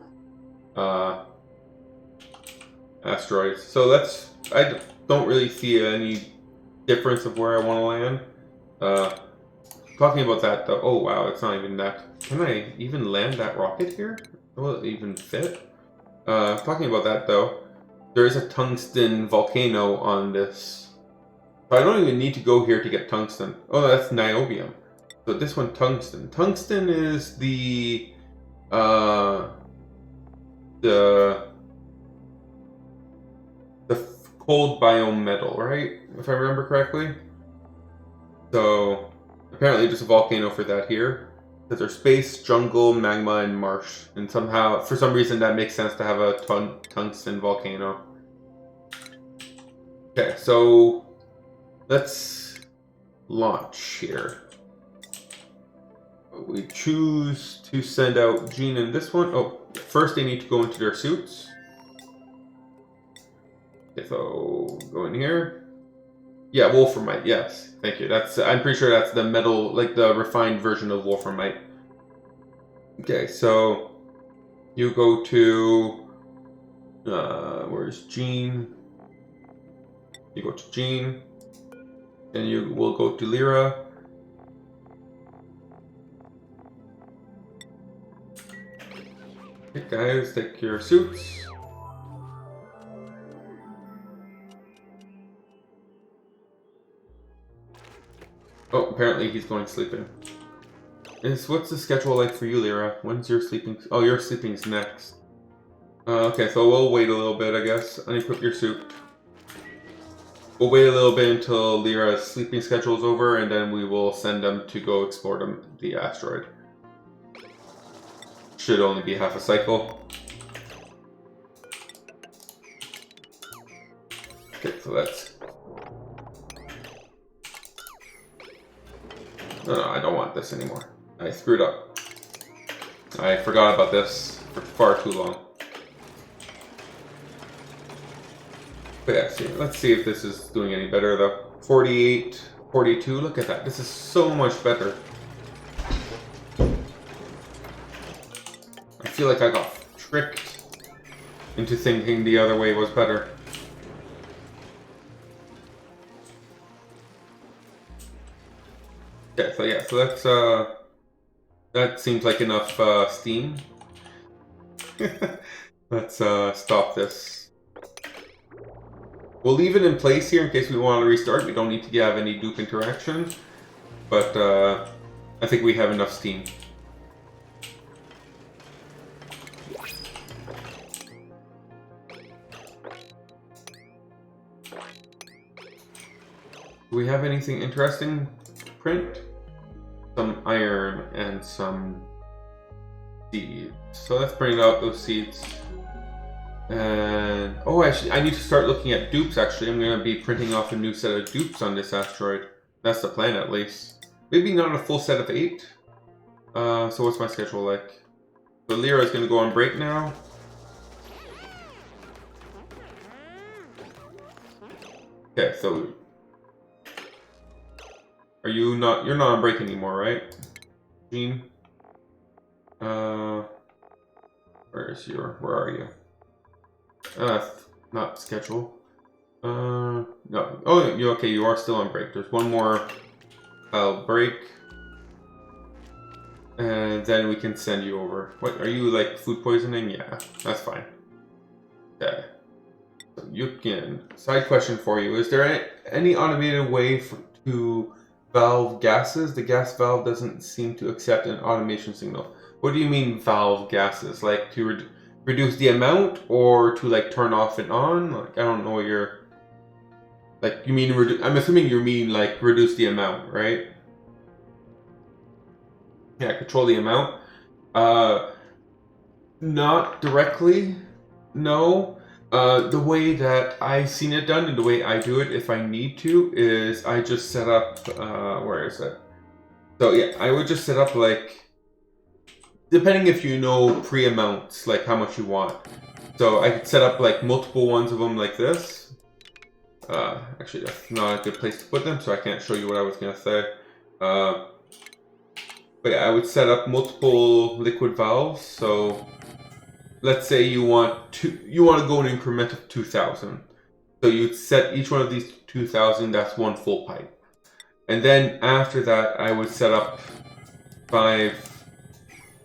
asteroids. So I don't really see any difference of where I want to land. Talking about that though, oh wow, it's not even that. Can I even land that rocket here? Will it even fit? Talking about that though, there is a tungsten volcano on this. So I don't even need to go here to get tungsten. Oh, that's niobium. So this one, tungsten. Tungsten is the cold biome metal, right? If I remember correctly. So apparently there's a volcano for that here. Because there's space, jungle, magma, and marsh. And somehow, for some reason, that makes sense to have a tungsten volcano. Okay, so let's launch here. we choose to send out Jean and this one. Oh, first they need to go into their suits. Okay, so go in here. Yeah, wolframite. Yes, thank you. I'm pretty sure that's the metal, like the refined version of wolframite. Okay, so you go to where's Jean? You go to Jean, and you will go to Lyra. Okay, guys, take your suits. Oh, apparently he's going sleeping. What's the schedule like for you, Lyra? When's your sleeping? Oh, your sleeping's next. Okay, so we'll wait a little bit, I guess. Unequip your suit. We'll wait a little bit until Lyra's sleeping schedule is over, and then we will send them to go explore the asteroid. Should only be half a cycle. Okay, so that's... No, I don't want this anymore. I screwed up. I forgot about this for far too long. But yeah, let's see if this is doing any better though. 48, 42, look at that. This is so much better. I feel like I got tricked into thinking the other way was better. Okay, so yeah, so that's that seems like enough steam. Let's stop this. We'll leave it in place here in case we want to restart. We don't need to have any dupe interaction, but I think we have enough steam. Do we have anything interesting to print? Some iron and some seeds. So let's bring out those seeds. And oh, actually, I need to start looking at dupes. Actually, I'm going to be printing off a new set of dupes on this asteroid. That's the plan, at least. Maybe not a full set of 8. So what's my schedule like? So Lyra is going to go on break now. Okay, so you're not on break anymore, right, Jean? Where are you? Not schedule. No. Oh, you okay? You are still on break. There's one more break, and then we can send you over. What are you like? Food poisoning? Yeah, that's fine. Okay. So you can. Side question for you: is there any automated way to valve gases? The gas valve doesn't seem to accept an automation signal. What do you mean valve gases? Like to reduce the amount, or to like turn off and on? Like I don't know what you're... Like you mean I'm assuming you mean like reduce the amount, right? Yeah, control the amount. Not directly, no. The way that I've seen it done and the way I do it if I need to is I just set up, where is it? So yeah, I would just set up like, depending if you know pre-amounts, like how much you want. So I could set up like multiple ones of them like this. Actually, that's not a good place to put them, so I can't show you what I was going to say. But yeah, I would set up multiple liquid valves. So let's say you want to go an increment of 2,000. So you'd set each one of these 2,000, that's one full pipe. And then after that, I would set up 5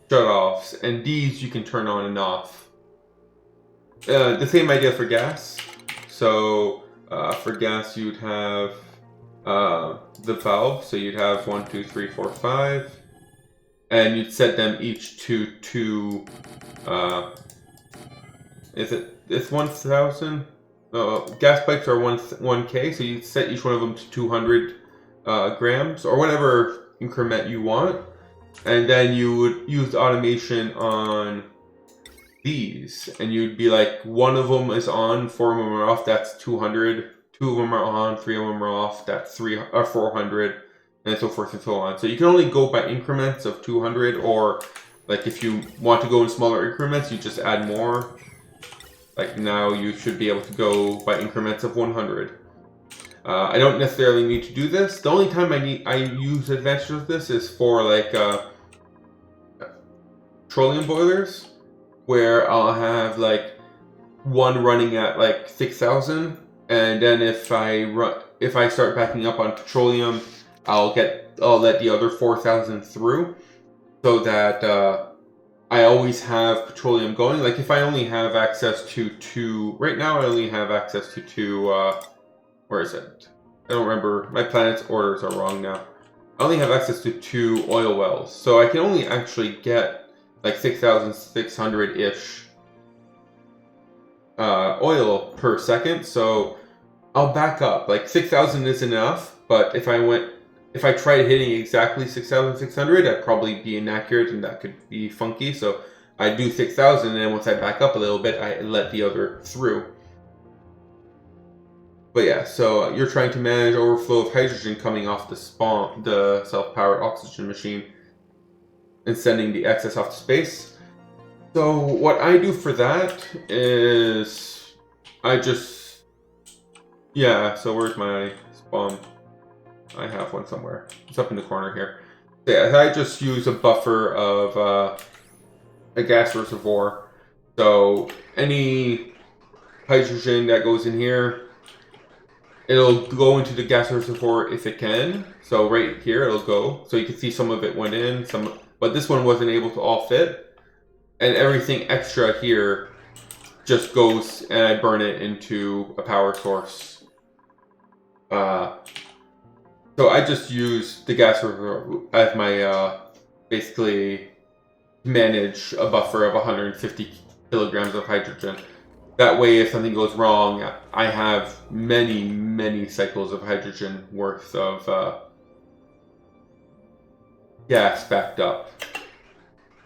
shut-offs, and these you can turn on and off. The same idea for gas. So for gas, you'd have the valve. So you'd have 1, 2, 3, 4, 5, and you'd set them each to 2. It's 1,000. Gas pipes are 1K, so you set each one of them to 200 grams or whatever increment you want. And then you would use automation on these, and you'd be like, one of them is on, 4 of them are off, that's 200. 2 of them are on, 3 of them are off, that's 400. and so forth and so on. So you can only go by increments of 200, or like if you want to go in smaller increments, you just add more. Like now you should be able to go by increments of 100. I don't necessarily need to do this. The only time I use advantage of this is for like petroleum boilers, where I'll have like one running at like 6,000, and then if I start backing up on petroleum, I'll let the other 4,000 through, so that I always have petroleum going. Like if I only have access to 2 right now, I only have access to 2. Where is it? I don't remember. My planet's orders are wrong now. I only have access to 2 oil wells, so I can only actually get like 6,600-ish oil per second. So I'll back up. Like 6,000 isn't enough, but if I tried hitting exactly 6,600, I'd probably be inaccurate, and that could be funky. So I do 6,000, and then once I back up a little bit, I let the other through. But yeah, so you're trying to manage overflow of hydrogen coming off the self-powered oxygen machine, and sending the excess off to space. So what I do for that is so where's my spawn? I have one somewhere. It's up in the corner here. So yeah, I just use a buffer of a gas reservoir. So any hydrogen that goes in here, it'll go into the gas reservoir if it can. So right here it'll go. So you can see some of it went in, but this one wasn't able to all fit. And everything extra here just goes, and I burn it into a power source. So I just use the gas reservoir as my basically manage a buffer of 150 kilograms of hydrogen. That way, if something goes wrong, I have many cycles of hydrogen worth of gas backed up.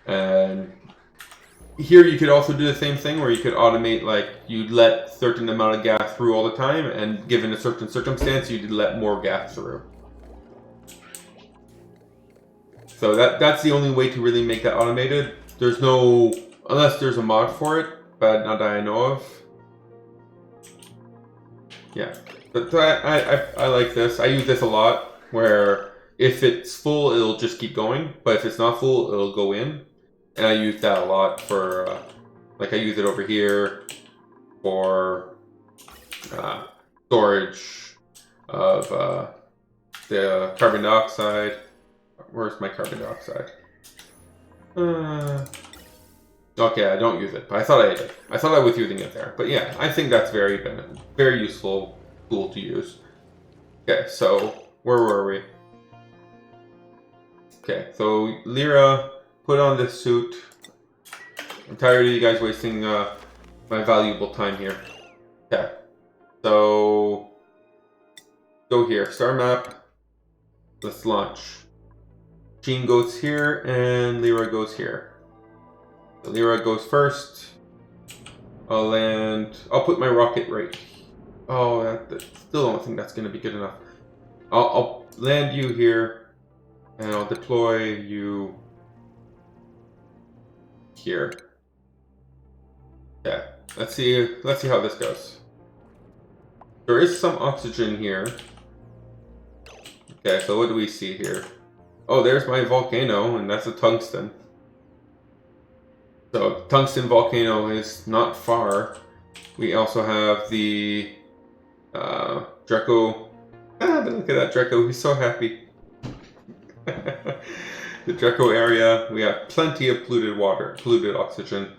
And here you could also do the same thing, where you could automate, like you'd let a certain amount of gas through all the time, and given a certain circumstance, you'd let more gas through. So that's the only way to really make that automated. Unless there's a mod for it, but not that I know of. Yeah, but I like this. I use this a lot, where if it's full, it'll just keep going, but if it's not full, it'll go in. And I use that a lot for, like I use it over here for storage of the carbon dioxide. Where's my carbon dioxide? Okay, I don't use it, but I thought I did. I thought I was using it there. But yeah, I think that's very useful tool to use. Okay, so where were we? Okay, so Lyra, put on this suit. I'm tired of you guys wasting my valuable time here. Okay, so go here, star map. Let's launch. Jean goes here, and Lyra goes here. So Lyra goes first. I'll land. I'll put my rocket right. Oh, still don't think that's going to be good enough. I'll land you here, and I'll deploy you here. Yeah. Let's see how this goes. There is some oxygen here. Okay, so what do we see here? Oh, there's my volcano, and that's a tungsten. So, tungsten volcano is not far. We also have the Draco. Look at that Draco, he's so happy. The Draco area, we have plenty of polluted water, polluted oxygen,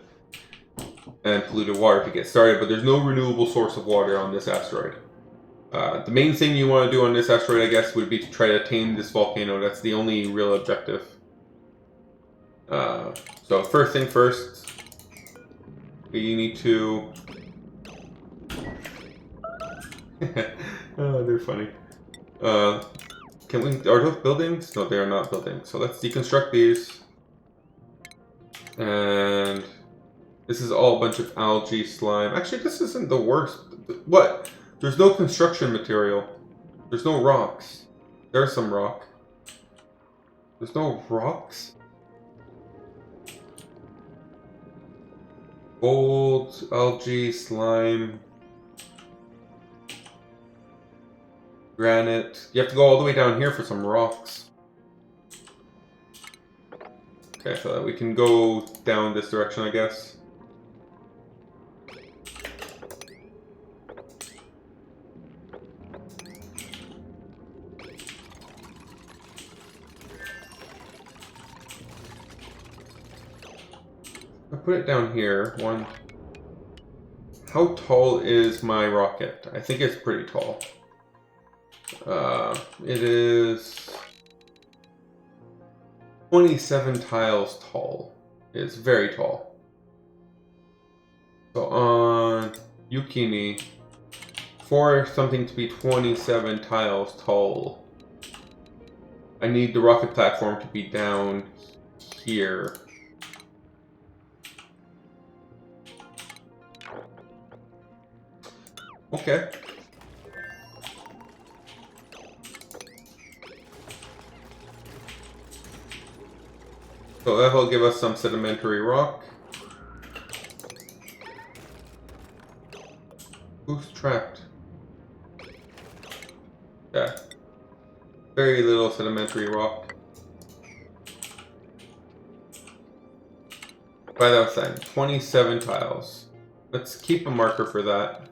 and polluted water to get started, but there's no renewable source of water on this asteroid. The main thing you want to do on this asteroid, I guess, would be to try to tame this volcano. That's the only real objective. So first thing first, we need to... Oh, they're funny. Are those buildings? No, they are not buildings. So let's deconstruct these. And this is all a bunch of algae, slime. Actually, this isn't the worst. What? There's no construction material. There's no rocks. There's some rock. There's no rocks? Gold, algae, slime, granite. You have to go all the way down here for some rocks. Okay, so we can go down this direction, I guess. I put it down here. One. How tall is my rocket? I think it's pretty tall. It is 27 tiles tall. It's very tall. So on Yukini, for something to be 27 tiles tall, I need the rocket platform to be down here. Okay. So that will give us some sedimentary rock. Who's trapped? Yeah. Very little sedimentary rock. By that side, 27 tiles. Let's keep a marker for that.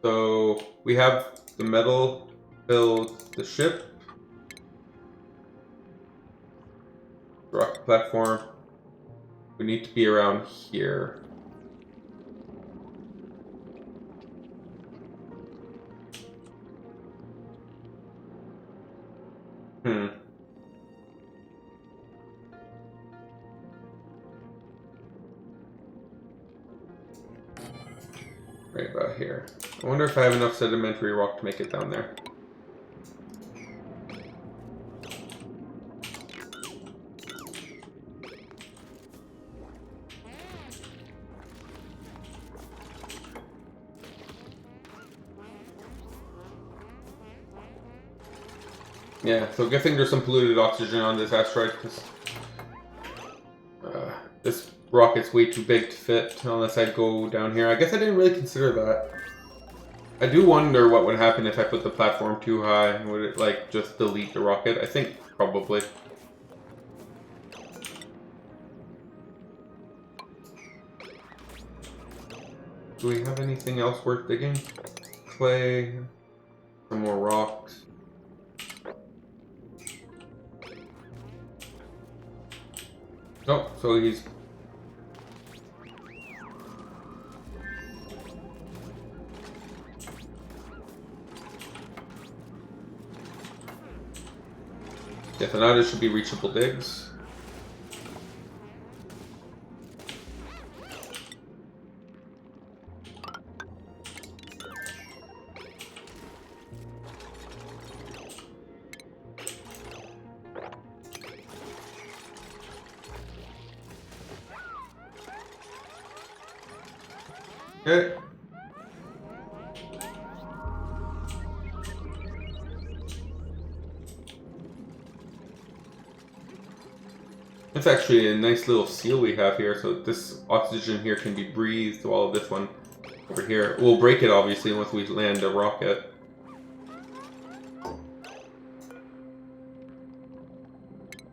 So we have the metal build the ship. Rocket platform. We need to be around here. Right about here. I wonder if I have enough sedimentary rock to make it down there. Yeah, so good thing there's some polluted oxygen on this asteroid, because this rocket's way too big to fit unless I go down here. I guess I didn't really consider that. I do wonder what would happen if I put the platform too high. Would it, like, just delete the rocket? I think probably. Do we have anything else worth digging? Clay, some more rocks. Oh, so he's... Yeah, so now this should be reachable digs. Okay. That's actually a nice little seal we have here, so this oxygen here can be breathed while this one over here. We'll break it obviously once we land a rocket.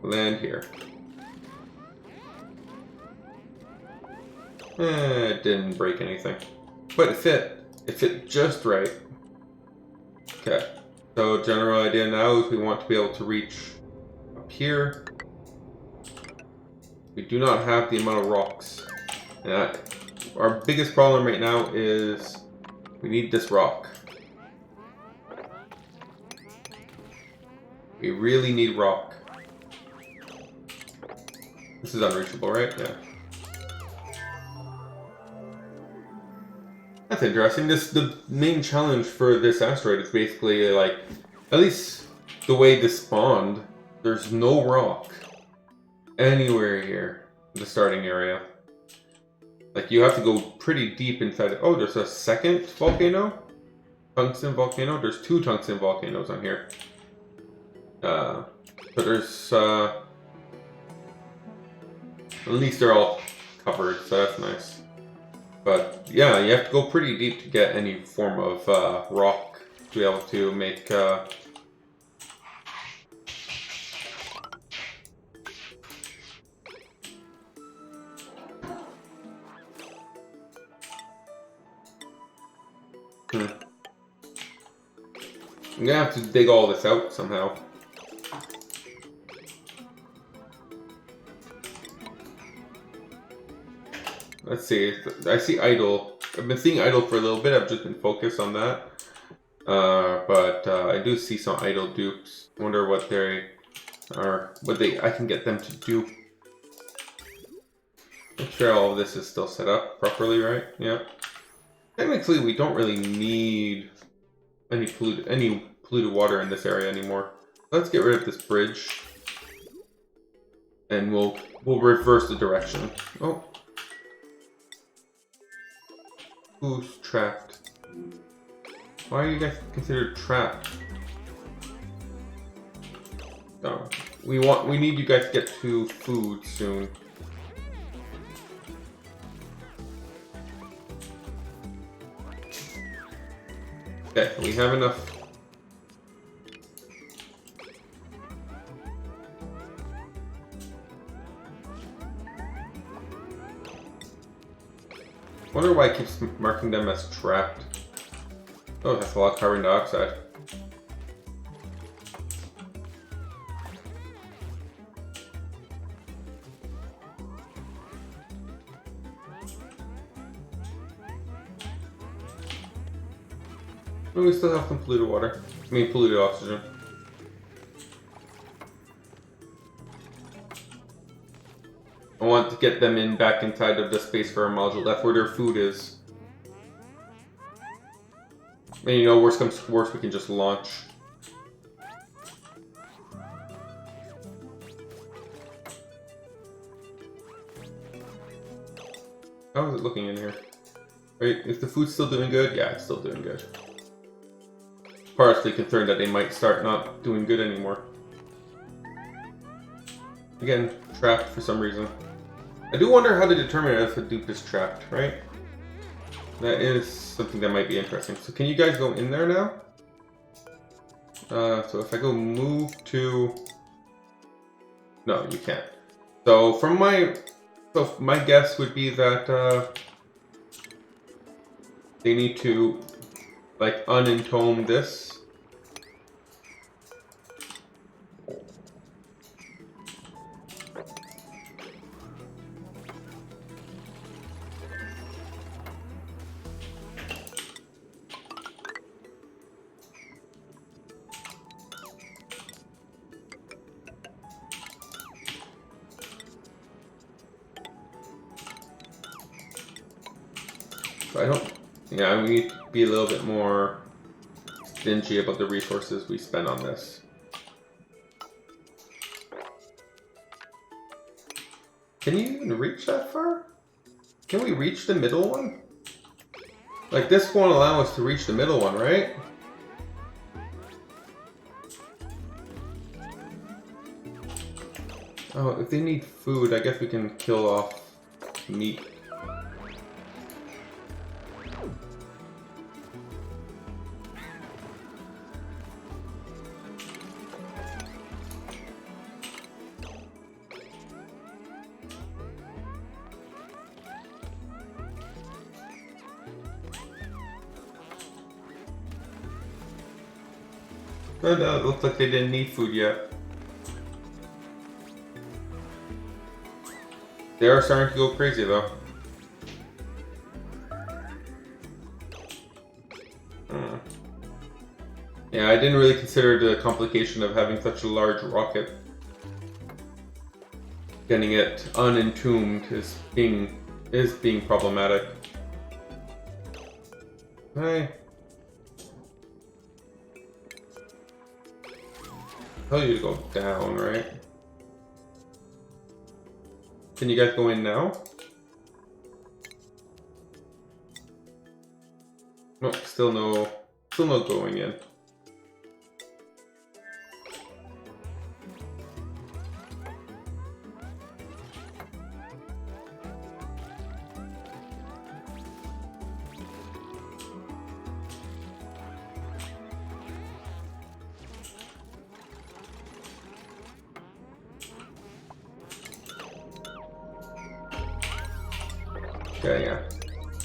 Land here. It didn't break anything. But it fit. It fit just right. Okay. So general idea now is we want to be able to reach up here. We do not have the amount of rocks. And our biggest problem right now is we need this rock. We really need rock. This is unreachable, right? Yeah. That's interesting. The main challenge for this asteroid is basically like, at least the way this spawned, there's no rock anywhere here in the starting area. Like you have to go pretty deep inside. Oh, there's a second volcano? Tungsten volcano? There's two tungsten volcanoes on here. But there's at least they're all covered, so that's nice. But yeah, you have to go pretty deep to get any form of rock to be able to make. I'm gonna have to dig all this out somehow. Let's see. I see idle. I've been seeing idle for a little bit. I've just been focused on that. But I do see some idle dupes. I wonder what they are. I can get them to do. Make sure all of this is still set up properly, right? Yeah. Technically, we don't really need any polluted water in this area anymore. Let's get rid of this bridge, and we'll reverse the direction. Oh. Who's trapped? Why are you guys considered trapped? No. We need you guys to get to food soon. Okay, we have enough. Wonder why it keeps marking them as trapped. Oh, that's a lot of carbon dioxide. Oh, we still have some polluted water. I mean, polluted oxygen. I want to get them back inside of the space for our module. That's where their food is. And you know, worst comes to worst, we can just launch. How is it looking in here? Right, is the food still doing good? Yeah, it's still doing good. Partially concerned that they might start not doing good anymore. Again, trapped for some reason. I do wonder how to determine if a dupe is trapped, right? That is something that might be interesting. So can you guys go in there now? So if I go move to... No, you can't. So from my guess would be that they need to like unentome this. So I don't, yeah, we need to be a little bit more stingy about the resources we spend on this. Can you even reach that far? Can we reach the middle one? Like, this won't allow us to reach the middle one, right? Oh, if they need food, I guess we can kill off meat. Oh, no, it looks like they didn't need food yet. They are starting to go crazy though. Yeah, I didn't really consider the complication of having such a large rocket. Getting it unentombed is being problematic. Hey. Tell you to go down, right? Can you guys go in now? Nope, still no going in. Okay, yeah.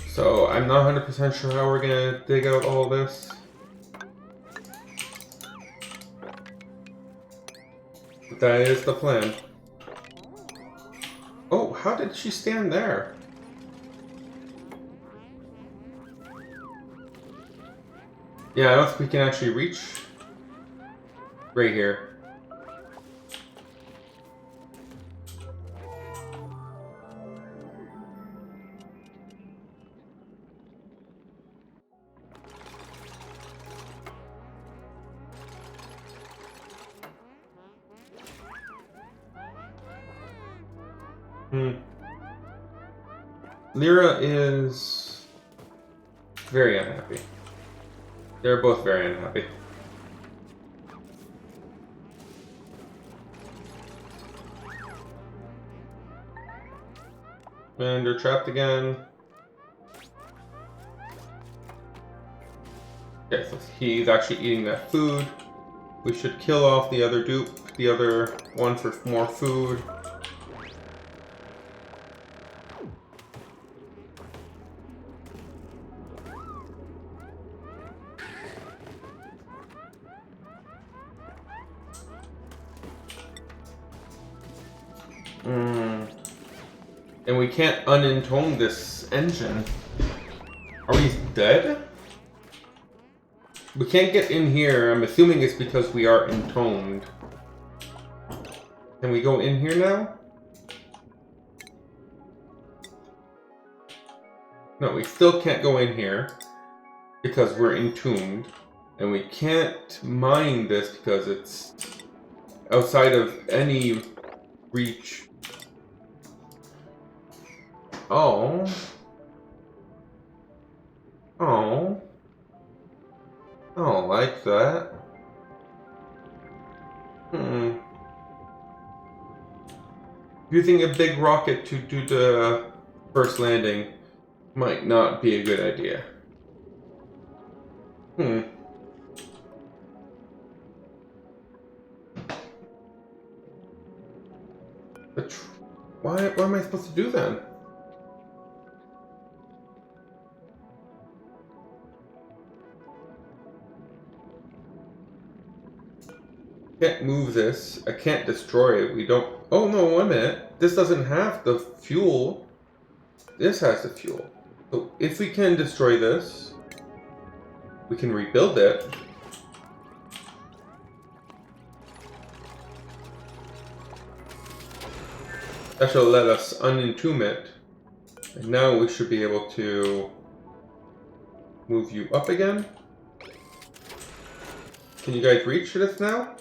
So I'm not 100% sure how we're gonna dig out all this. But that is the plan. Oh, how did she stand there? Yeah, I don't think we can actually reach right here. Lyra is very unhappy. They're both very unhappy. And they're trapped again. Okay, so he's actually eating that food. We should kill off the other dupe, the other one for more food. And we can't unintone this engine. Are we dead? We can't get in here. I'm assuming it's because we are intoned. Can we go in here now? No, we still can't go in here because we're entombed. And we can't mine this because it's outside of any reach. Oh. Oh. I don't like that. Using a big rocket to do the first landing might not be a good idea. But what am I supposed to do then? Can't move this. I can't destroy it. We don't... Oh no, 1 minute. This doesn't have the fuel. This has the fuel. So if we can destroy this, we can rebuild it. That should let us unentomb it. And now we should be able to move you up again. Can you guys reach this now?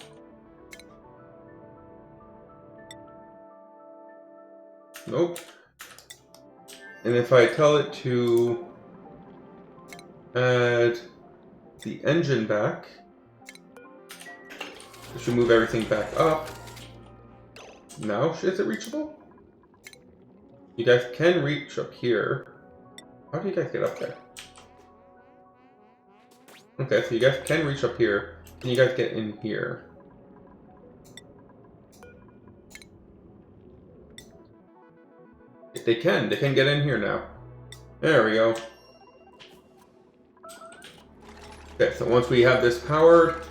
Nope. And if I tell it to add the engine back, it should move everything back up. Now, is it reachable? You guys can reach up here. How do you guys get up there? Okay, so you guys can reach up here. Can you guys get in here? If they can get in here now. There we go. Okay, so once we have this powered,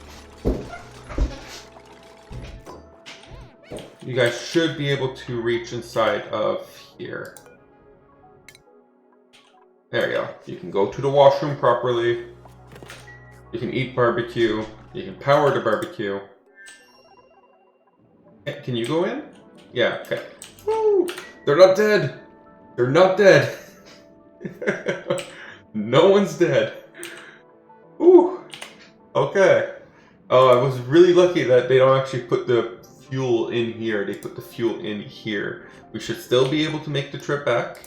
you guys should be able to reach inside of here. There you go. You can go to the washroom properly. You can eat barbecue. You can power the barbecue. Okay, can you go in? Yeah, okay. Woo! They're not dead! They're not dead! No one's dead. Ooh! Okay. Oh, I was really lucky that they don't actually put the fuel in here. They put the fuel in here. We should still be able to make the trip back.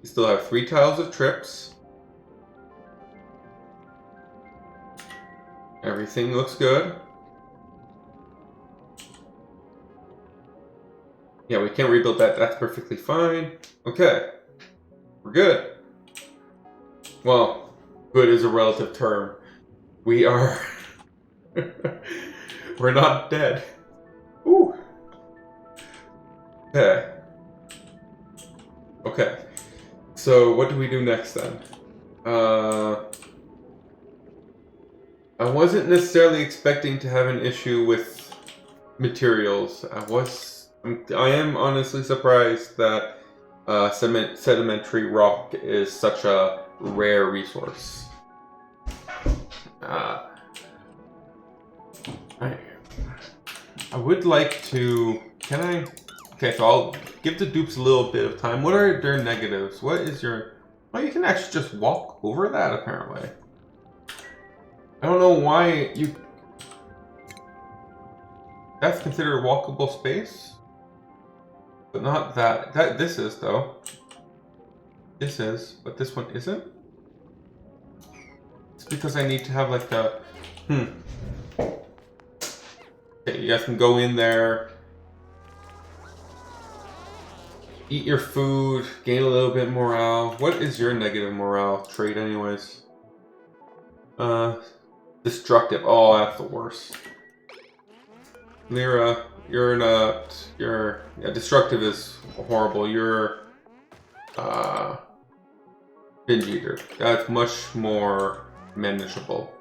We still have 3 tiles of trips. Everything looks good. Yeah, we can't rebuild that. That's perfectly fine. Okay. We're good. Well, good is a relative term. We are... We're not dead. Ooh. Okay. Okay. So what do we do next then? I wasn't necessarily expecting to have an issue with materials. I am honestly surprised that sedimentary rock is such a rare resource. I would like to. Can I? Okay, so I'll give the dupes a little bit of time. What are their negatives? What is your? Oh, you can actually just walk over that apparently. I don't know why you. That's considered walkable space, but not that. This is though. This is, but this one isn't. It's because I need to have like a. Okay, you guys can go in there, eat your food, gain a little bit morale. What is your negative morale trait, anyways? Destructive. Oh, that's the worst. Lyra, you're not. Yeah, destructive is horrible. You're binge eater. That's much more manageable.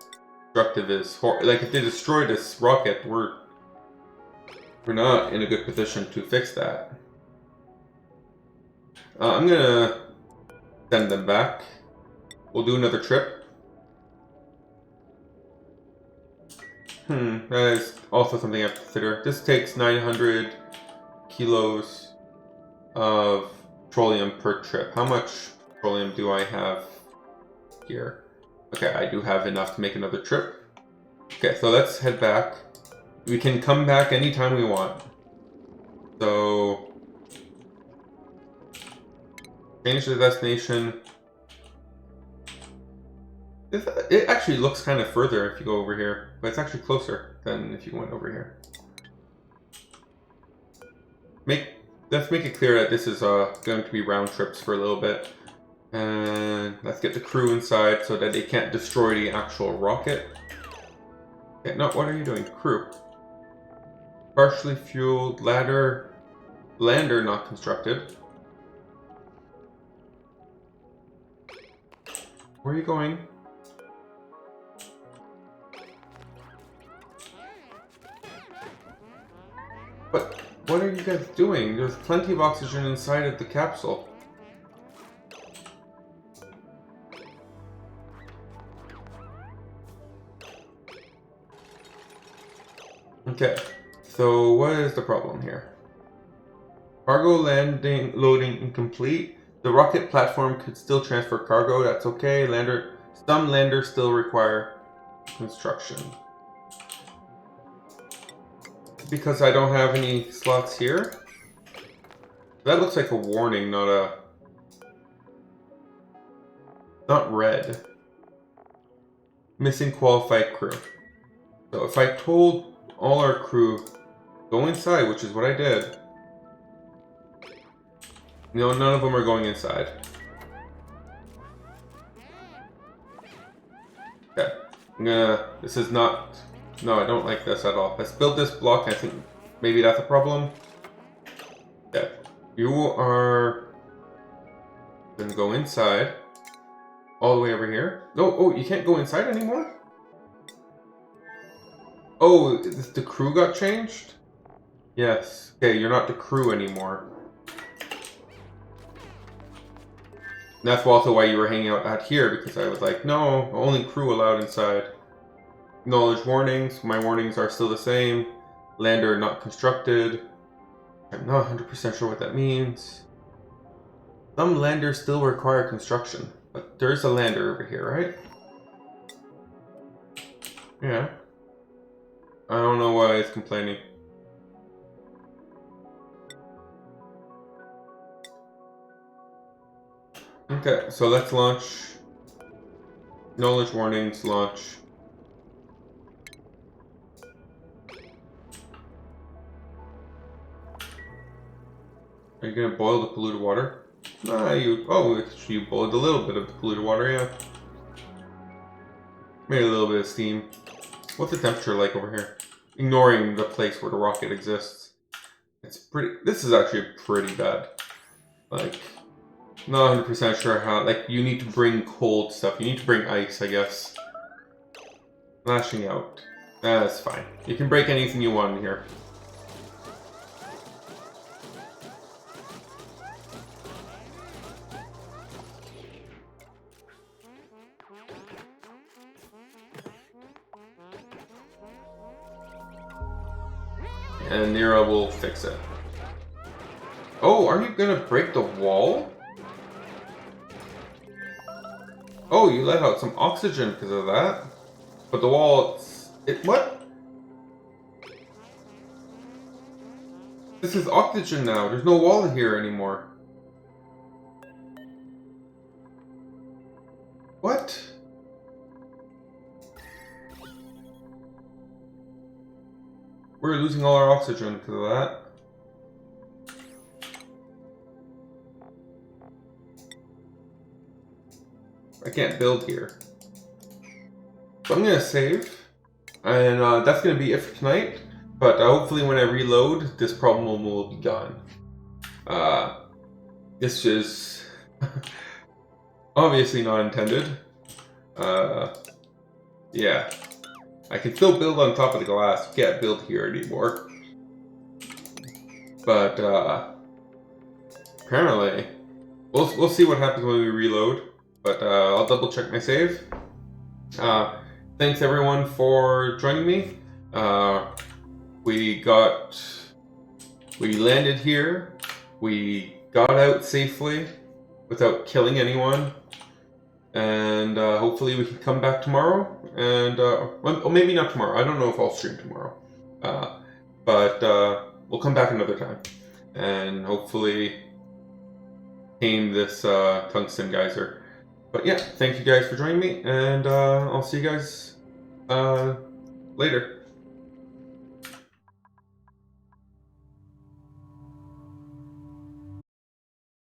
Destructive is like if they destroy this rocket, we're not in a good position to fix that. I'm gonna send them back. We'll do another trip. That is also something I have to consider. This takes 900 kilos of petroleum per trip. How much petroleum do I have here? Okay, I do have enough to make another trip. Okay, so let's head back. We can come back anytime we want. So, change the destination. It actually looks kind of further if you go over here, but it's actually closer than if you went over here. Let's make it clear that this is going to be round trips for a little bit. And let's get the crew inside so that they can't destroy the actual rocket. Okay, no, what are you doing? Crew. Partially fueled lander not constructed. Where are you going? What are you guys doing? There's plenty of oxygen inside of the capsule. Okay, so what is the problem here? Cargo loading incomplete. The rocket platform could still transfer cargo. That's okay. Some landers still require construction. Because I don't have any slots here. That looks like a warning, not red. Missing qualified crew. So if I told all our crew, go inside, which is what I did. No, none of them are going inside. Okay, this is not, no, I don't like this at all. Let's build this block. I think maybe that's a problem. Okay, you are gonna go inside, all the way over here. No, oh, you can't go inside anymore? Oh, the crew got changed? Yes. Okay, you're not the crew anymore. And that's also why you were hanging out here, because I was like, no, only crew allowed inside. Acknowledge warnings. My warnings are still the same. Lander not constructed. I'm not 100% sure what that means. Some landers still require construction, but there's a lander over here, right? Yeah. I don't know why it's complaining. Okay, so let's launch. Acknowledge warnings, launch. Are you gonna boil the polluted water? Nah, you boiled a little bit of the polluted water, yeah. Made a little bit of steam. What's the temperature like over here? Ignoring the place where the rocket exists. It's pretty, this is actually pretty bad. Like, Not 100% sure how. Like, you need to bring cold stuff. You need to bring ice, I guess. Lashing out. That's fine. You can break anything you want in here. And Nero will fix it. Oh, are you gonna break the wall? Oh, you let out some oxygen because of that. But the wall, what? This is oxygen now. There's no wall here anymore. What? We're losing all our oxygen because of that. I can't build here. So I'm gonna save. And that's gonna be it for tonight. But hopefully when I reload, this problem will be gone. This is obviously not intended. Yeah. I can still build on top of the glass. You can't build here anymore. But apparently, we'll see what happens when we reload. But I'll double check my save. Thanks everyone for joining me. We landed here. We got out safely without killing anyone. And hopefully we can come back tomorrow. And well, maybe not tomorrow. I don't know if I'll stream tomorrow. But we'll come back another time. And hopefully tame this tungsten geyser. But yeah, thank you guys for joining me. And I'll see you guys later.